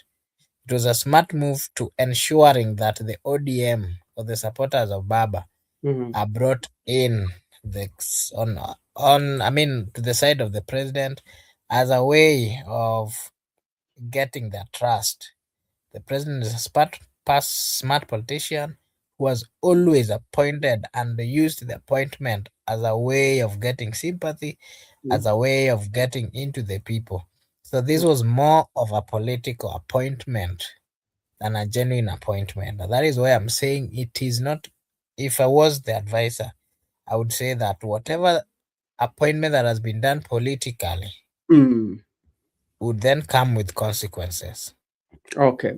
It was a smart move to ensuring that the ODM or the supporters of Baba Mhm. are brought in the on I mean to the side of the president as a way of getting their trust. The president is a smart politician who has always appointed and used the appointment as a way of getting sympathy, as a way of getting into the people. So this was more of a political appointment than a genuine appointment. And that is why I'm saying it is not, if I was the advisor, I would say that whatever appointment that has been done politically Mm. would then come with consequences. Okay.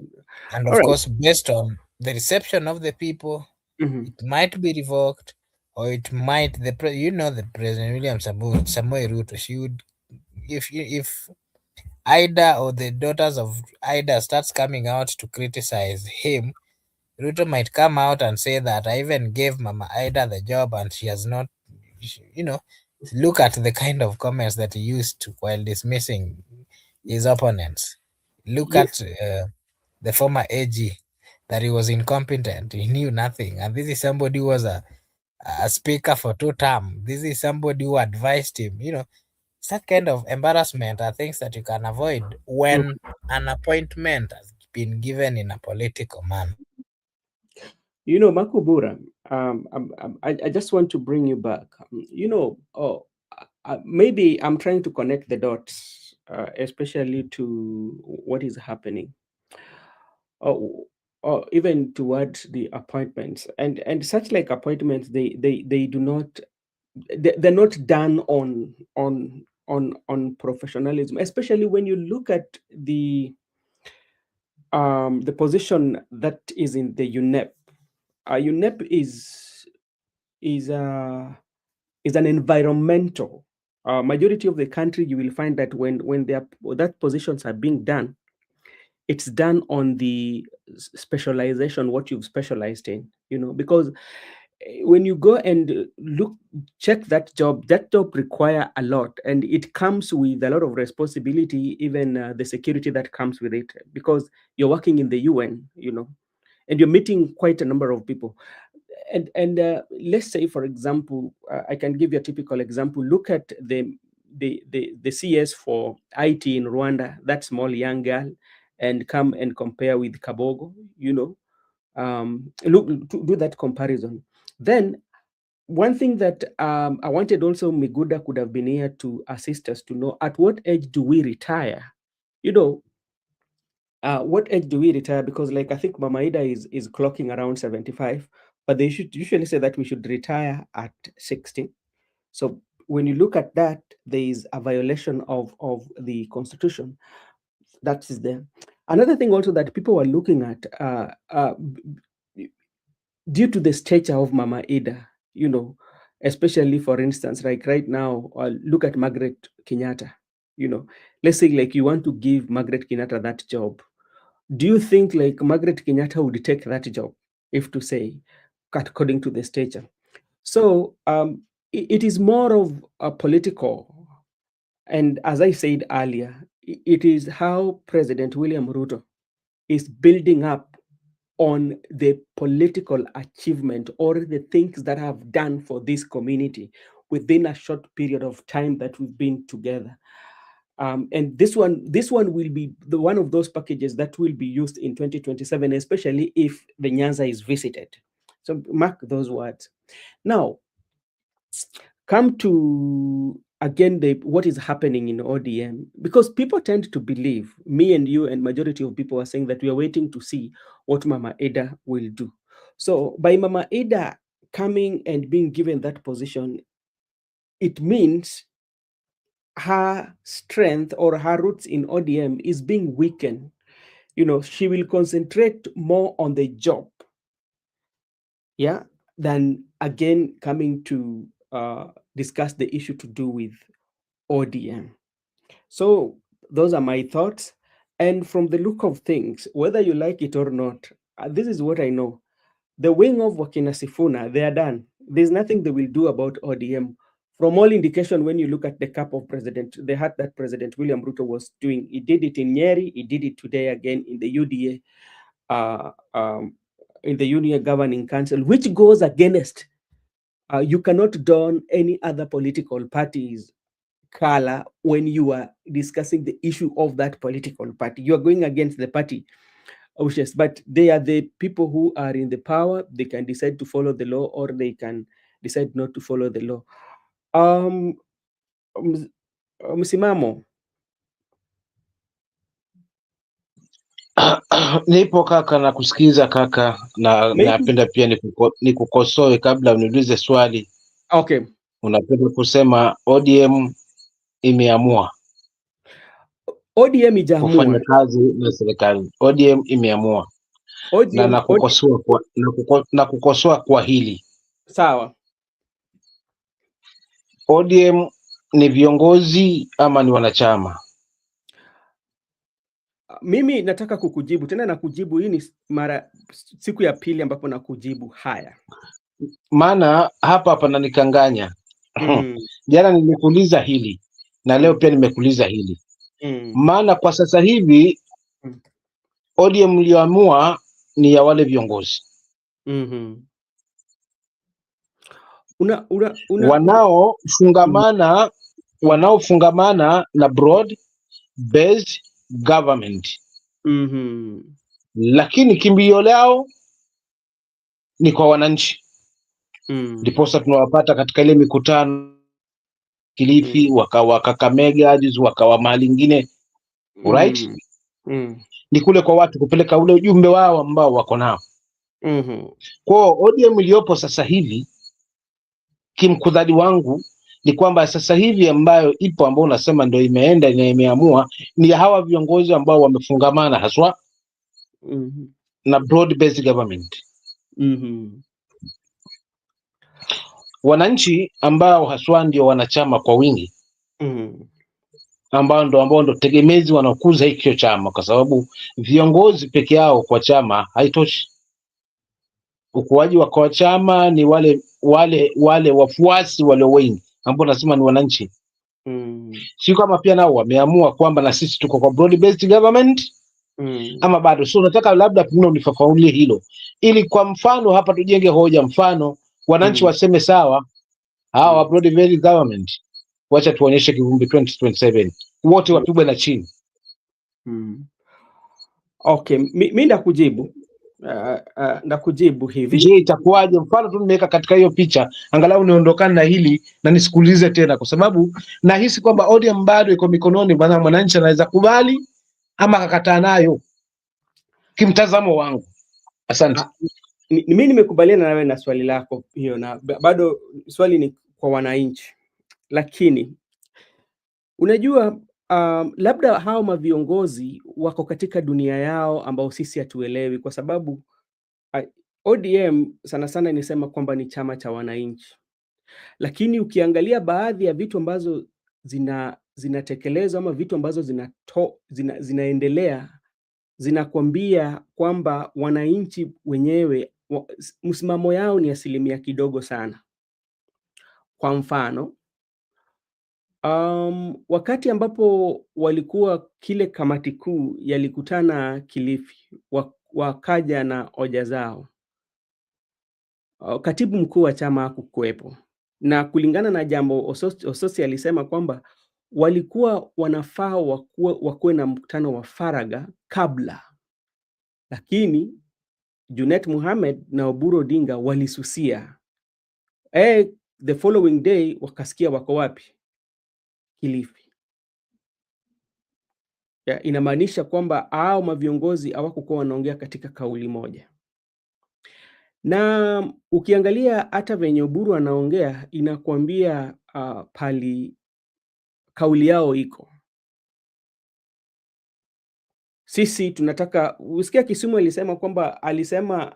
And All of right. course, based on the reception of the people, Mhm. it might be revoked, or it might the President William Samoei Ruto. She would, if Ida or the daughters of Ida starts coming out to criticize him, Ruto might come out and say that I even gave Mama Ida the job and she has not, you know, look at the kind of comments that he used while dismissing his opponents. Look You, at the former AG, that he was incompetent, he knew nothing. And this is somebody who was a speaker for 2 terms. This is somebody who advised him. Such kind of embarrassment are things that you can avoid when an appointment has been given in a political manner. Makubura, I just want to bring you back. Maybe I'm trying to connect the dots, especially to what is happening, or even towards the appointments, and such like appointments, they do not, they're not done on professionalism, especially when you look at the position that is in the UNEP. UNEP is uh, is an environmental. Majority of the country, you will find that when that positions are being done, it's done on the specialization, what you've specialized in. Because when you go and check that job require a lot, and it comes with a lot of responsibility, even the security that comes with it, because you're working in the UN, and you're meeting quite a number of people. And let's say, for example, I can give you a typical example. Look at the CS for IT in Rwanda, that small young girl, and come and compare with Kabogo, do that comparison. Then one thing that I wanted also Miguda could have been here to assist us to know, at what age do we retire? What age do we retire? Because like, I think Mama Ida is clocking around 75, but they should usually say that we should retire at 60. So when you look at that, there is a violation of the Constitution. That is there. Another thing also that people were looking at, due to the stature of Mama Ida, especially, for instance, like right now, look at Margaret Kenyatta. Let's say like you want to give Margaret Kenyatta that job. Do you think like Margaret Kenyatta would take that job, if to say, according to the stature? So it is more of a political. And as I said earlier, it is how President William Ruto is building up on the political achievement or the things that have done for this community within a short period of time that we've been together. And this one will be one of those packages that will be used in 2027, especially if the Nyanza is visited. So mark those words. Now, come to again what is happening in ODM, because people tend to believe, me and you and majority of people are saying that we are waiting to see what Mama Ida will do. So by Mama Ida coming and being given that position, it means her strength or her roots in ODM is being weakened. She will concentrate more on the job, than again coming to discuss the issue to do with ODM. So those are my thoughts. And from the look of things, whether you like it or not, this is what I know. The wing of Wakina Sifuna, they are done. There's nothing they will do about ODM. From all indication, when you look at the cap of president, the hat that President William Ruto was doing, he did it in Nyeri, he did it today again in the UDA, in the Union Governing Council, which goes against, you cannot don any other political party's color when you are discussing the issue of that political party. You are going against the party wishes, but they are the people who are in the power. They can decide to follow the law or they can decide not to follow the law. Msimamo. Nipo kaka, na kusikiza kaka, na napenda pia nikukosoe kabla uniulize swali. Okay. Unapenda kusema ODM imeamua. ODM ijaamua kufanya kazi na serikali. ODM imeamua. Na nakukosoa kwa hili. Sawa. ODM ni viongozi ama ni wanachama? Mimi nataka kukujibu tena, na kujibu hii ni siku ya pili ambapo nakujibu haya. Maana hapa pananikanganya. Jana nimekuuliza hili na leo pia nimekuuliza hili. Maana kwa sasa hivi ODM iliyoamua ni ya wale viongozi. Wanaofungamana na broad based government. Lakini kimbilio lao ni kwa wananchi. Ndiposa tunawapata katika ile mikutano Kilifi, wakawa Kakamega, wakawa mahali ingine, right? Ni kule kwa watu kupeleka ule ujumbe wao ambao wako nao. Kwa ODM iliyopo sasa hivi, kimkudhadi wangu ni kwamba sasa hivi ambayo ipo, ambao unasema ndio imeenda na imeamua, ni hawa viongozi ambao wamefungamana haswa na broad based government. Wananchi ambao haswa ndio wanachama kwa wingi, ambao ndo tegemezi wanakuza hicho chama, kwa sababu viongozi peke yao kwa chama haitoshi. ukuaji wa chama ni wale wafuasi walio wengi ambao nasema ni wananchi. Si kama pia nao wameamua kwamba na sisi tuko kwa broad based government ama bado. So nataka labda pengine unifafanulie hilo, ili kwa mfano hapa tujenge hoja, mfano wananchi waseme sawa, hawa broad based government, wacha tuonyeshe kivumbi 2027 wote wapigwe na chini. Okay, mimi ndakujibu. Ndakujibu hivi. Je, itakuwaje? Mfano tu nimeweka katika hiyo picha, angalau niondokane na hili na nisikuulize tena, kwa sababu nahisi kwamba ODM bado iko mikononi, maana mwananchi anaweza kubali ama akakataa nayo, kimtazamo wangu. Asante. Mimi nimekubaliana nawe na swali lako hiyo, na bado swali ni kwa wananchi, lakini unajua labda hao maviongozi wako katika dunia yao ambao sisi hatuelewi, kwa sababu ODM sana sana nisema kwamba ni chama cha wananchi, lakini ukiangalia baadhi ya vitu ambazo zinatekelezwa ama vitu ambazo zinaendelea zinakwambia kwamba wananchi wenyewe msimamo yao ni asilimia kidogo sana. Kwa mfano, wakati ambapo walikuwa kile kamati kuu yalikutana Kilifi, wakaja na hoja zao, katibu mkuu wa chama hakukuwepo, na kulingana na jambo Ososi alisema kwamba walikuwa wanafaa wakuwe na mkutano wa faragha kabla, lakini Junet Mohamed na Oburu Odinga walisusia. The following day wakasikia wako wapi? Kilifi. Inamaanisha kwamba hao maviongozi hawakuwa wanaongea katika kauli moja. Na ukiangalia hata venye Oburu anaongea inakwambia pali kauli yao iko. Sisi tunataka, usikia Kisumu alisema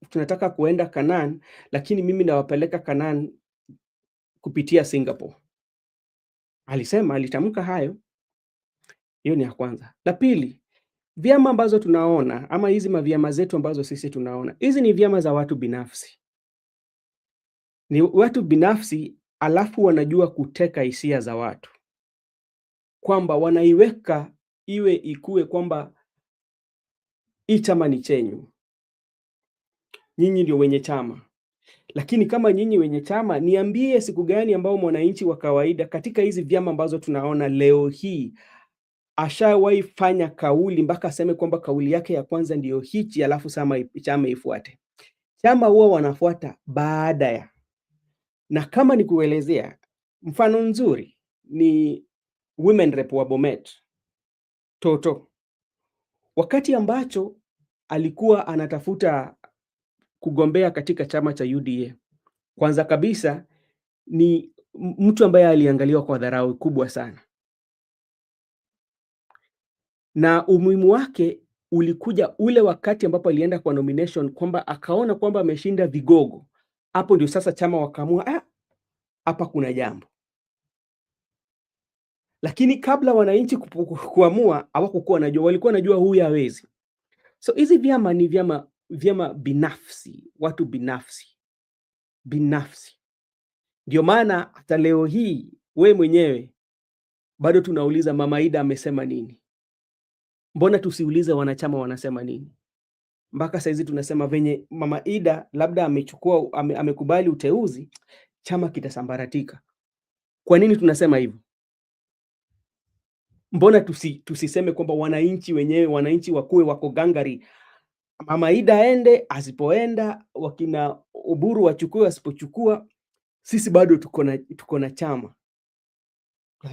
tunataka kuenda Canaan, lakini mimi nawapeleka Canaan kupitia Singapore. Alitamka hayo. Hiyo ni ya kwanza. La pili, vyama ambazo tunaona ama hizi mavyama zetu ambazo sisi tunaona, hizi ni vyama za watu binafsi. Ni watu binafsi, alafu wanajua kuteka hisia za watu, kwamba wanaiweka ikue kwamba hii chama ni chenyu, nyinyi ndio wenye chama. Lakini kama nyinyi wenye chama, niambie siku gani ambao mwananchi wa kawaida katika hizi vyama ambazo tunaona leo hii ashawahi fanya kauli mpaka aseme kwamba kauli yake ya kwanza ndiyo hichi, alafu chama ifuate. Chama huwa wanafuata baada ya. Na kama ni kuelezea, mfano nzuri ni women rep wa Bomet, Toto. Wakati ambacho alikuwa anatafuta kugombea katika chama cha UDA, kwanza kabisa ni mtu ambaye aliangaliwa kwa dharau kubwa sana. Na umuhimu wake ulikuja ule wakati ambapo alienda kwa nomination, kwamba akaona kwamba ameshinda vigogo. Hapo ndio sasa chama wakaamua hapa kuna jambo. Lakini kabla wananchi kuamua, hawakuwa wanajua, walikuwa wanajua huyu hawezi. So hizi vyama ni vyama binafsi, watu binafsi. Ndio maana hata leo hii we mwenyewe bado tunauliza Mama Ida amesema nini? Mbona tusiulize wanachama wanasema nini? Mpaka saizi tunasema venye Mama Ida labda amekubali uteuzi, chama kitasambaratika. Kwa nini tunasema hivyo? Mbona tusiseme kwamba wananchi wenyewe, wananchi wakuwe wako gangari, Mama Ida aende, asipoenda wakina Oburu wachukue, asipochukua sisi bado tuko na chama.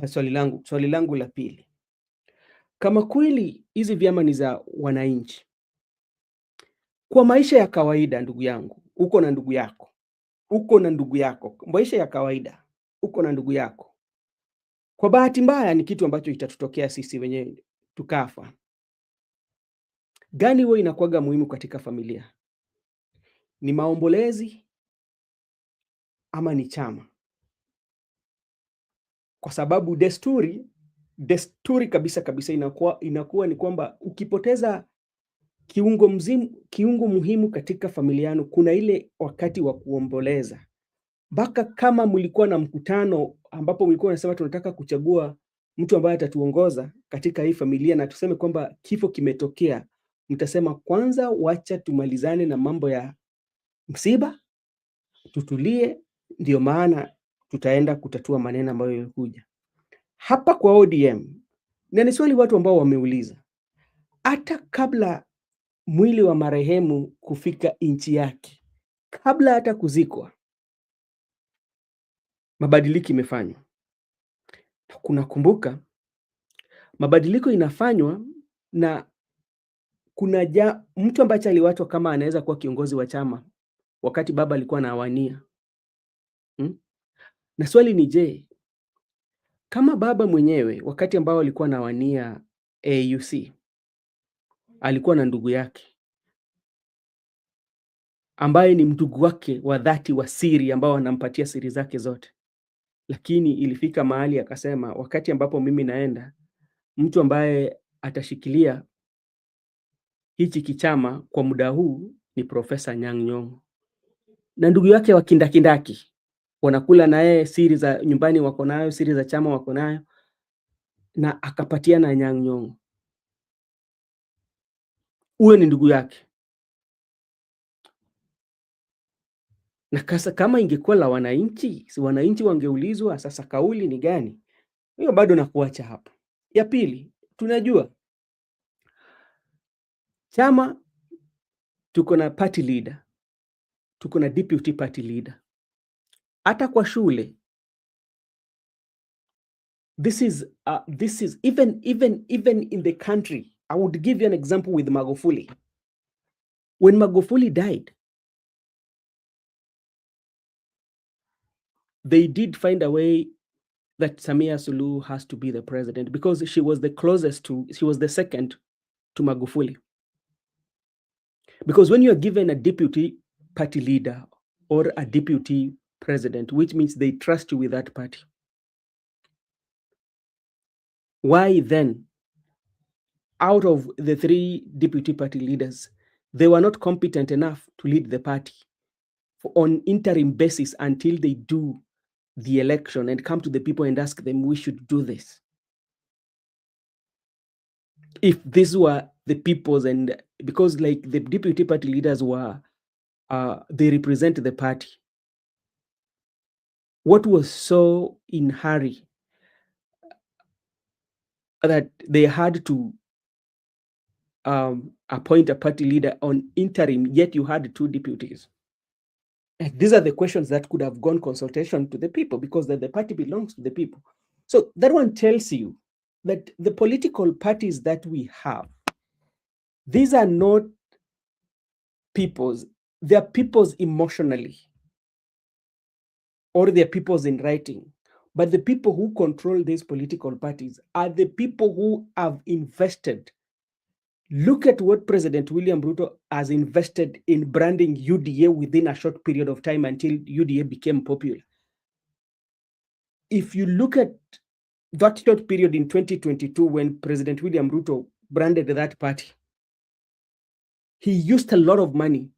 Swali langu la pili, kama kweli hizi vyama ni za wananchi, kwa maisha ya kawaida, ndugu yangu, uko na ndugu yako, maisha ya kawaida, uko na ndugu yako, kwa bahati mbaya ni kitu ambacho itatutokea sisi wenyewe tukafa, gani wewe inakuwaga muhimu katika familia? Ni maombolezi ama ni chama? Kwa sababu desturi kabisa inakuwa ni kwamba ukipoteza kiungo muhimu katika familiano. Kuna ile wakati wa kuomboleza, mpaka kama mlikuwa na mkutano ambapo mlikuwa nasema tunataka kuchagua mtu ambaye atatuongoza katika hii familia, na tuseme kwamba kifo kimetokea, mtasema kwanza, wacha tumalizane na mambo ya msiba, tutulie, ndio maana tutaenda kutatua maneno ambayo yalikuja hapa kwa ODM. Na ni swali watu ambao wameuliza, hata kabla mwili wa marehemu kufika nchi yake, kabla hata kuzikwa, mabadiliko imefanywa. Kuna kumbuka, mabadiliko inafanywa na kuna mtu ambaye aliwatwa kama anaweza kuwa kiongozi wa chama wakati baba alikuwa anawania. Na swali ni je, kama baba mwenyewe wakati ambao alikuwa anawania AUC alikuwa na ndugu yake ambaye ni ndugu wake wa dhati wa siri, ambao anampatia siri zake zote, lakini ilifika mahali akasema, wakati ambapo mimi naenda, mtu ambaye atashikilia hichi kichama kwa muda huu ni Profesa Anyang' Nyong'o, na ndugu yake wa kindakindaki wanakula na yeye, siri za nyumbani wako nayo, siri za chama wako nayo, na akapatiana Anyang' Nyong'o. Huyo ni ndugu yake. Na kama ingekuwa la wananchi, si wananchi wangeulizwa sasa kauli ni gani? Hiyo bado nakuacha hapo. Ya pili, tunajua chama tuko na party leader, tuko na deputy party leader. Hata kwa shule, this is even in the country. I would give you an example with Magufuli. When Magufuli died, they did find a way that Samia Suluhu has to be the president because she was the second to Magufuli. Because when you are given a deputy party leader or a deputy president, which means they trust you with that party, why then, out of the 3 deputy party leaders, they were not competent enough to lead the party on interim basis until they do the election and come to the people and ask them, we should do this? If these were the people's, and because like the deputy party leaders were, they represent the party. What was so in hurry that they had to appoint a party leader on interim, yet you had 2 deputies? And these are the questions that could have gone consultation to the people, because the party belongs to the people. So that one tells you that the political parties that we have, these are not peoples, they are peoples emotionally, or they are peoples in writing. But the people who control these political parties are the people who have invested. Look at what President William Ruto has invested in branding UDA within a short period of time until UDA became popular. If you look at that short period in 2022 when President William Ruto branded that party, he used a lot of money.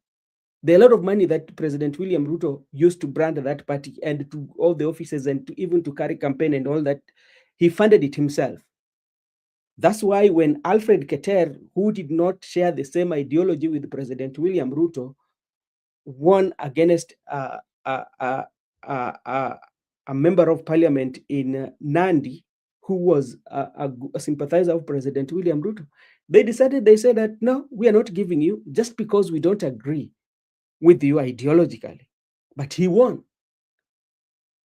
The lot of money that President William Ruto used to brand that party and to all the offices and to even to carry campaign and all that, he funded it himself. That's why when Alfred Keter, who did not share the same ideology with President William Ruto, won against a member of parliament in Nandi, who was a sympathizer of President William Ruto, they said that, no, we are not giving you just because we don't agree with you ideologically. But he won.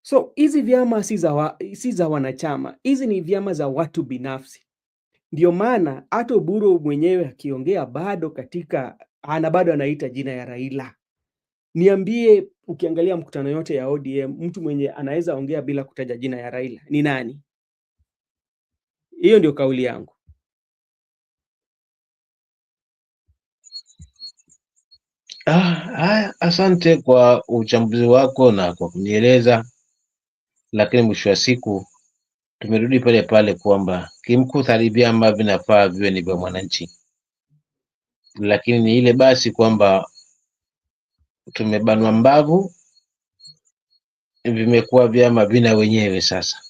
So hizi vyama si za wanachama, hizi ni vyama za watu binafsi. Ndio maana hata Oburu mwenyewe akiongea bado bado anaita jina ya Raila. Niambie, ukiangalia mkutano yote ya ODM, mtu mwenye anaweza ongea bila kutaja jina ya Raila ni nani? Hiyo ndio kauli yangu. Asante kwa uchambuzi wako na kwa kunieleza, lakini mwisho wa siku tumerudi pale pale kwamba kimkutha vyama vinafaa viwe ni vya mwananchi. lakini ni ile basi kwamba tumebanwa mbavu, vimekuwa vyama vina wenyewe sasa.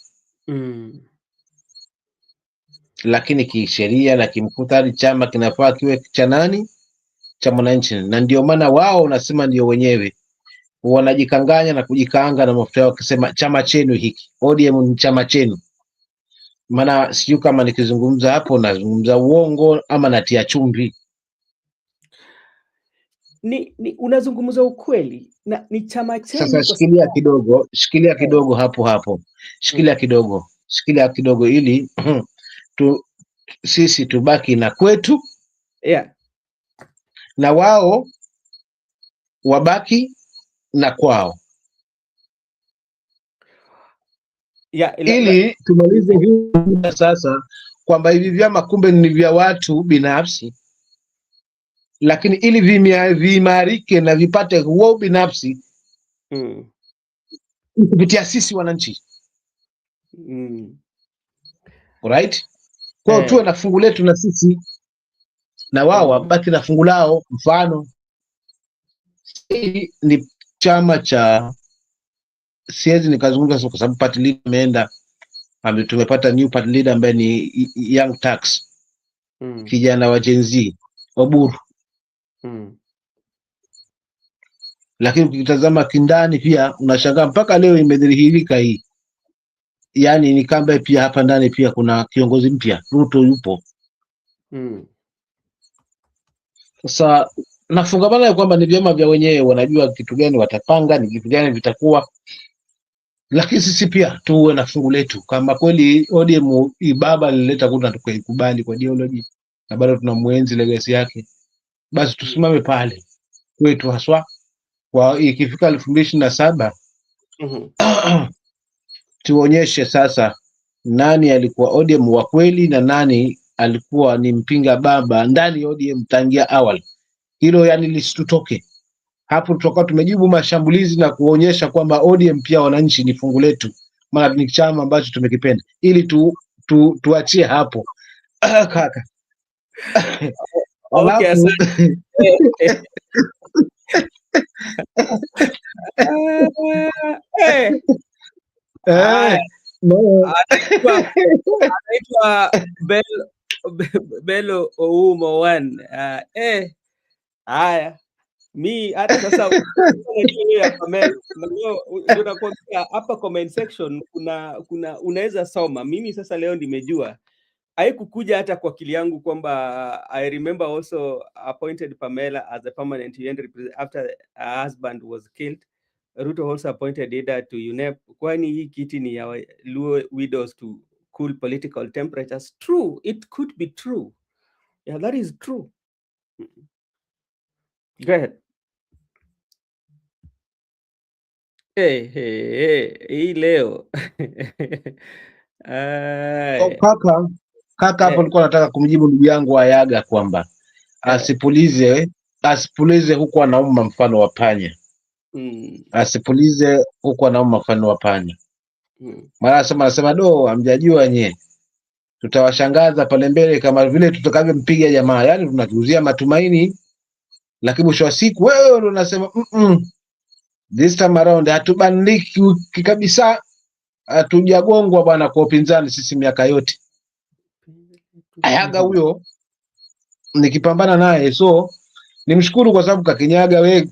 Lakini kisheria na kimkutari chama kinafaa kiwe cha nani? Cha mwananchi, na ndio maana wao unasema ndio wenyewe wanajikanganya na kujikaanga na mafuta yao, wakisema chama chenu hiki, ODM ni chama chenu. Maana sijui kama nikizungumza hapo nazungumza uongo ama natia chumvi. Unazungumza ukweli na ni chama chenu. Sasa shikilia kidogo hapo, shikilia kidogo ili sisi tubaki na kwetu, na wao wabaki na kwao, ili tumalize hii sasa, kwamba hivi vyama kumbe ni vya watu binafsi, lakini ili viimarike na vipate huo binafsi kupitia sisi wananchi. Right? Kwa tuwe na fungu letu na sisi, na wao wabaki na fungu lao. Mfano, hii ni chama cha, siwezi nikazungumza kwa sababu party leader ameenda, tumepata new party leader ambaye ni Young Tax, kijana wa Gen Z Oburu. Lakini ukitazama kindani pia unashangaa mpaka leo imedhihirika hii, yani ni kamba pia hapa ndani pia kuna kiongozi mpya, Ruto yupo. Sasa nafungamana ya kwamba ni vyama vya wenyewe, wanajua kitu gani watapanga, ni kitu gani vitakuwa, lakini sisi pia tuwe na fungu letu. Kama kweli ODM ibaba lileta kuna tukikubali kwa ideology na bado tunamwenzi legacy yake, basi tusimame pale kwetu haswa. Kwa ikifika 2027 tuonyeshe sasa nani alikuwa ODM wa kweli na nani alikuwa ni mpinga baba ndani ya ODM tangia awali. Hilo yani lisitutoke hapo, tutakuwa tumejibu mashambulizi na kuonyesha kwamba ODM pia wananchi ni fungu letu, maana ni chama ambacho tumekipenda, ili tuachie hapo kaka. Okay, anaitwa Bello Oumo one. Haya, mi hata sasa hapa comment section kuna unaweza soma. Mimi sasa leo nimejua, haikukuja hata kwa akili yangu kwamba I remember also appointed Pamela as a permanent UN representative after her husband was killed. Ruto also appointed Ida to UNEP. Kwani hii kiti ni ya Luo widows to cool political temperatures? True, it could be true. Yeah, that is true. Go ahead. Hii leo kaka hapo nilikuwa nataka kumjibu ndugu yangu Ayaga kwamba asipulize huku anauma mfano wa panya. Asipulize huku anauma mfano wa panya. Mara anasema do hamjajua nye, tutawashangaza pale mbele kama vile tutakavyompiga jamaa. Yani tunatuuzia matumaini, lakini mwisho wa siku wewe ndo unasema this time around hatubadiliki kabisa, hatujagongwa bwana kwa upinzani sisi miaka yote. Ayaga huyo nikipambana naye, so nimshukuru kwa sababu kakinyaga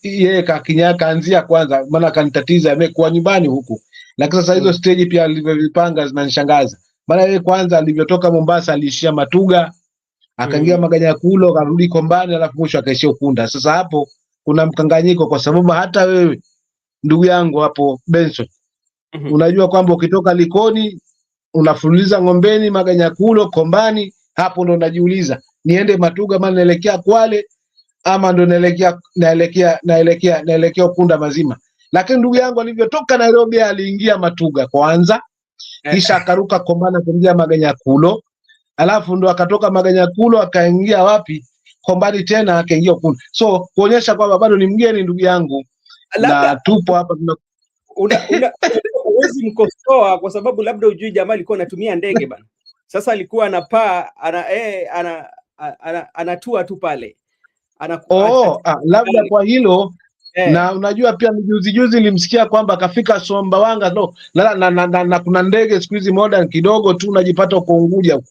yeye kakinyaga anzia kwanza, maana kanitatiza amekuwa nyumbani huku, lakini sasa hizo stage pia alivyovipanga zinanishangaza. Maana yeye kwanza alivyotoka Mombasa aliishia Matuga, akaingia Maganyakulo, akarudi Kombani, alafu mwisho akaishia Ukunda. Sasa hapo kuna mkanganyiko, kwa sababu hata wewe ndugu yangu hapo Benson unajua kwamba ukitoka Likoni unafululiza Ngombeni, Maganyakulo, Kombani, hapo ndo najiuliza niende Matuga maana naelekea Kwale ama ndo naelekea Ukunda mazima. Lakini ndugu yangu alivyotoka Nairobi aliingia Matuga kwanza, kisha akaruka Kombani akaingia Maganyakulo, alafu ndo akatoka Maganyakulo akaingia wapi? Kombani tena akaingia Ukunda. So kuonyesha kwamba bado ni mgeni ndugu yangu, na tupo hapa huwezi mkosoa kwa sababu labda ujui jamaa alikuwa anatumia ndege bana. Sasa alikuwa anapaa anatua tu pale. Labda kwa hilo na unajua pia juzi nilimsikia kwamba akafika Sumbawanga na kuna ndege siku hizi modern kidogo tu unajipata uko Unguja.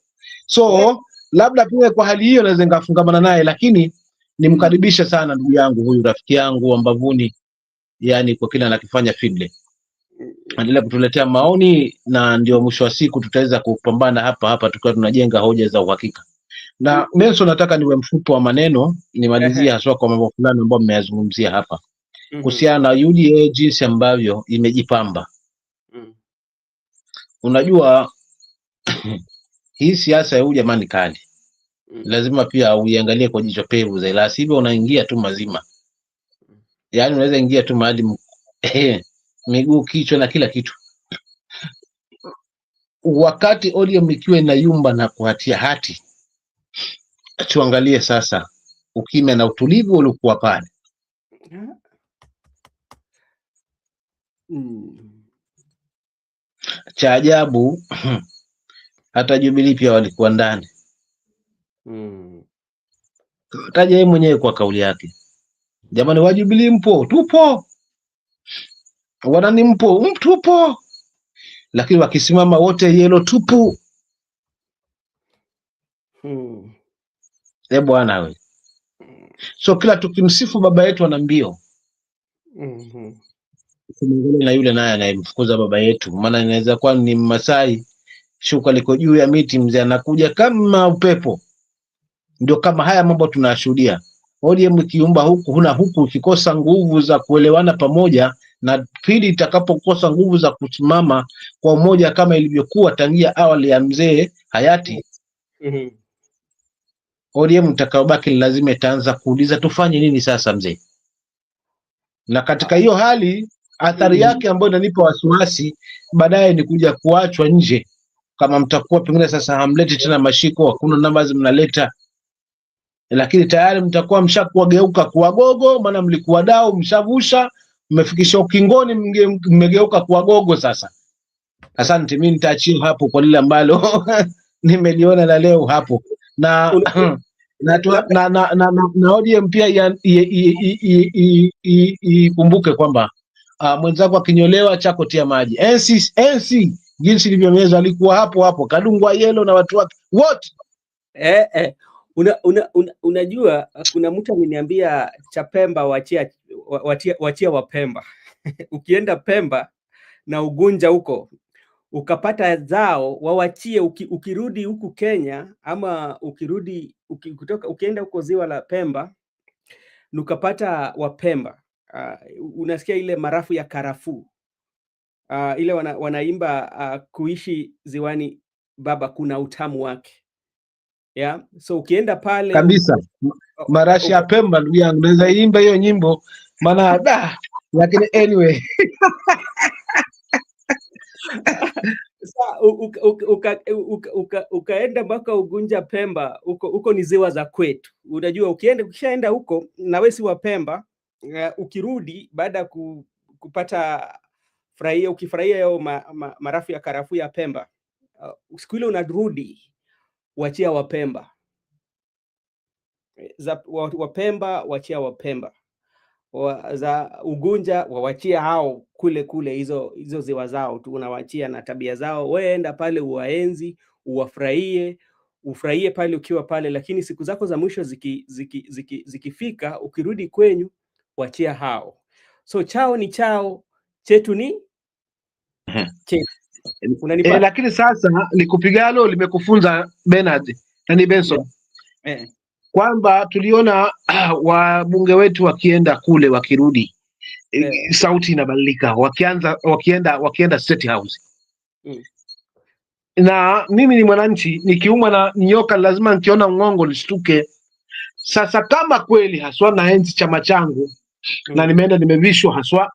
So labda pia kwa hali hiyo naweza ngafungamana naye, lakini nimkaribisha sana ndugu yangu huyu, rafiki yangu wa mbavuni, yani kwa kile anakifanya Fidle. Endelea kutuletea maoni na ndio mwisho wa siku tutaweza kupambana hapa tukiwa tunajenga hoja za uhakika. Na Nelson, nataka niwe mfupi wa maneno nimalizie haswa kwa mambo fulani ambayo mmeyazungumzia hapa kuhusiana na UDA jinsi ambavyo imejipamba. Unajua hii siasa ya huyu jamani kali. Lazima pia uiangalie kwa jicho pevu zaidi, la sivyo unaingia tu mazima. Yaani unaweza ingia tu mahali miguu, kichwa na kila kitu. Wakati ODM ikiwa inayumba na kuhatia hati, tuangalie sasa ukimya na utulivu uliokuwa pale. Cha ajabu hata Jubilee pia walikuwa ndani. Taja yeye mwenyewe kwa kauli yake, jamani wa Jubilee mpo? Tupo. Wanani mpo? Tupo. Lakini wakisimama wote yelo tupu. Bwana we. So kila tukimsifu baba yetu ana mbio. Na yule naye anayemfukuza baba yetu, maana inaweza kuwa ni Masai, shuka liko juu ya miti, mzee anakuja kama upepo. Ndio kama haya mambo tunashuhudia. ODM ikiumba huku huna huku, ikikosa nguvu za kuelewana pamoja, na pili itakapokosa nguvu za kusimama kwa umoja kama ilivyokuwa tangia awali ya mzee hayati, ODM itakayobaki lazima itaanza kuuliza tufanye nini sasa mzee. Na katika hiyo hali athari yake ambayo inanipa wasiwasi baadaye ni kuja kuachwa nje. Kama mtakuwa pengine sasa hamleti tena mashiko, hakuna namba mnaleta, lakini tayari mtakuwa mshakuwageuka kuwa gogo, maana mlikuwa dau, mshavusha, mmefikisha ukingoni, mmegeuka kuwa gogo sasa. Asante, mimi nitaachia hapo kwa lile ambalo nimeliona la leo hapo. Na na ODM pia ikumbuke kwamba mwenzako akinyolewa chako tia maji. NC jinsi ilivyomeza alikuwa hapo Kadungwa Yelo na watu wake wote. Unajua kuna mtu ameniambia cha Pemba wachia wa Pemba. Ukienda Pemba na Ugunja huko ukapata zao wawachie, ukirudi huku Kenya ama ukienda huko ziwa la Pemba nukapata Wapemba, unasikia ile marafu ya karafuu, ile wanaimba kuishi ziwani baba kuna utamu wake. So ukienda pale kabisa marashi ya Pemba, ndugu yangu, naweza imba hiyo nyimbo maana lakini anyway ukaenda mpaka Ugunja Pemba, huko ni ziwa za kwetu. Unajua ukishaenda huko na wewe si wa Pemba, ukirudi baada ya kupata ukifurahia hiyo marafu ya karafuu ya Pemba, siku ile unarudi wachia Wapemba, Wapemba wachia Wapemba, za Ugunja wawachia hao kule hizo ziwa zao tu unawachia na tabia zao. Wewe enda pale uwaenzi, ufurahie pale ukiwa pale, lakini siku zako za mwisho zikifika, ukirudi kwenyu wachia hao. So chao ni chao, chetu ni chetu. Lakini sasa likupigalo limekufunza Bernard na ni Benson kwamba tuliona wabunge wetu wakienda kule wakirudi sauti inabadilika, wakienda State House. Na mimi ni mwananchi, nikiumwa na nyoka lazima nikiona ng'ongo nishtuke. Sasa kama kweli haswa na enzi chama changu na nimeenda nimevishwa haswa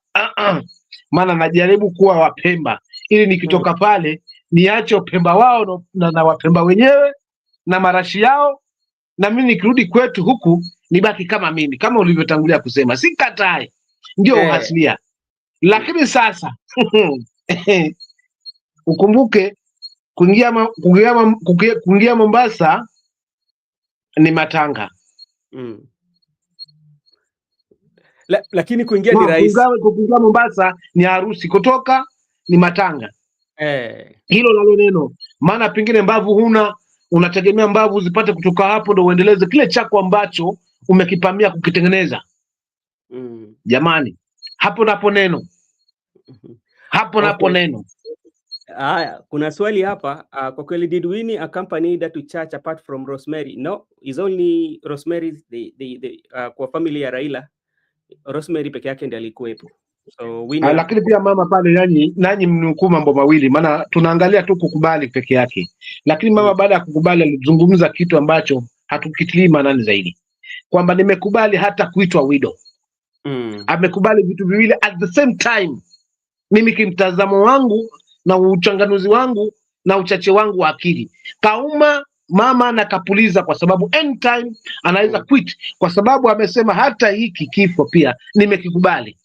maana najaribu kuwa Wapemba ili nikitoka pale niache Upemba wao na Wapemba wenyewe na marashi yao, na mimi nikirudi kwetu huku nibaki kama mimi, kama ulivyotangulia kusema, sikatai, ndio uhasilia. Lakini sasa ukumbuke kuingia Mombasa ni matanga. Lakini kuingia ni rahisi. Kuingia Mombasa ni harusi, kutoka ni matanga. Hilo nalo neno, maana pengine mbavu huna, unategemea mbavu zipate kutoka hapo ndo uendeleze kile chako ambacho umekipamia kukitengeneza. Jamani, hapo napo neno, hapo napo neno. Haya, kuna swali hapa. Kwa kweli, did we need a company that to church apart from Rosemary? No, is only Rosemary the kwa family ya Raila, Rosemary peke yake ndiye alikuwepo. So lakini pia mama pale, nanyi mnukuu mambo mawili, maana tunaangalia tu kukubali peke yake, lakini mama baada ya kukubali alizungumza kitu ambacho hatukitilii maanani zaidi, kwamba nimekubali hata kuitwa widow. Amekubali vitu viwili at the same time. Mimi kimtazamo wangu na uchanganuzi wangu na uchache wangu wa akili, kauma mama na kapuliza, kwa sababu anytime anaweza quit, kwa sababu amesema hata hiki kifo pia nimekikubali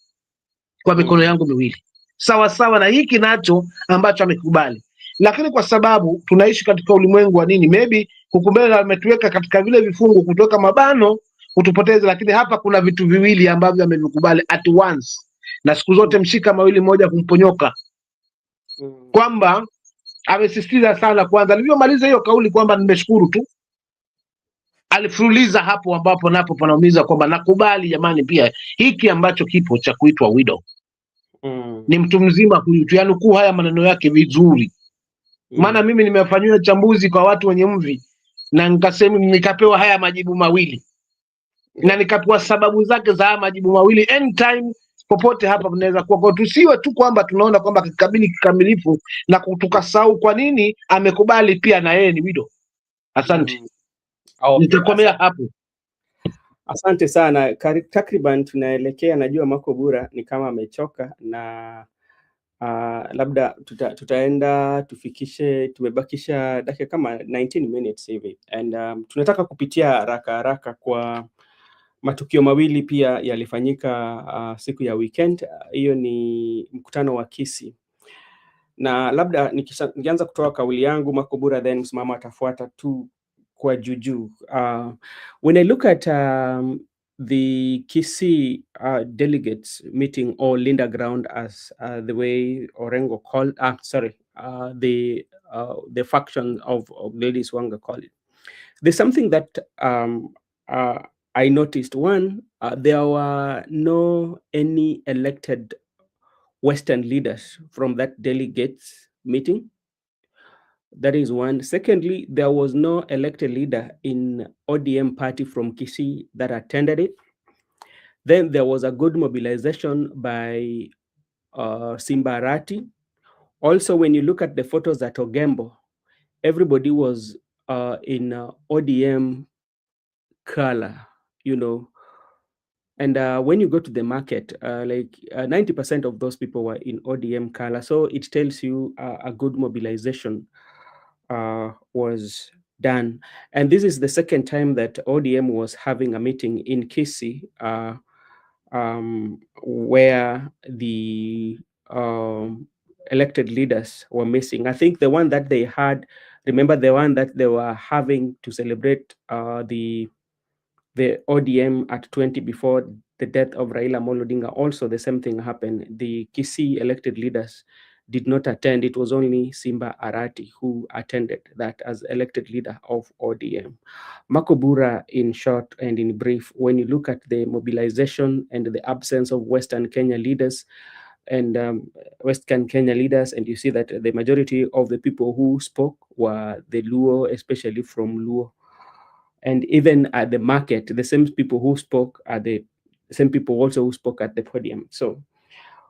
kwa mikono yangu miwili, sawa sawa na hiki nacho ambacho amekubali. Lakini kwa sababu tunaishi katika ulimwengu wa nini, maybe kukubali ametuweka katika vile vifungu, kutoka mabano kutupoteza, lakini hapa kuna vitu viwili ambavyo amevikubali at once, na siku zote mshika mawili moja kumponyoka, kwamba amesisitiza sana. Kwanza alivyomaliza hiyo kauli kwamba nimeshukuru tu, alifuruliza hapo ambapo napo panaumiza, kwamba nakubali jamani, pia hiki ambacho kipo cha kuitwa widow. Ni mtu mzima huyu, tuyanukuu haya maneno yake vizuri, maana mimi nimefanyia chambuzi kwa watu wenye mvi na nikasema, nikapewa haya majibu mawili na nikapewa sababu zake za haya majibu mawili. Anytime popote hapa tunaweza kuwa, kwa tusiwe tu kwamba tunaona kwamba kikabili kikamilifu na tukasahau kwa nini amekubali pia na yeye ni widow. Asante. Nitakomea hapo. Asante sana. Takriban tunaelekea, najua Makobura ni kama amechoka, na labda tutaenda tufikishe, tumebakisha dakika kama 19 minutes hivi, and tunataka kupitia haraka kwa matukio mawili pia yalifanyika siku ya weekend. Hiyo ni mkutano wa Kisii, na labda nikianza kutoa kauli yangu, Makobura then msimama atafuata tu kwa juju. When I look at the Kisii delegates meeting, or Linda Ground as the way Orengo called, the faction of ladies Wanga call it, there's something that I noticed. One, there were no any elected Western leaders from that delegates meeting. That is one. Secondly, there was no elected leader in ODM party from Kisii that attended it. Then there was a good mobilization by Simba Arati. Also, when you look at the photos at Ogembo, everybody was in ODM color, you know. And when you go to the market, 90% of those people were in ODM color. So it tells you a good mobilization was done. And this is the second time that ODM was having a meeting in Kisii, where the elected leaders were missing. I think the one that they had, remember the one that they were having to celebrate the ODM at 20 before the death of Raila Amolo Odinga, also the same thing happened. The Kisii elected leaders did not attend. It was only Simba Arati who attended that as elected leader of ODM. Makobura, in short and in brief, when you look at the mobilization and the absence of Western Kenya leaders and Western Kenya leaders, and you see that the majority of the people who spoke were the Luo, especially from Luo. And even at the market, the same people who spoke are the same people also who spoke at the podium. So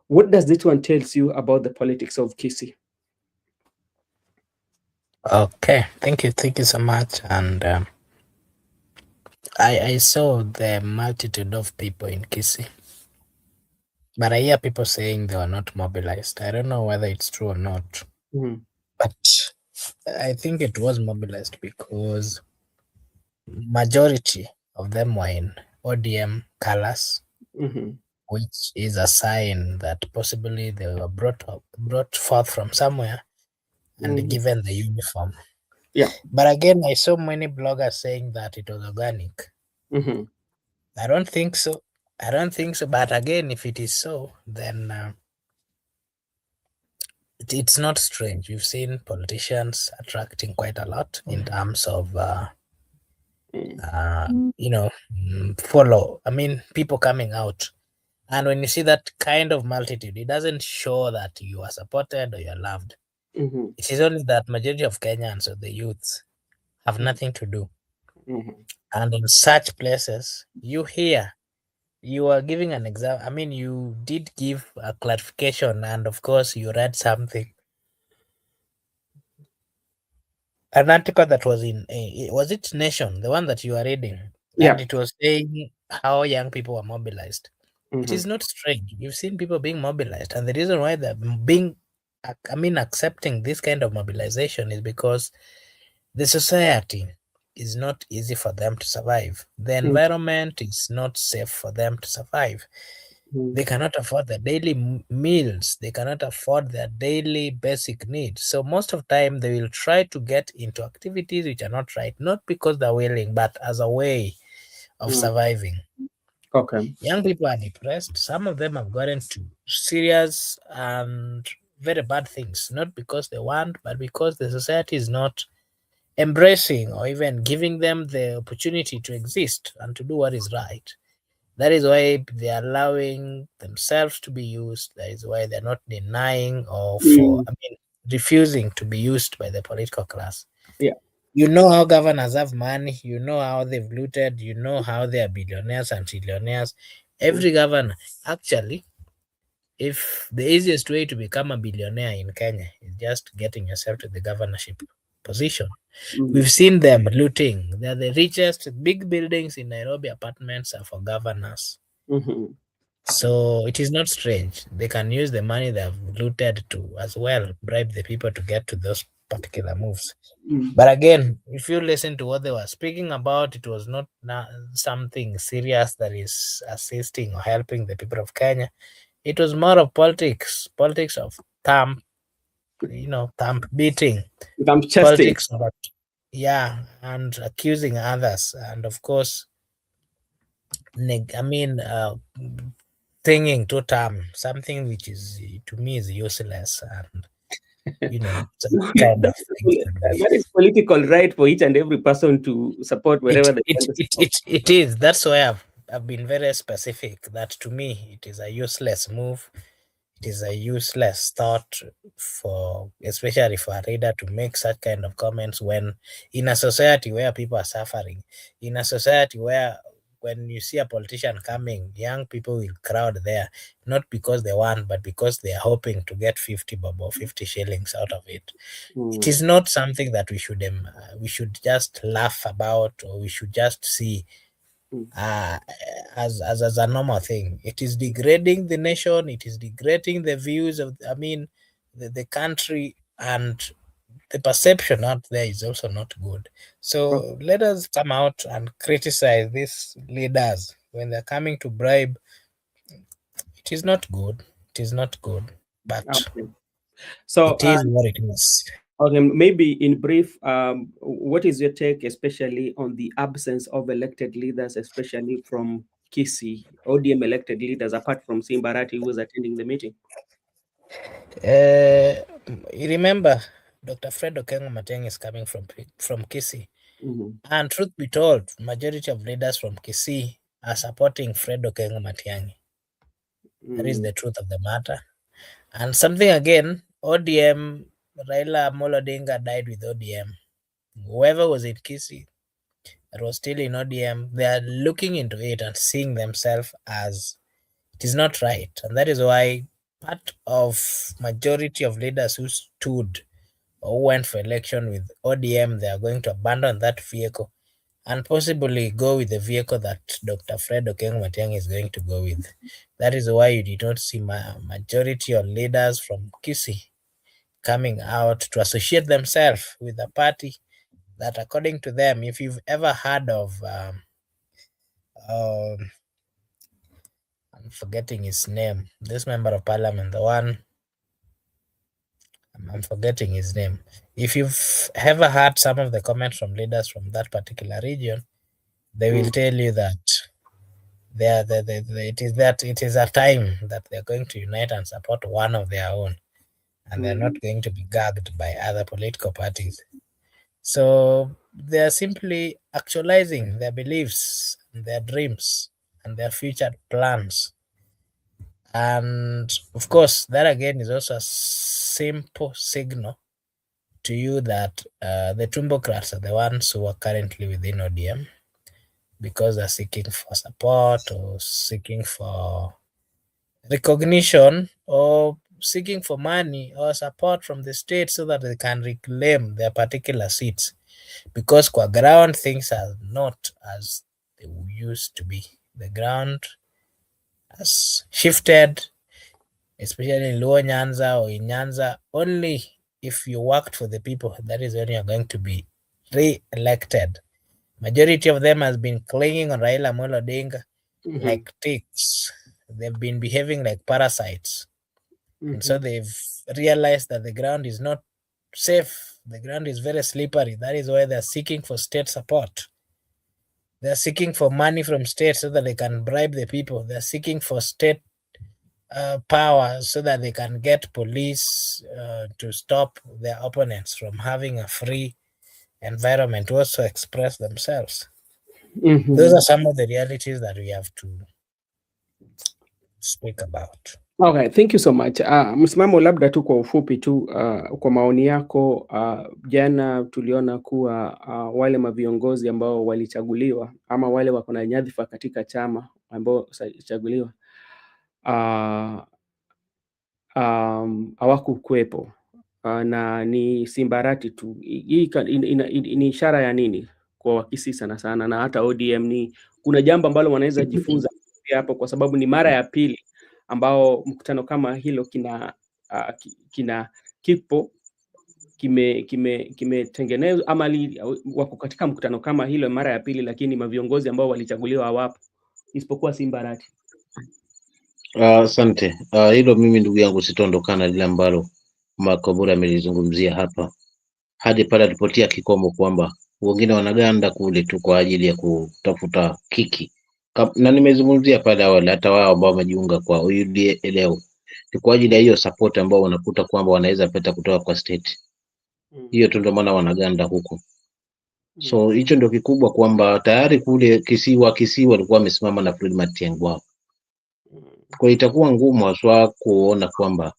what does this one tell you about the politics of Kisii? Okay, thank you so much. And I saw the multitude of people in Kisii, but I hear people saying they were not mobilized. I don't know whether it's true or not, but I think it was mobilized because majority of them were in ODM colors, which is a sign that possibly they were brought forth from somewhere and given the uniform. Yeah. But again, I saw many bloggers saying that it was organic. Mm-hmm. I don't think so. I don't think so. But again, if it is so, then it's not strange. We've seen politicians attracting quite a lot in terms of, follow. I mean, people coming out. And when you see that kind of multitude, it doesn't show that you are supported or you're loved. Mm-hmm. It is only that majority of Kenyans or the youths have nothing to do. Mm-hmm. And in such places, you are giving an exam. I mean, you did give a clarification, and of course, you read something. An article that was in was it Nation, the one that you are reading, Yeah. and it was saying how young people were mobilized. It Mm-hmm. is not strange. You've seen people being mobilized, and the reason why they're being, accepting this kind of mobilization is because the society is not easy for them to survive. The environment is not safe for them to survive. Mm-hmm. They cannot afford their daily meals. They cannot afford their daily basic needs. So most of the time, they will try to get into activities which are not right, not because they're willing, but as a way of surviving. Okay. Young people are depressed. Some of them have gotten to serious and very bad things, not because they want, but because the society is not embracing or even giving them the opportunity to exist and to do what is right. That is why they are allowing themselves to be used. That is why they're not denying or refusing to be used by the political class. Yeah. You know how governors have money, you know how they've looted, you know how they are billionaires and trillionaires. Every governor, actually, if the easiest way to become a billionaire in Kenya is just getting yourself to the governorship position. We've seen them looting. They're the richest. Big buildings in Nairobi, apartments are for governors. Mm-hmm. So it is not strange. They can use the money they have looted to as well bribe the people to get to those particular moves. But again, if you listen to what they were speaking about, it was not something serious that is assisting or helping the people of Kenya. It was more of politics of thumb, thumb beating, I'm chesting. politics about, and accusing others, and of course, thinking to term something which is to me is useless, and some kind of things that That is political right for each and every person to support it wherever they it want to it support. it, it is. That's why I've been very specific that to me it is a useless move. It is a useless thought for, especially for a reader to make such kind of comments when in a society where people are suffering, in a society where when you see a politician coming, young people will crowd there, not because they want, but because they are hoping to get 50 bob or 50 shillings out of it. It is not something that we should just laugh about, or we should just see uh, as a normal thing. It is degrading the nation. It is degrading the views of, the country, and the perception out there is also not good. So let us come out and criticize these leaders when they're coming to bribe. It is not good. It is not good, but Okay. So, it is what it is. okay, maybe in brief, what is your take, especially on the absence of elected leaders, especially from Kisii, ODM elected leaders, apart from Simbarati, who was attending the meeting? You remember, Dr. Fred Okengo Mateng is coming from Kisii. And truth be told, majority of leaders from Kisii are supporting Fred Okengo Matiang'i. That is the truth of the matter. And something again, ODM, Raila Amolo Odinga died with ODM. Whoever was in Kisii that was still in ODM, they are looking into it and seeing themselves as it is not right. And that is why part of majority of leaders who stood or went for election with ODM, they are going to abandon that vehicle and possibly go with the vehicle that Dr. Fred Okengo Matiang'i is going to go with. That is why you did not see majority of leaders from Kisii coming out to associate themselves with a party that, according to them, if you've ever heard of, I'm forgetting his name, this member of parliament, the one I'm forgetting his name. If you've ever heard some of the comments from leaders from that particular region, they will tell you that it is a time that they're going to unite and support one of their own, and they're not going to be gagged by other political parties. So they're simply actualizing their beliefs, their dreams, and their future plans. And of course, that again is also a simple signal to you that the Tumbocrats are the ones who are currently within ODM, because they're seeking for support or seeking for recognition or seeking for money or support from the state so that they can reclaim their particular seats. Because kwa ground things are not as they used to be. The ground has shifted, especially in Luo Nyanza or in Nyanza. Only if you worked for the people, that is when you're going to be re-elected. Majority of them has been clinging on Raila Amolo Odinga like ticks. They've been behaving like parasites. And so they've realized that the ground is not safe. The ground is very slippery. That is why they're seeking for state support. They're seeking for money from state so that they can bribe the people. They're seeking for state power so that they can get police to stop their opponents from having a free environment to also express themselves. Those are some of the realities that we have to speak about. Okay, thank you so much. Msimamo labda tu kwa ufupi tu kwa maoni yako, jana tuliona kuwa wale maviongozi ambao walichaguliwa ama wale wako na nyadhifa katika chama ambao walichaguliwa hawakuwepo, na ni simbarati tu. Hii ni ishara ya nini kwa Wakisii sana sana, na hata ODM? Ni kuna jambo ambalo wanaweza jifunza hapo, kwa sababu ni mara ya pili ambao mkutano kama hilo kimetengenezwa ama wako katika mkutano kama hilo mara ya pili, lakini maviongozi ambao walichaguliwa hawapo isipokuwa simbarati. Asante. Hilo mimi ndugu yangu sitaondokana lile ambalo Makobura amelizungumzia hapa, hadi pale alipotia kikomo kwamba wengine wanaganda kule tu kwa ajili ya kutafuta kiki, na nimezungumzia pale awali, hata wao ambao wamejiunga kwa UDA leo ni kwa ajili ya hiyo support ambao wanakuta kwamba wanaweza pata kutoka kwa state hiyo tu, ndio maana wanaganda huko. So hicho ndio kikubwa, kwamba tayari kule Kisii walikuwa wamesimama na Fred Matiang'i wao. Kwa itakuwa ngumu haswa kuona kwamba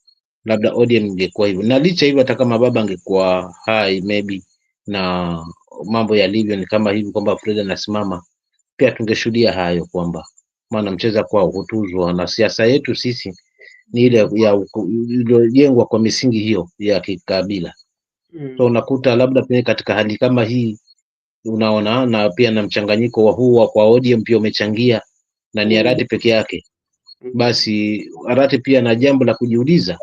labda ODM ingekuwa hivyo, na licha hivyo, hata kama baba angekuwa hai maybe na mambo yalivyo ni kama hivi kwamba Fred anasimama, pia tungeshuhudia hayo, kwamba maana mcheza kwao hutuzwa, na siasa yetu sisi ni ile iliyojengwa kwa misingi hiyo ya kikabila. So unakuta labda pia katika hali kama hii unaona, na pia na mchanganyiko wa huu kwa ODM pia umechangia, na ni Arati peke yake. Basi Arati pia na jambo la kujiuliza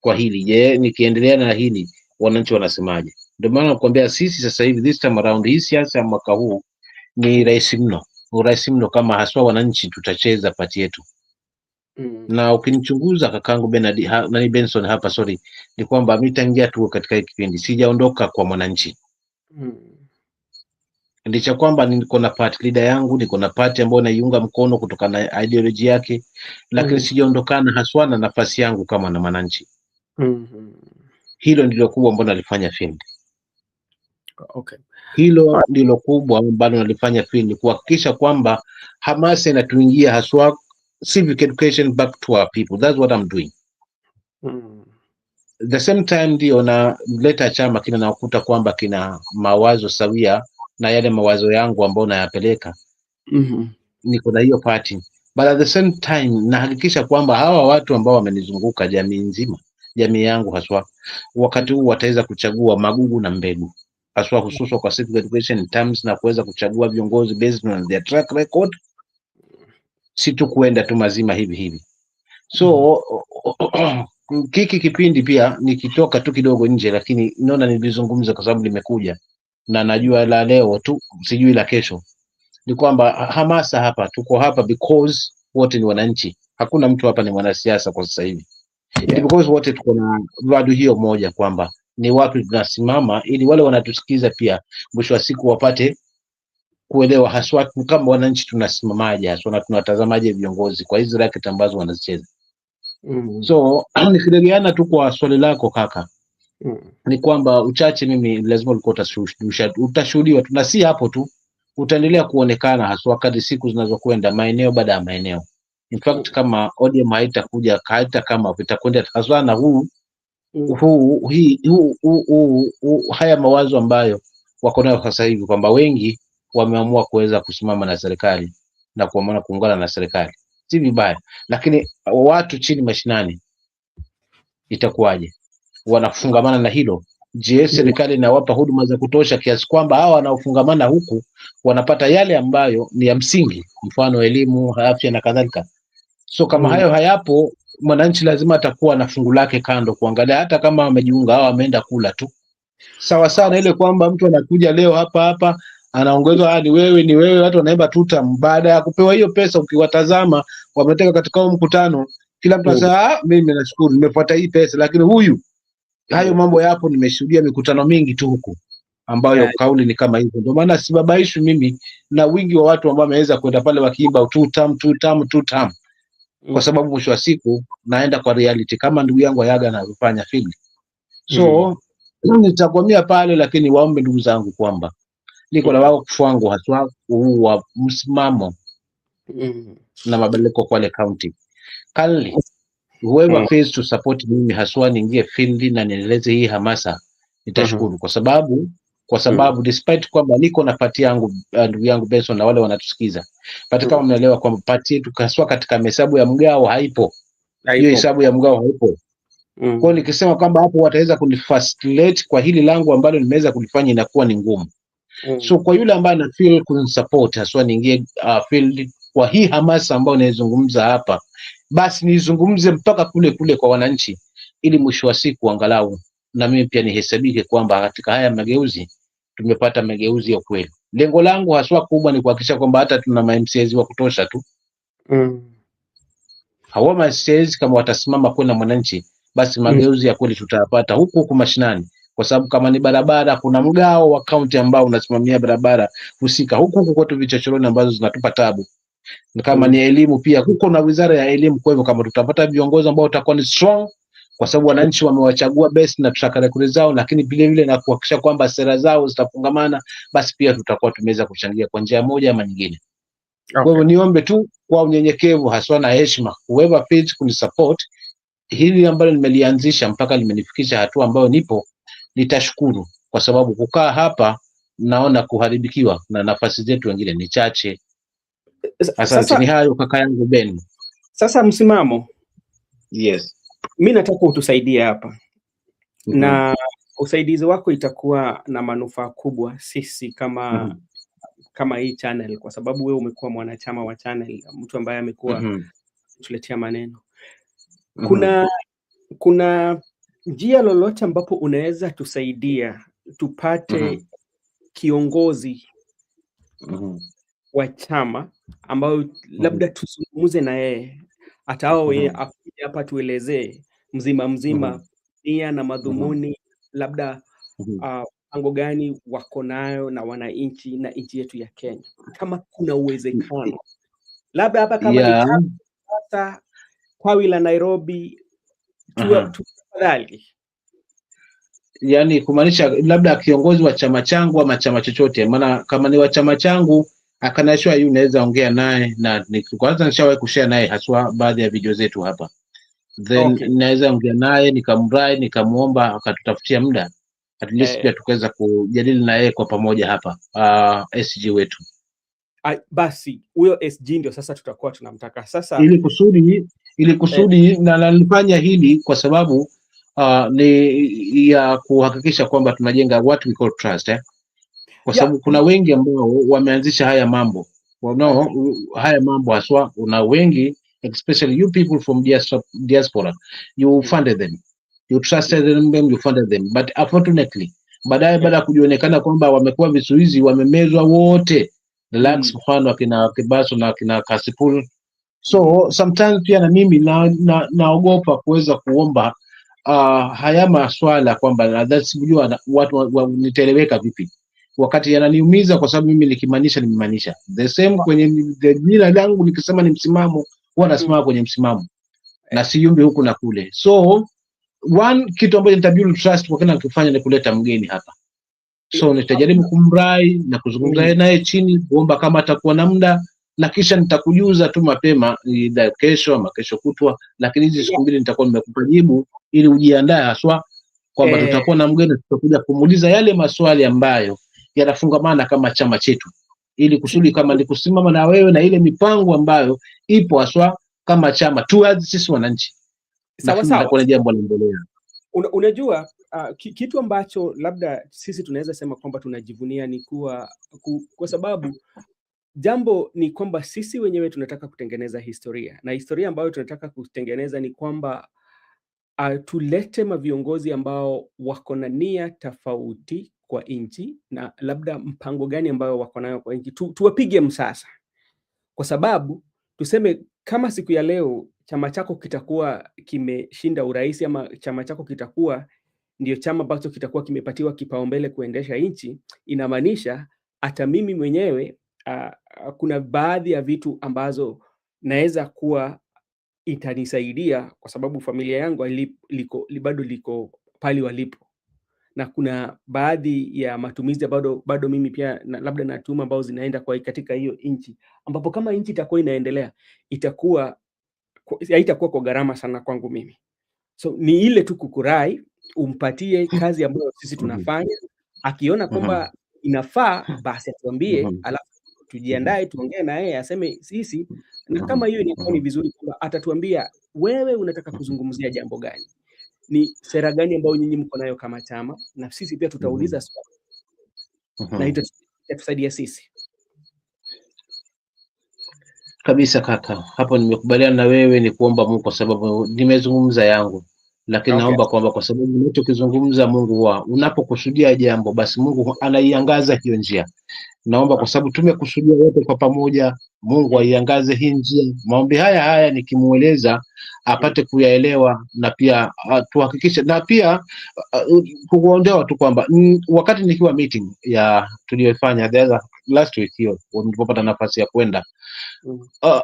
kwa hili. Je, nikiendelea na hili wananchi wanasemaje? Ndio maana nakwambia sisi sasa hivi this time around, hii siasa mwaka huu ni rahisi mno kama haswa wananchi tutacheza pati yetu. Na ukinichunguza kakangu Benson hapa, sorry, ni kwamba mimi tangia tu katika kipindi sijaondoka kwa mwananchi. Ndicho kwamba niko na party leader yangu, niko na party ambayo naiunga mkono kutokana na ideology yake, lakini sijaondokana haswa na nafasi yangu kama na mwananchi. Hilo ndilo kubwa ambalo nalifanya field. Okay. Hilo ndilo kubwa ambalo nalifanya field, kuhakikisha kwamba hamasa inatuingia haswa civic education back to our people. That's what I'm doing. The same time ndio na leta chama kina nakuta kwamba kina mawazo sawia na yale mawazo yangu ambayo nayapeleka. Niko na hiyo party, but at the same time nahakikisha kwamba hawa watu ambao wamenizunguka, jamii nzima, jamii yangu haswa, wakati huu wataweza kuchagua magugu na mbegu, haswa hususa kwa civic education terms, na kuweza kuchagua viongozi based on their track record, si tu kuenda tu mazima hivi. So kiki kipindi pia nikitoka tu kidogo nje, lakini naona nilizungumza kwa sababu limekuja na najua la leo tu, sijui la kesho. Ni kwamba hamasa hapa, tuko hapa because wote ni wananchi. Hakuna mtu hapa ni mwanasiasa kwa sasa hivi. It because wote tuko na value hiyo moja kwamba ni wapi tunasimama, ili wale wanatusikiza pia mwisho wa siku wapate kuelewa haswa kama wananchi tunasimamaje haswa na tunatazamaje viongozi kwa hizi racket ambazo wanazicheza. So nikiregeana tu kwa swali lako kaka, ni kwamba uchache mimi lazima ulikuwa utashuhudiwa tu, na si hapo tu, utaendelea kuonekana haswa kadri siku zinazokwenda, maeneo baada ya maeneo. In fact kama ODM haitakuja hata kama itakwenda haswa na haya mawazo ambayo wako nayo sasa hivi, kwamba wengi wameamua kuweza kusimama na serikali na kuamua kuungana na serikali, si vibaya, lakini watu chini mashinani itakuwaje? Wanafungamana na hilo? Je, serikali inawapa huduma za kutosha kiasi kwamba hawa wanaofungamana huku wanapata yale ambayo ni ya msingi, mfano elimu, afya na kadhalika? So kama hayo hayapo, mwananchi lazima atakuwa na fungu lake kando kuangalia, hata kama wamejiunga au ameenda kula tu. Sawa sana ile kwamba mtu anakuja leo hapa anaongezwa, ni wewe, watu wanaimba tuta. Baada ya kupewa hiyo pesa, ukiwatazama wameteka katika huo mkutano, kila mtu anasema mimi nashukuru nimefuata hii pesa, lakini huyu hayo mambo yapo. Nimeshuhudia mikutano mingi tu huku ambayo kauli ni kama hizo. Ndio maana sibabaishwi mimi na wingi wa watu ambao wameweza kwenda pale wakiimba tutam, kwa sababu mwisho wa siku naenda kwa reality kama ndugu yangu Ayaga anavyofanya field. So nitakwamia pale, lakini waombe ndugu zangu kwamba niko na wao kufwangu haswa wa msimamo na mabadiliko kwa county. Kindly whoever fails to support mimi haswa niingie field na niendeleze hii hamasa, nitashukuru kwa sababu despite kwamba niko na party yangu ndugu yangu Benson na wale wanatusikiza, kama mnaelewa kwamba party yetu haswa katika hesabu ya mgao haipo. Hiyo hesabu ya mgao haipo. Kwa nikisema kwamba hapo wataweza kunifacilitate kwa hili langu ambalo nimeweza kulifanya, inakuwa ni ngumu. So kwa yule ambaye ana feel kunisupport haswa niingie field kwa hii hamasa ambayo naizungumza hapa, basi nizungumze mpaka kule kwa wananchi, ili mwisho wa siku angalau na mimi pia nihesabike kwamba katika haya mageuzi tumepata mageuzi ya kweli. Lengo langu haswa kubwa ni kuhakikisha kwamba hata tuna MCAs wa kutosha tu. Hawa MCAs kama watasimama kwa mwananchi, basi mageuzi ya kweli tutayapata huku mashinani, kwa sababu kama ni barabara, kuna mgao wa county ambao unasimamia barabara husika huku kwetu vichochoroni ambazo zinatupa tabu. Kama ni elimu pia huko na wizara ya elimu. Kwa hivyo kama tutapata viongozi ambao watakuwa ni strong, kwa sababu wananchi wamewachagua best na tutaka rekodi zao, lakini vile vile na kuhakikisha kwamba sera zao zitafungamana, basi pia tutakuwa tumeweza kuchangia kwa njia moja ama nyingine. Kwa hivyo niombe tu kwa unyenyekevu haswa na heshima, whoever feels kunisupport hili ambalo nimelianzisha mpaka limenifikisha hatua ambayo nipo, nitashukuru, kwa sababu kukaa hapa naona kuharibikiwa na nafasi zetu wengine ni chache. Asante. Ni hayo kaka yangu Ben. Sasa msimamo, yes, mimi nataka utusaidie hapa. Na usaidizi wako itakuwa na manufaa kubwa sisi kama hii channel, kwa sababu wewe umekuwa mwanachama wa channel, mtu ambaye amekuwa tuletea maneno. Kuna njia lolote ambapo unaweza tusaidia tupate kiongozi wa chama ambao labda tuzungumze na yeye, atao akuja hapa tuelezee mzima nia na madhumuni, labda pango gani wako nayo na wananchi na nchi yetu ya Kenya, kama kuna uwezekano labda hapa kama ni sasa tawi la Nairobi tafadhali. Yani kumaanisha labda kiongozi wa chama changu ama chama chochote, maana kama ni wa chama changu akanashwa yu naweza ongea naye, na kwanza nishawahi kushare naye haswa baadhi ya video zetu hapa, then naweza ongea naye nikamrai nikamuomba akatutafutia muda at least pia tukaweza kujadili na yeye kwa pamoja hapa SG wetu. Basi huyo SG ndio sasa tutakuwa tunamtaka sasa, ili kusudi na nalifanya hili kwa sababu ni ya kuhakikisha kwamba tunajenga what we call trust kwa sababu kuna wengi ambao wameanzisha haya mambo haya mambo haswa, una wengi especially you people from diaspora, you funded them, you trusted them, you funded them, but unfortunately baadaye baada ya kujionekana kwamba wamekuwa visuizi, wamemezwa wote relax. Mfano akina Kibaso na akina Kasipul So sometimes pia na mimi naogopa kuweza kuomba haya maswala kwamba sijui watu nitaeleweka vipi, wakati yananiumiza, kwa sababu mimi nikimaanisha nimemaanisha. The same kwenye jina langu nikisema ni msimamo, huwa nasimama kwenye msimamo na siyumbi huku na kule. So kitu ambacho nitabuild trust kwa kila nikifanya ni kuleta mgeni hapa. So nitajaribu kumrai na kuzungumza naye chini, kuomba kama atakuwa na muda, na kisha nitakujuza tu mapema, either kesho ama kesho kutwa, lakini hizi siku mbili nitakuwa nimekupa jibu ili ujiandae haswa kwamba tutakuwa na mgeni, tutakuja kumuuliza yale maswali ambayo yanafungamana kama chama chetu, ili kusudi kama ni kusimama na wewe na ile mipango ambayo ipo haswa kama chama tu sisi wananchi. Sawa sawa. Itakuwa ni jambo linaendelea. Unajua kitu ambacho labda sisi tunaweza sema kwamba tunajivunia ni kwa sababu jambo ni kwamba sisi wenyewe tunataka kutengeneza historia, na historia ambayo tunataka kutengeneza ni kwamba tulete maviongozi ambao wako na nia tofauti kwa nchi, na labda mpango gani ambao wako nayo kwa nchi, tuwapige msasa. Kwa sababu tuseme kama siku ya leo chama chako kitakuwa kimeshinda urais, ama chama chako kitakuwa ndio chama ambacho kitakuwa kimepatiwa kipaumbele kuendesha nchi, inamaanisha hata mimi mwenyewe kuna baadhi ya vitu ambazo naweza kuwa itanisaidia, kwa sababu familia yangu bado liko pali walipo, na kuna baadhi ya matumizi bado mimi pia labda natuma ambao zinaenda katika hiyo nchi, ambapo kama nchi itakuwa inaendelea haitakuwa kwa gharama sana kwangu mimi. So ni ile tu kukurai umpatie kazi ambayo sisi tunafanya, akiona kwamba inafaa basi atuambie, alafu tujiandae tuongee na yeye aseme sisi, na kama hiyo inakuwa ni vizuri kwamba atatuambia wewe unataka kuzungumzia jambo gani, ni sera gani ambayo nyinyi mko nayo kama chama, na sisi pia tutauliza swali na itatusaidia sisi. Kabisa kaka, hapo nimekubaliana na wewe, ni kuomba Mungu kwa sababu nimezungumza yangu, lakini naomba kwamba kwa sababu ninachokizungumza Mungu huwa unapokusudia jambo basi Mungu anaiangaza hiyo njia. Naomba kwa sababu tumekusudia wote kwa pamoja, Mungu aiangaze hii njia. Maombi haya nikimueleza apate kuyaelewa, na pia tuhakikishe, na pia kuondoa tu kwamba wakati nikiwa meeting ya tuliyofanya last week hiyo, nilipopata nafasi ya kwenda,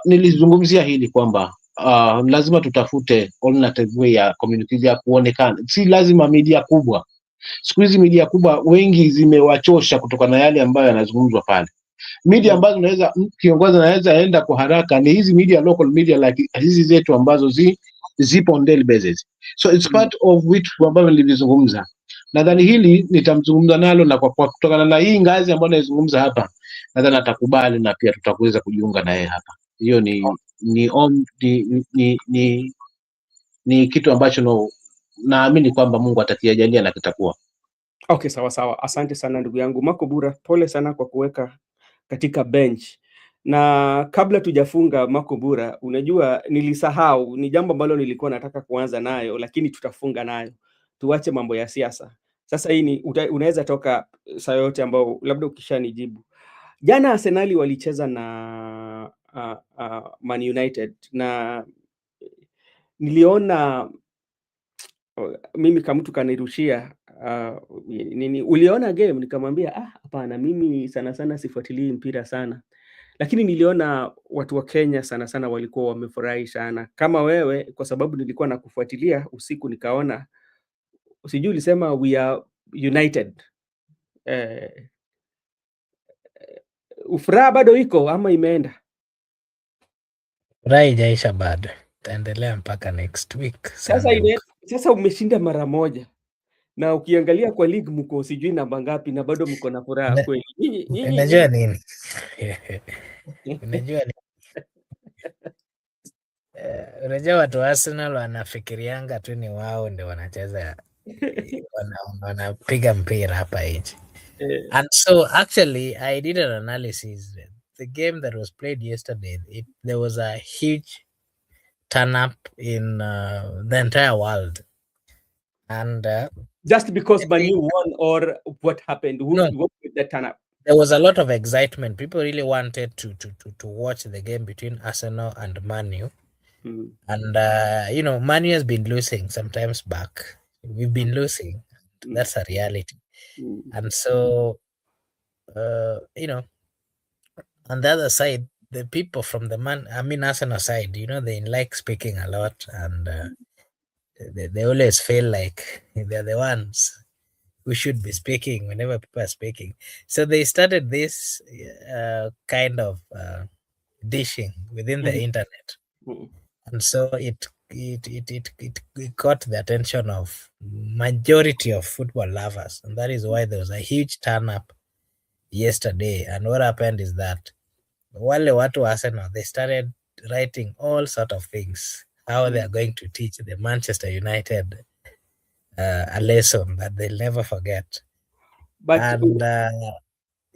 nilizungumzia hili kwamba lazima tutafute alternative way ya community ya kuonekana. Si lazima media kubwa. Siku hizi media kubwa wengi zimewachosha kutokana na yale ambayo yanazungumzwa pale. Media ambazo kiongozi anaweza enda kwa haraka ni hizi media, local media like hizi zetu ambazo zipo on daily basis. So it's part of which ambayo nilizungumza. Nadhani hili nitamzungumza nalo, na kwa kutokana na hii ngazi ambayo naizungumza hapa, nadhani atakubali na pia tutakuweza kujiunga na yeye hapa. Hiyo ni kitu ambacho naamini kwamba Mungu atakijalia na kitakuwa. Okay, sawa. Asante sana ndugu yangu Makobura, pole sana kwa kuweka katika bench. Na kabla tujafunga Makobura, unajua nilisahau, ni jambo ambalo nilikuwa nataka kuanza nayo, lakini tutafunga nayo. Tuache mambo ya siasa. Sasa hii unaweza toka saa yote ambao labda ukishanijibu. Jana Arsenal walicheza na Man United, na niliona mimi kama mtu kanirushia uliona game? Nikamwambia hapana, mimi sana sifuatilii mpira sana, lakini niliona watu wa Kenya sana walikuwa wamefurahi sana kama wewe, kwa sababu nilikuwa nakufuatilia usiku, nikaona usijui ulisema we are united. Ufuraha bado iko ama imeenda? Furaha haijaisha bado, taendelea mpaka next week. Sasa umeshinda mara moja, na ukiangalia kwa league mko sijui namba ngapi, na bado mko na furaha kweli. Unajua nini? Unajua nini? Unajua watu wa Arsenal wanafikirianga tu ni wao ndio wanacheza, wanapiga mpira hapa nje. And so actually I did an analysis. The game that was played yesterday, there was a huge turn up in the entire world. And just because Man U won, or what happened? What with the turn up? there was a lot of excitement. People really wanted to watch the game between Arsenal and Man U. And you know, Man U has been losing sometimes back. We've been losing. That's a reality. And so you know, on the other side, the people from Arsenal side, you know, they like speaking a lot, and they always feel like they're the ones who should be speaking whenever people are speaking. So they started this kind of dishing within the internet, and so it caught the attention of majority of football lovers, and that is why there was a huge turn up yesterday. And what happened is that wale watu wa Arsenal, they started writing all sort of things, how they are going to teach the Manchester United a lesson that they'll never forget. But And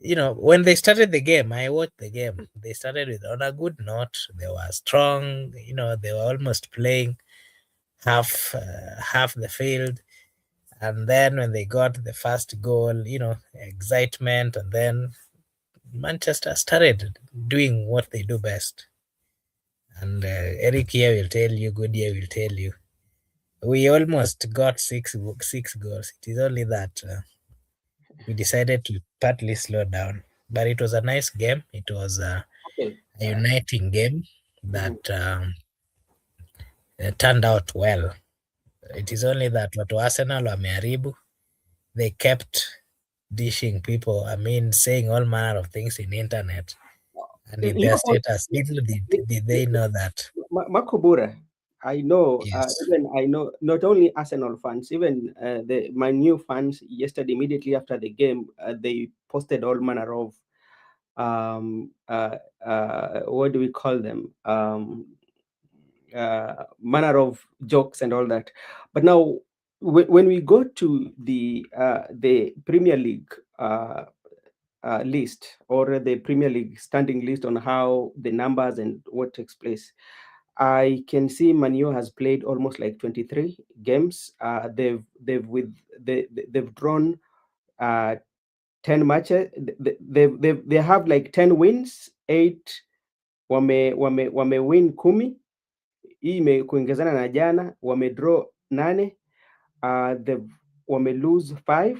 you know, when they started the game, I watched the game. They started with on a good note. They were strong. You know, they were almost playing half the field. And then when they got the first goal, you know, excitement, and then Manchester started doing what they do best. And Eric here will tell you, Goodyear will tell you, we almost got six goals. It is only that we decided to partly slow down. But it was a nice game. It was a uniting game that turned out well. It is only that watu Arsenal wameharibu. They kept dishing people, I mean, saying all manner of things in the internet and in their status. Little did they know that. Makobura, I know, Yes. even I know not only Arsenal fans, even my new fans yesterday, immediately after the game, they posted all manner of what do we call them? Manner of jokes and all that. But now, when we go to the Premier League list, or the Premier League standing list on how the numbers and what takes place, I can see Man U has played almost like 23 games. They've drawn 10 matches. They have like 10 wins, 8 wame win 10. Hii imekuongezana na jana, wamedraw 8, wame lose 5,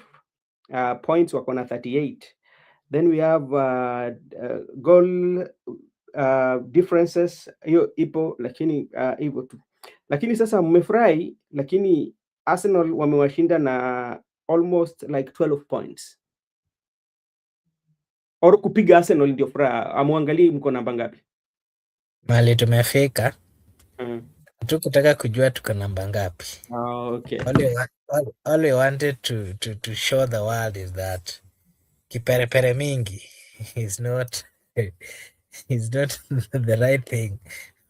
points wako na 38. Then we have goal differences, hiyo ipo, lakini hivyo tu. Lakini sasa mmefurahi, lakini Arsenal wamewashinda na almost like 12 points. Or kupiga Arsenal ndio furaha. Amwangalie mko namba ngapi? Mali tumefika. Hatukutaka kujua tuko namba ngapi. Okay. All we wanted to show the world is that kiperepere mingi is not the right thing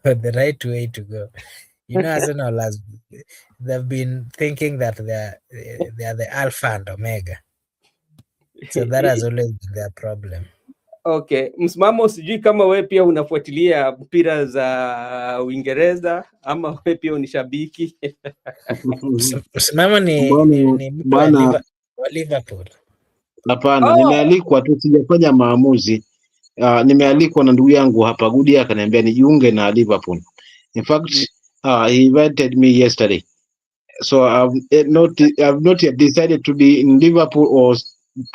or the right way to go. You know, Arsenal they've been thinking that they are the alpha and omega. So that has always been their problem. Okay, msimamo, sijui kama wewe pia unafuatilia mpira za Uingereza ama wewe pia ni shabiki? Msimamo ni mtu wa Liverpool. Hapana, nimealikwa tu, sijafanya maamuzi. Nimealikwa na ndugu yangu hapa Goodyear, akaniambia nijiunge na Liverpool. In fact, he invited me yesterday. So I've not yet decided to be in Liverpool or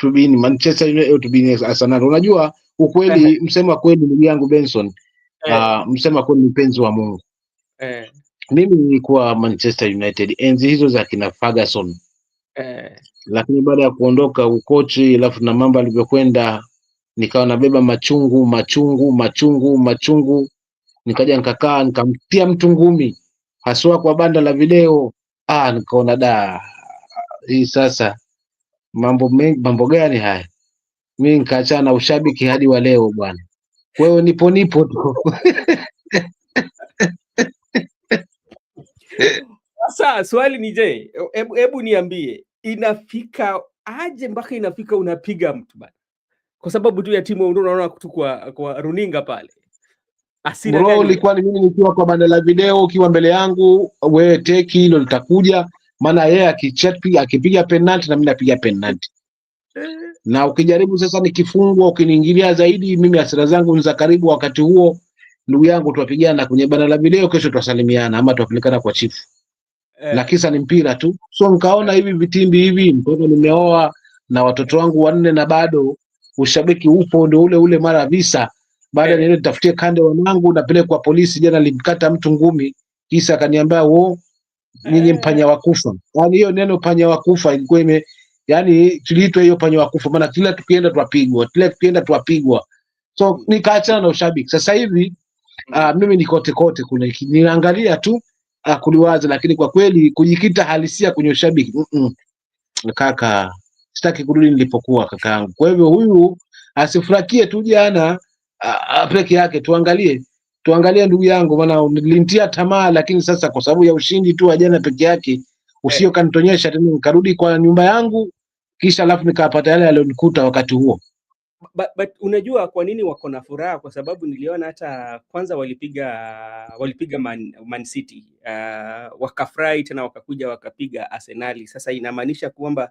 to be in Manchester United or to be in Arsenal. Unajua ukweli, msema kweli ndugu yangu Benson, msema kweli mpenzi wa Mungu. Mimi nilikuwa Manchester United enzi hizo za kina Ferguson. Lakini baada ya kuondoka ukochi, alafu na mambo alivyokwenda, nikawa nabeba machungu, nikaja nikakaa nikamtia mtu ngumi haswa kwa banda la video. Nikaona hii sasa mambo gani haya? Mimi nikaachana na ushabiki hadi wa leo bwana. Wewe nipo tu. Sasa swali ni je, hebu niambie, inafika aje mpaka inafika unapiga mtu bana? Kwa sababu tu ya timu ndio unaona tu kwa runinga pale. Asira gani? Ilikuwa ni mimi nikiwa kwa banda la video, ukiwa mbele yangu, wewe teki hilo litakuja, maana yeye akipiga penalty na mimi napiga penalty. Na ukijaribu sasa nikifungwa ukiniingilia zaidi, mimi hasira zangu ni za karibu. Wakati huo ndugu yangu, tuwapigana kwenye banda la video, kesho twasalimiana ama twapelekana kwa chifu, na kisa ni mpira tu. So nikaona hivi vitimbi hivi, mtoto nimeoa na watoto wangu 4 na bado ushabiki upo ndio ule ule mara visa. Baada niende nitafutie kande wanangu, napelekwa polisi. Jana nilimkata mtu ngumi, kisa akaniambia nyinyi mpanya wa kufa. Yani hiyo neno panya wa kufa ilikuwa yani tuliitwa hiyo panya wa kufa, maana kila tukienda twapigwa. So nikaachana na ushabiki. Sasa hivi mimi ni kote kote kule, ninaangalia tu kuliwaza, lakini kwa kweli kujikita halisia kwenye ushabiki kaka, sitaki kurudi nilipokuwa kaka yangu. Kwa hivyo huyu asifurakie tu jana peke yake, tuangalie ndugu yangu, maana nilimtia tamaa, lakini sasa kwa sababu ya ushindi tu wa jana peke yake usio kanitonyesha tena, nikarudi kwa nyumba yangu, kisha alafu nikapata yale yalionikuta wakati huo. But unajua kwa nini wako na furaha? Kwa sababu niliona hata kwanza walipiga Man City, wakafurahi tena wakakuja wakapiga Arsenal. Sasa inamaanisha kwamba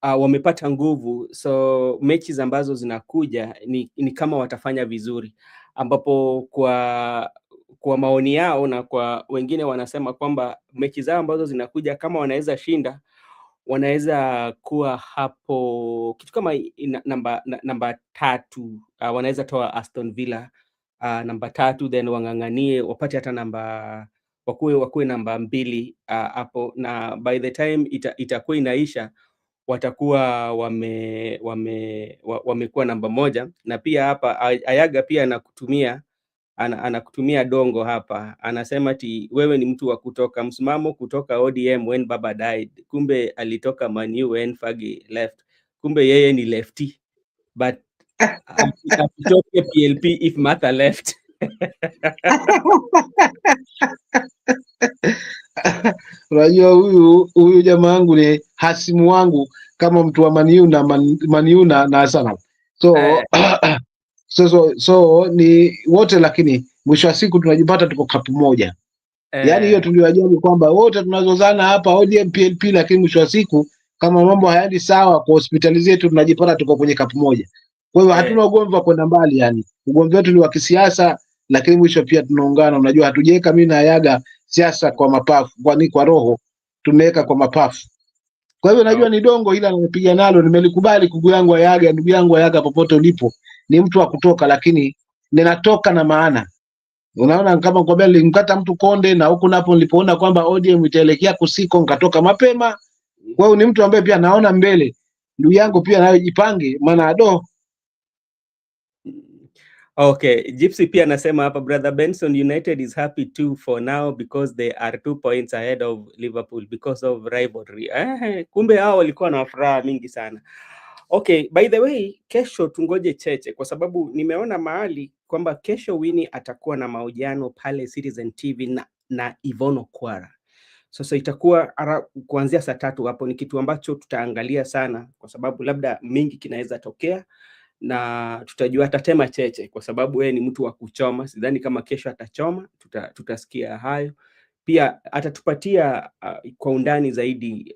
wamepata nguvu, so mechi ambazo zinakuja ni kama watafanya vizuri, ambapo kwa maoni yao na kwa wengine wanasema kwamba mechi zao ambazo zinakuja kama wanaweza shinda, wanaweza kuwa hapo kitu kama namba 3, wanaweza toa Aston Villa namba 3, then wanganganie wapate hata wakuwe namba 2 hapo, na by the time itakuwa inaisha watakuwa wamekuwa namba 1. Na pia hapa Ayaga pia anakutumia dongo hapa, anasema ati wewe ni mtu wa kutoka msimamo kutoka ODM when baba died, kumbe alitoka Man U when Fagi left, kumbe yeye ni lefty but akitoke PLP if Martha left. Unajua huyu jamaa wangu ni hasimu wangu kama mtu wa Man U na Arsenal. So ni wote, lakini mwisho wa siku tunajipata tuko kapu moja. Yaani hiyo tuliwajabu kwamba wote tunazozana hapa ODM PLP, lakini mwisho wa siku kama mambo hayaendi sawa kwa hospitali zetu tunajipata tuko kwenye kapu moja. Kwa hiyo hatuna ugomvi wa kwenda mbali, yani ugomvi wetu ni wa kisiasa, lakini mwisho pia tunaungana. Unajua hatujaweka mimi na Ayaga siasa kwa mapafu, kwani kwa roho tumeweka kwa mapafu. Kwa hivyo najua ni dongo, ila nimepiga nalo, nimelikubali. Ndugu yangu Ayaga, popote ulipo, ni mtu wa kutoka, lakini ninatoka na maana. Unaona, kama kwambia nilimkata mtu konde, na huku napo nilipoona kwamba ODM itaelekea kusiko, nikatoka mapema. Kwa hiyo ni mtu ambaye pia naona mbele. Ndugu yangu pia nayo jipange, maana Okay, Gypsy pia anasema hapa, Brother Benson, United is happy too for now because they are 2 points ahead of Liverpool because of rivalry. Kumbe hao walikuwa na furaha mingi sana. Okay, by the way, kesho tungoje cheche, kwa sababu nimeona mahali kwamba kesho Winnie atakuwa na mahojiano pale Citizen TV na Ivono Kwara. Sasa itakuwa kuanzia saa 3 hapo. Ni kitu ambacho tutaangalia sana, kwa sababu labda mingi kinaweza tokea na tutajua atatema cheche, kwa sababu yeye ni mtu wa kuchoma. Sidhani kama kesho atachoma, tutasikia hayo. Pia atatupatia kwa undani zaidi,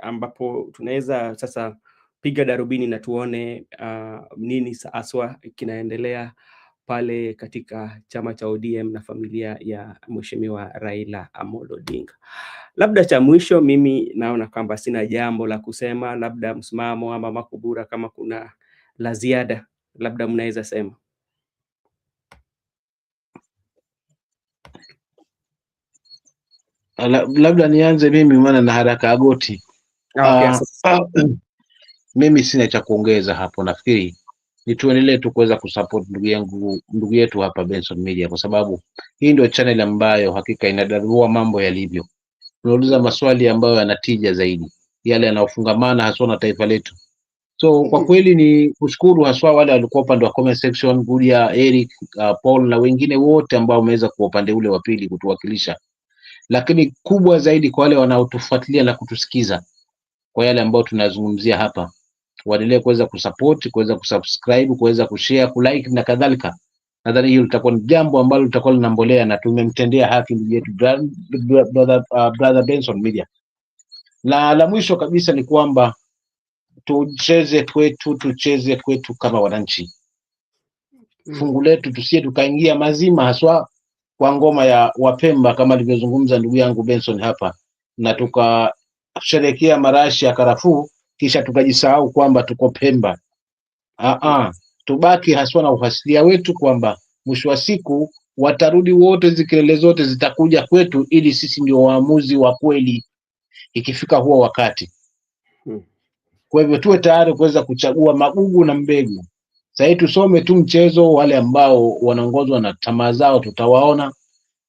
ambapo tunaweza sasa piga darubini na tuone nini aswa kinaendelea pale katika chama cha ODM na familia ya Mheshimiwa Raila Amolo Odinga. Labda cha mwisho, mimi naona kwamba sina jambo la kusema, labda msimamo ama Makubura kama kuna la ziada labda mnaweza sema. labda nianze mimi, maana na haraka agoti. Mimi sina cha kuongeza hapo. Nafikiri ni tuendelee tu kuweza kusupport ndugu yetu hapa Benson Media, kwa sababu hii ndio channel ambayo hakika inadarua mambo yalivyo. Tunauliza maswali ambayo yanatija zaidi, yale yanayofungamana haswa na taifa letu. So kwa kweli ni kushukuru haswa wale walikuwa upande wa comment section, Gudia, Eric, Paul na wengine wote ambao wameweza kuwa upande ule wa pili kutuwakilisha. Lakini kubwa zaidi kwa wale wanaotufuatilia na kutusikiza kwa yale ambayo tunazungumzia hapa, waendelee kuweza kusupport, kuweza kusubscribe, kuweza kushare, kulike na kadhalika. Nadhani hiyo litakuwa ni jambo ambalo litakuwa linambolea na tumemtendea haki ndugu yetu brother Benson Media. Na la mwisho kabisa ni kwamba tucheze kwetu kama wananchi. Fungu letu tusie tukaingia mazima, haswa kwa ngoma ya Wapemba kama alivyozungumza ndugu yangu Benson hapa, na tukasherekea marashi ya karafuu kisha tukajisahau kwamba tuko Pemba. Tubaki haswa na uhasilia wetu kwamba mwisho wa siku watarudi wote, zikelele zote zitakuja kwetu, ili sisi ndio waamuzi wa kweli ikifika huo wakati. Kwa hivyo tuwe tayari kuweza kuchagua magugu na mbegu. Sasa tusome tu mchezo, wale ambao wanaongozwa na tamaa zao tutawaona,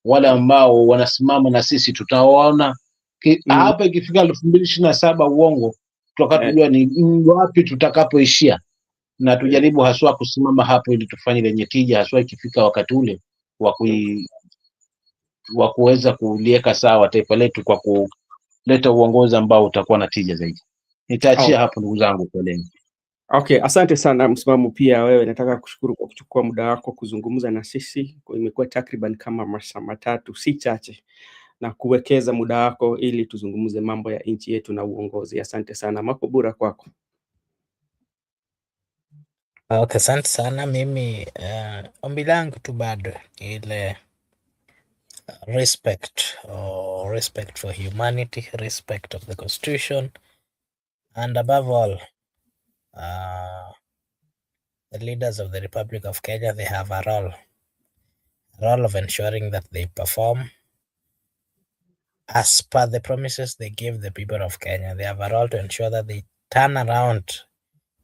wale ambao wanasimama na sisi tutawaona. Hapa ikifika 2027 uongo tutakapojua ni wapi tutakapoishia, na tujaribu haswa kusimama hapo ili tufanye lenye tija, haswa ikifika wakati ule wa kuweza kuliweka sawa taifa letu kwa kuleta uongozi ambao utakuwa na tija zaidi. Nitaachia hapo ndugu zangu kwa leo. Okay, asante sana Msimamo. Pia wewe nataka kushukuru kwa kuchukua muda wako kuzungumza na sisi. Imekuwa takriban kama masaa matatu, si chache, na kuwekeza muda wako ili tuzungumze mambo ya nchi yetu na uongozi. Asante sana, makubura kwako. Okay, asante sana. Mimi ombi langu tu bado ile respect for humanity, respect of the constitution, and above all the leaders of the Republic of Kenya, they have a role of ensuring that they perform as per the promises they give the people of Kenya. They have a role to ensure that they turn around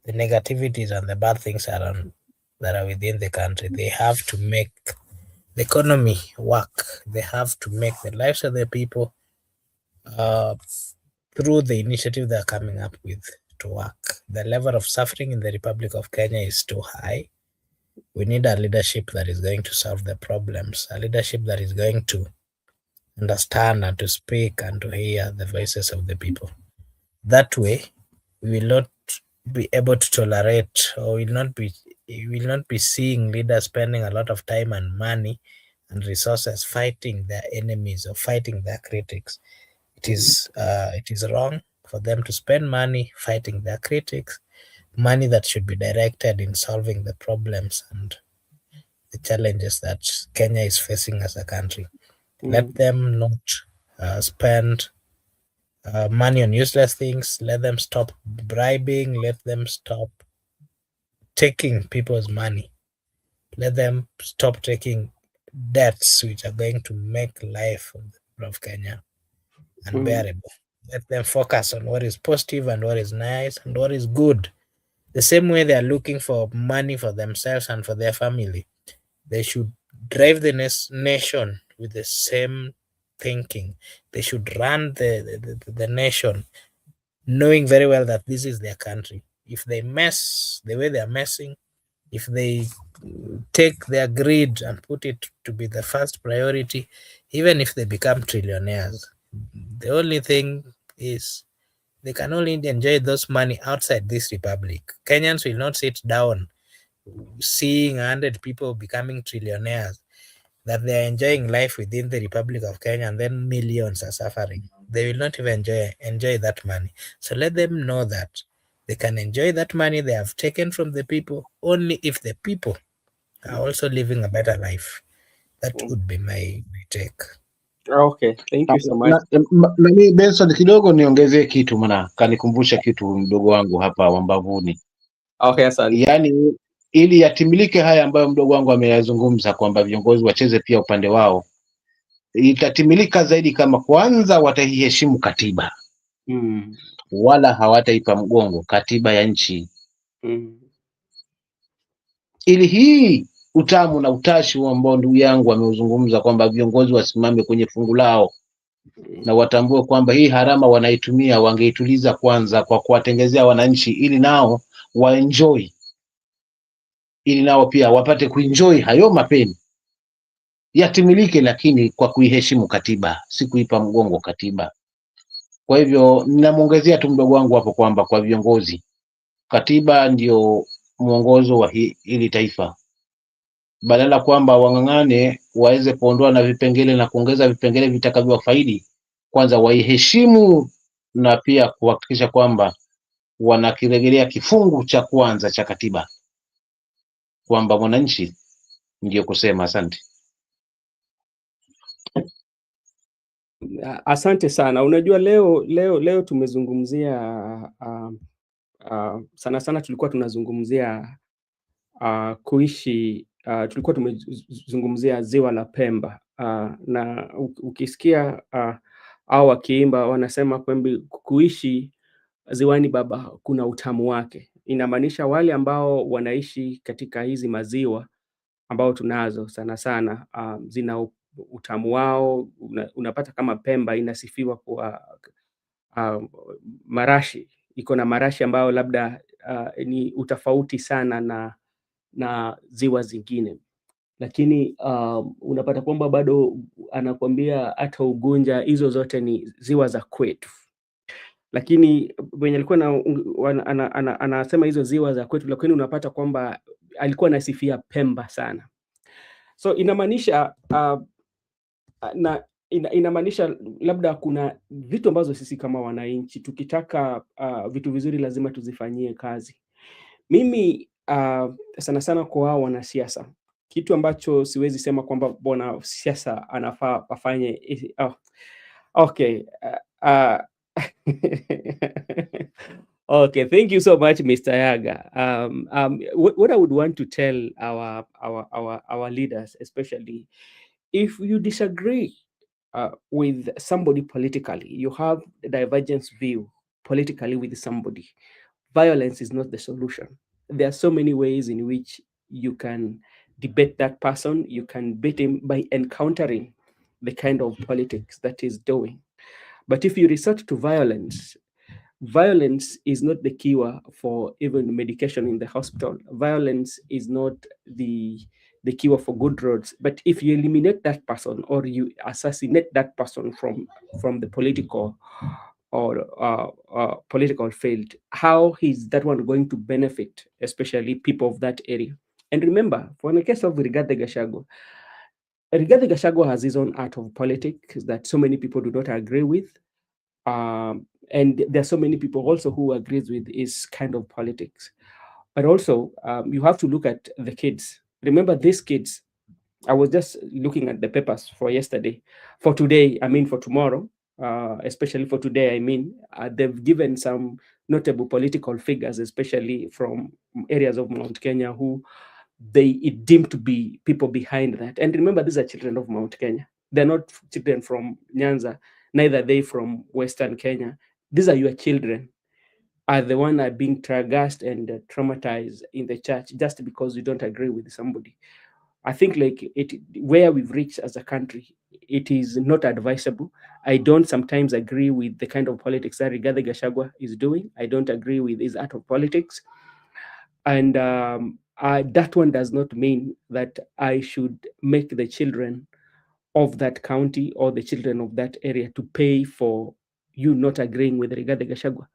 the negativities and the bad things that are within the country. They have to make the economy work. They have to make the lives of the people through the initiative they're coming up with to work. The level of suffering in the Republic of Kenya is too high. We need a leadership that is going to solve the problems, a leadership that is going to understand and to speak and to hear the voices of the people. That way, we will not be able to tolerate, or will not be seeing leaders spending a lot of time and money and resources fighting their enemies or fighting their critics. It is wrong for them to spend money fighting their critics, money that should be directed in solving the problems and the challenges that Kenya is facing as a country. Let them not spend money on useless things. Let them stop bribing. Let them stop taking people's money. Let them stop taking debts which are going to make life of the people of Kenya unbearable. Let them focus on what is positive and what is nice and what is good. The same way they are looking for money for themselves and for their family, they should drive the nation with the same thinking. They should run the nation knowing very well that this is their country. If they mess the way they are messing, if they take their greed and put it to be the first priority, even if they become trillionaires, the only thing is they can only enjoy those money outside this republic. Kenyans will not sit down seeing 100 people becoming trillionaires, that they are enjoying life within the Republic of Kenya and then millions are suffering. They will not even enjoy that money. So let them know that they can enjoy that money they have taken from the people only if the people are also living a better life. That would be my take. Okay, thank you so much. Mimi Benson, kidogo niongezee kitu, maana kanikumbusha kitu mdogo wangu hapa Wambavuni. Okay, asante. Yaani ili yatimilike haya ambayo mdogo wangu ameyazungumza kwamba viongozi wacheze pia upande wao, itatimilika zaidi kama kwanza wataiheshimu katiba. Wala hawataipa mgongo katiba ya nchi. Ili hii utamu na utashi ambao ndugu yangu ameuzungumza kwamba viongozi wasimame kwenye fungu lao na watambue kwamba hii harama wanaitumia, wangeituliza kwanza kwa kuwatengezea wananchi ili nao waenjoy, ili nao pia wapate kuenjoy hayo mapeni, yatimilike, lakini kwa kuiheshimu katiba, si kuipa mgongo katiba. Kwa hivyo ninamuongezea tu mdogo wangu hapo kwamba kwa viongozi, katiba ndio mwongozo wa hili taifa. Badala kwamba wang'ang'ane waweze kuondoa na vipengele na kuongeza vipengele vitakavyowafaidi, kwanza waiheshimu na pia kuhakikisha kwamba wanakirejelea kifungu cha kwanza cha katiba kwamba mwananchi ndio kusema. Asante. Asante sana. Unajua leo tumezungumzia sana sana tulikuwa tunazungumzia kuishi tulikuwa tumezungumzia ziwa la Pemba na ukisikia au wakiimba wanasema kwamba kuishi ziwani baba kuna utamu wake. Inamaanisha wale ambao wanaishi katika hizi maziwa ambao tunazo sana sana zina utamu wao. Unapata kama Pemba inasifiwa kwa marashi, iko na marashi ambayo labda ni utofauti sana na ziwa zingine, lakini unapata kwamba bado anakuambia hata Ugunja, hizo zote ni ziwa za kwetu. Lakini mwenye alikuwa anasema hizo ziwa za kwetu, lakini unapata kwamba alikuwa anasifia Pemba sana. So inamaanisha inamaanisha labda kuna vitu ambazo sisi kama wananchi tukitaka vitu vizuri lazima tuzifanyie kazi. Mimi sana sana kwa hao wanasiasa, kitu ambacho siwezi sema kwamba bwana siasa anafaa afanye okay. Okay, thank you so much, Mr. Yaga. What I would want to tell our leaders, especially if you disagree with somebody politically, you have a divergence view politically with somebody, violence is not the solution. There are so many ways in which you can debate that person. You can beat him by encountering the kind of politics that he's doing. But if you resort to violence, violence is not the cure for even medication in the hospital. Violence is not the cure for good roads. But if you eliminate that person or you assassinate that person from the political or political field, how is that one going to benefit, especially people of that area? And remember, for the case of Rigathi Gachagua has his own art of politics that so many people do not agree with. And there are so many people also who agrees with his kind of politics. But also, you have to look at the kids. Remember, these kids, I was just looking at the papers for yesterday. For today, I mean for tomorrow, especially for today, I mean, they've given some notable political figures, especially from areas of Mount Kenya, who they deem to be people behind that. And remember, these are children of Mount Kenya. They're not children from Nyanza, neither are they from Western Kenya. These are your children, are the one are being tragassed and traumatized in the church just because you don't agree with somebody. I think like where we've reached as a country, it is not advisable. I don't sometimes agree with the kind of politics that Rigathi Gachagua is doing. I don't agree with his art of politics. And that one does not mean that I should make the children of that county or the children of that area to pay for you not agreeing with Rigathi Gachagua.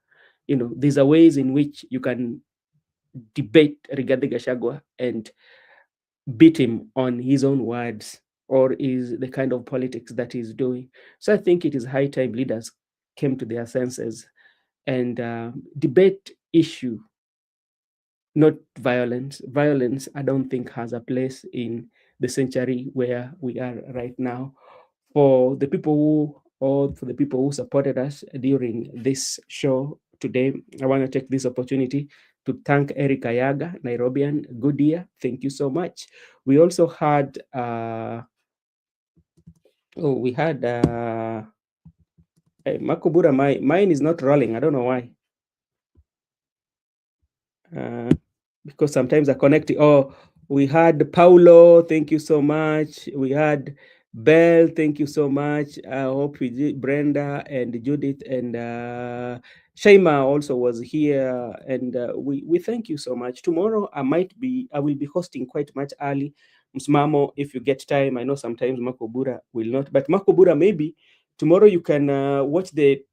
You know, these are ways in which you can debate Rigathi Gachagua and beat him on his own words or is the kind of politics that he's doing. So I think it is high time leaders came to their senses and debate issue, not violence. Violence, I don't think, has a place in the century where we are right now. For the people who supported us during this show today, I want to take this opportunity to thank Eric Ayaga, Nairobian. Good year. Thank you so much. We also had Makubura. Mine is not rolling. I don't know why. Because sometimes I connect. Oh, we had Paulo. Thank you so much. We had Belle. Thank you so much. I hope we did. Brenda and Judith and Shaima also was here, and we thank you so much. Tomorrow I will be hosting quite much early. Msimamo, if you get time. I know sometimes Makubura will not, but Makubura, maybe tomorrow you can watch the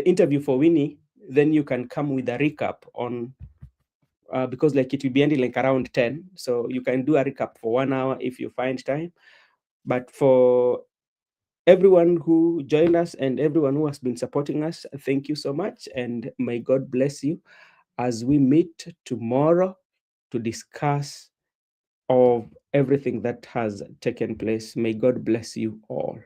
interview for Winnie. Then you can come with a recap on because like it will be ending like around 10, so you can do a recap for 1 hour if you find time. But for Everyone who joined us and everyone who has been supporting us, thank you so much, and may God bless you as we meet tomorrow to discuss of everything that has taken place. May God bless you all.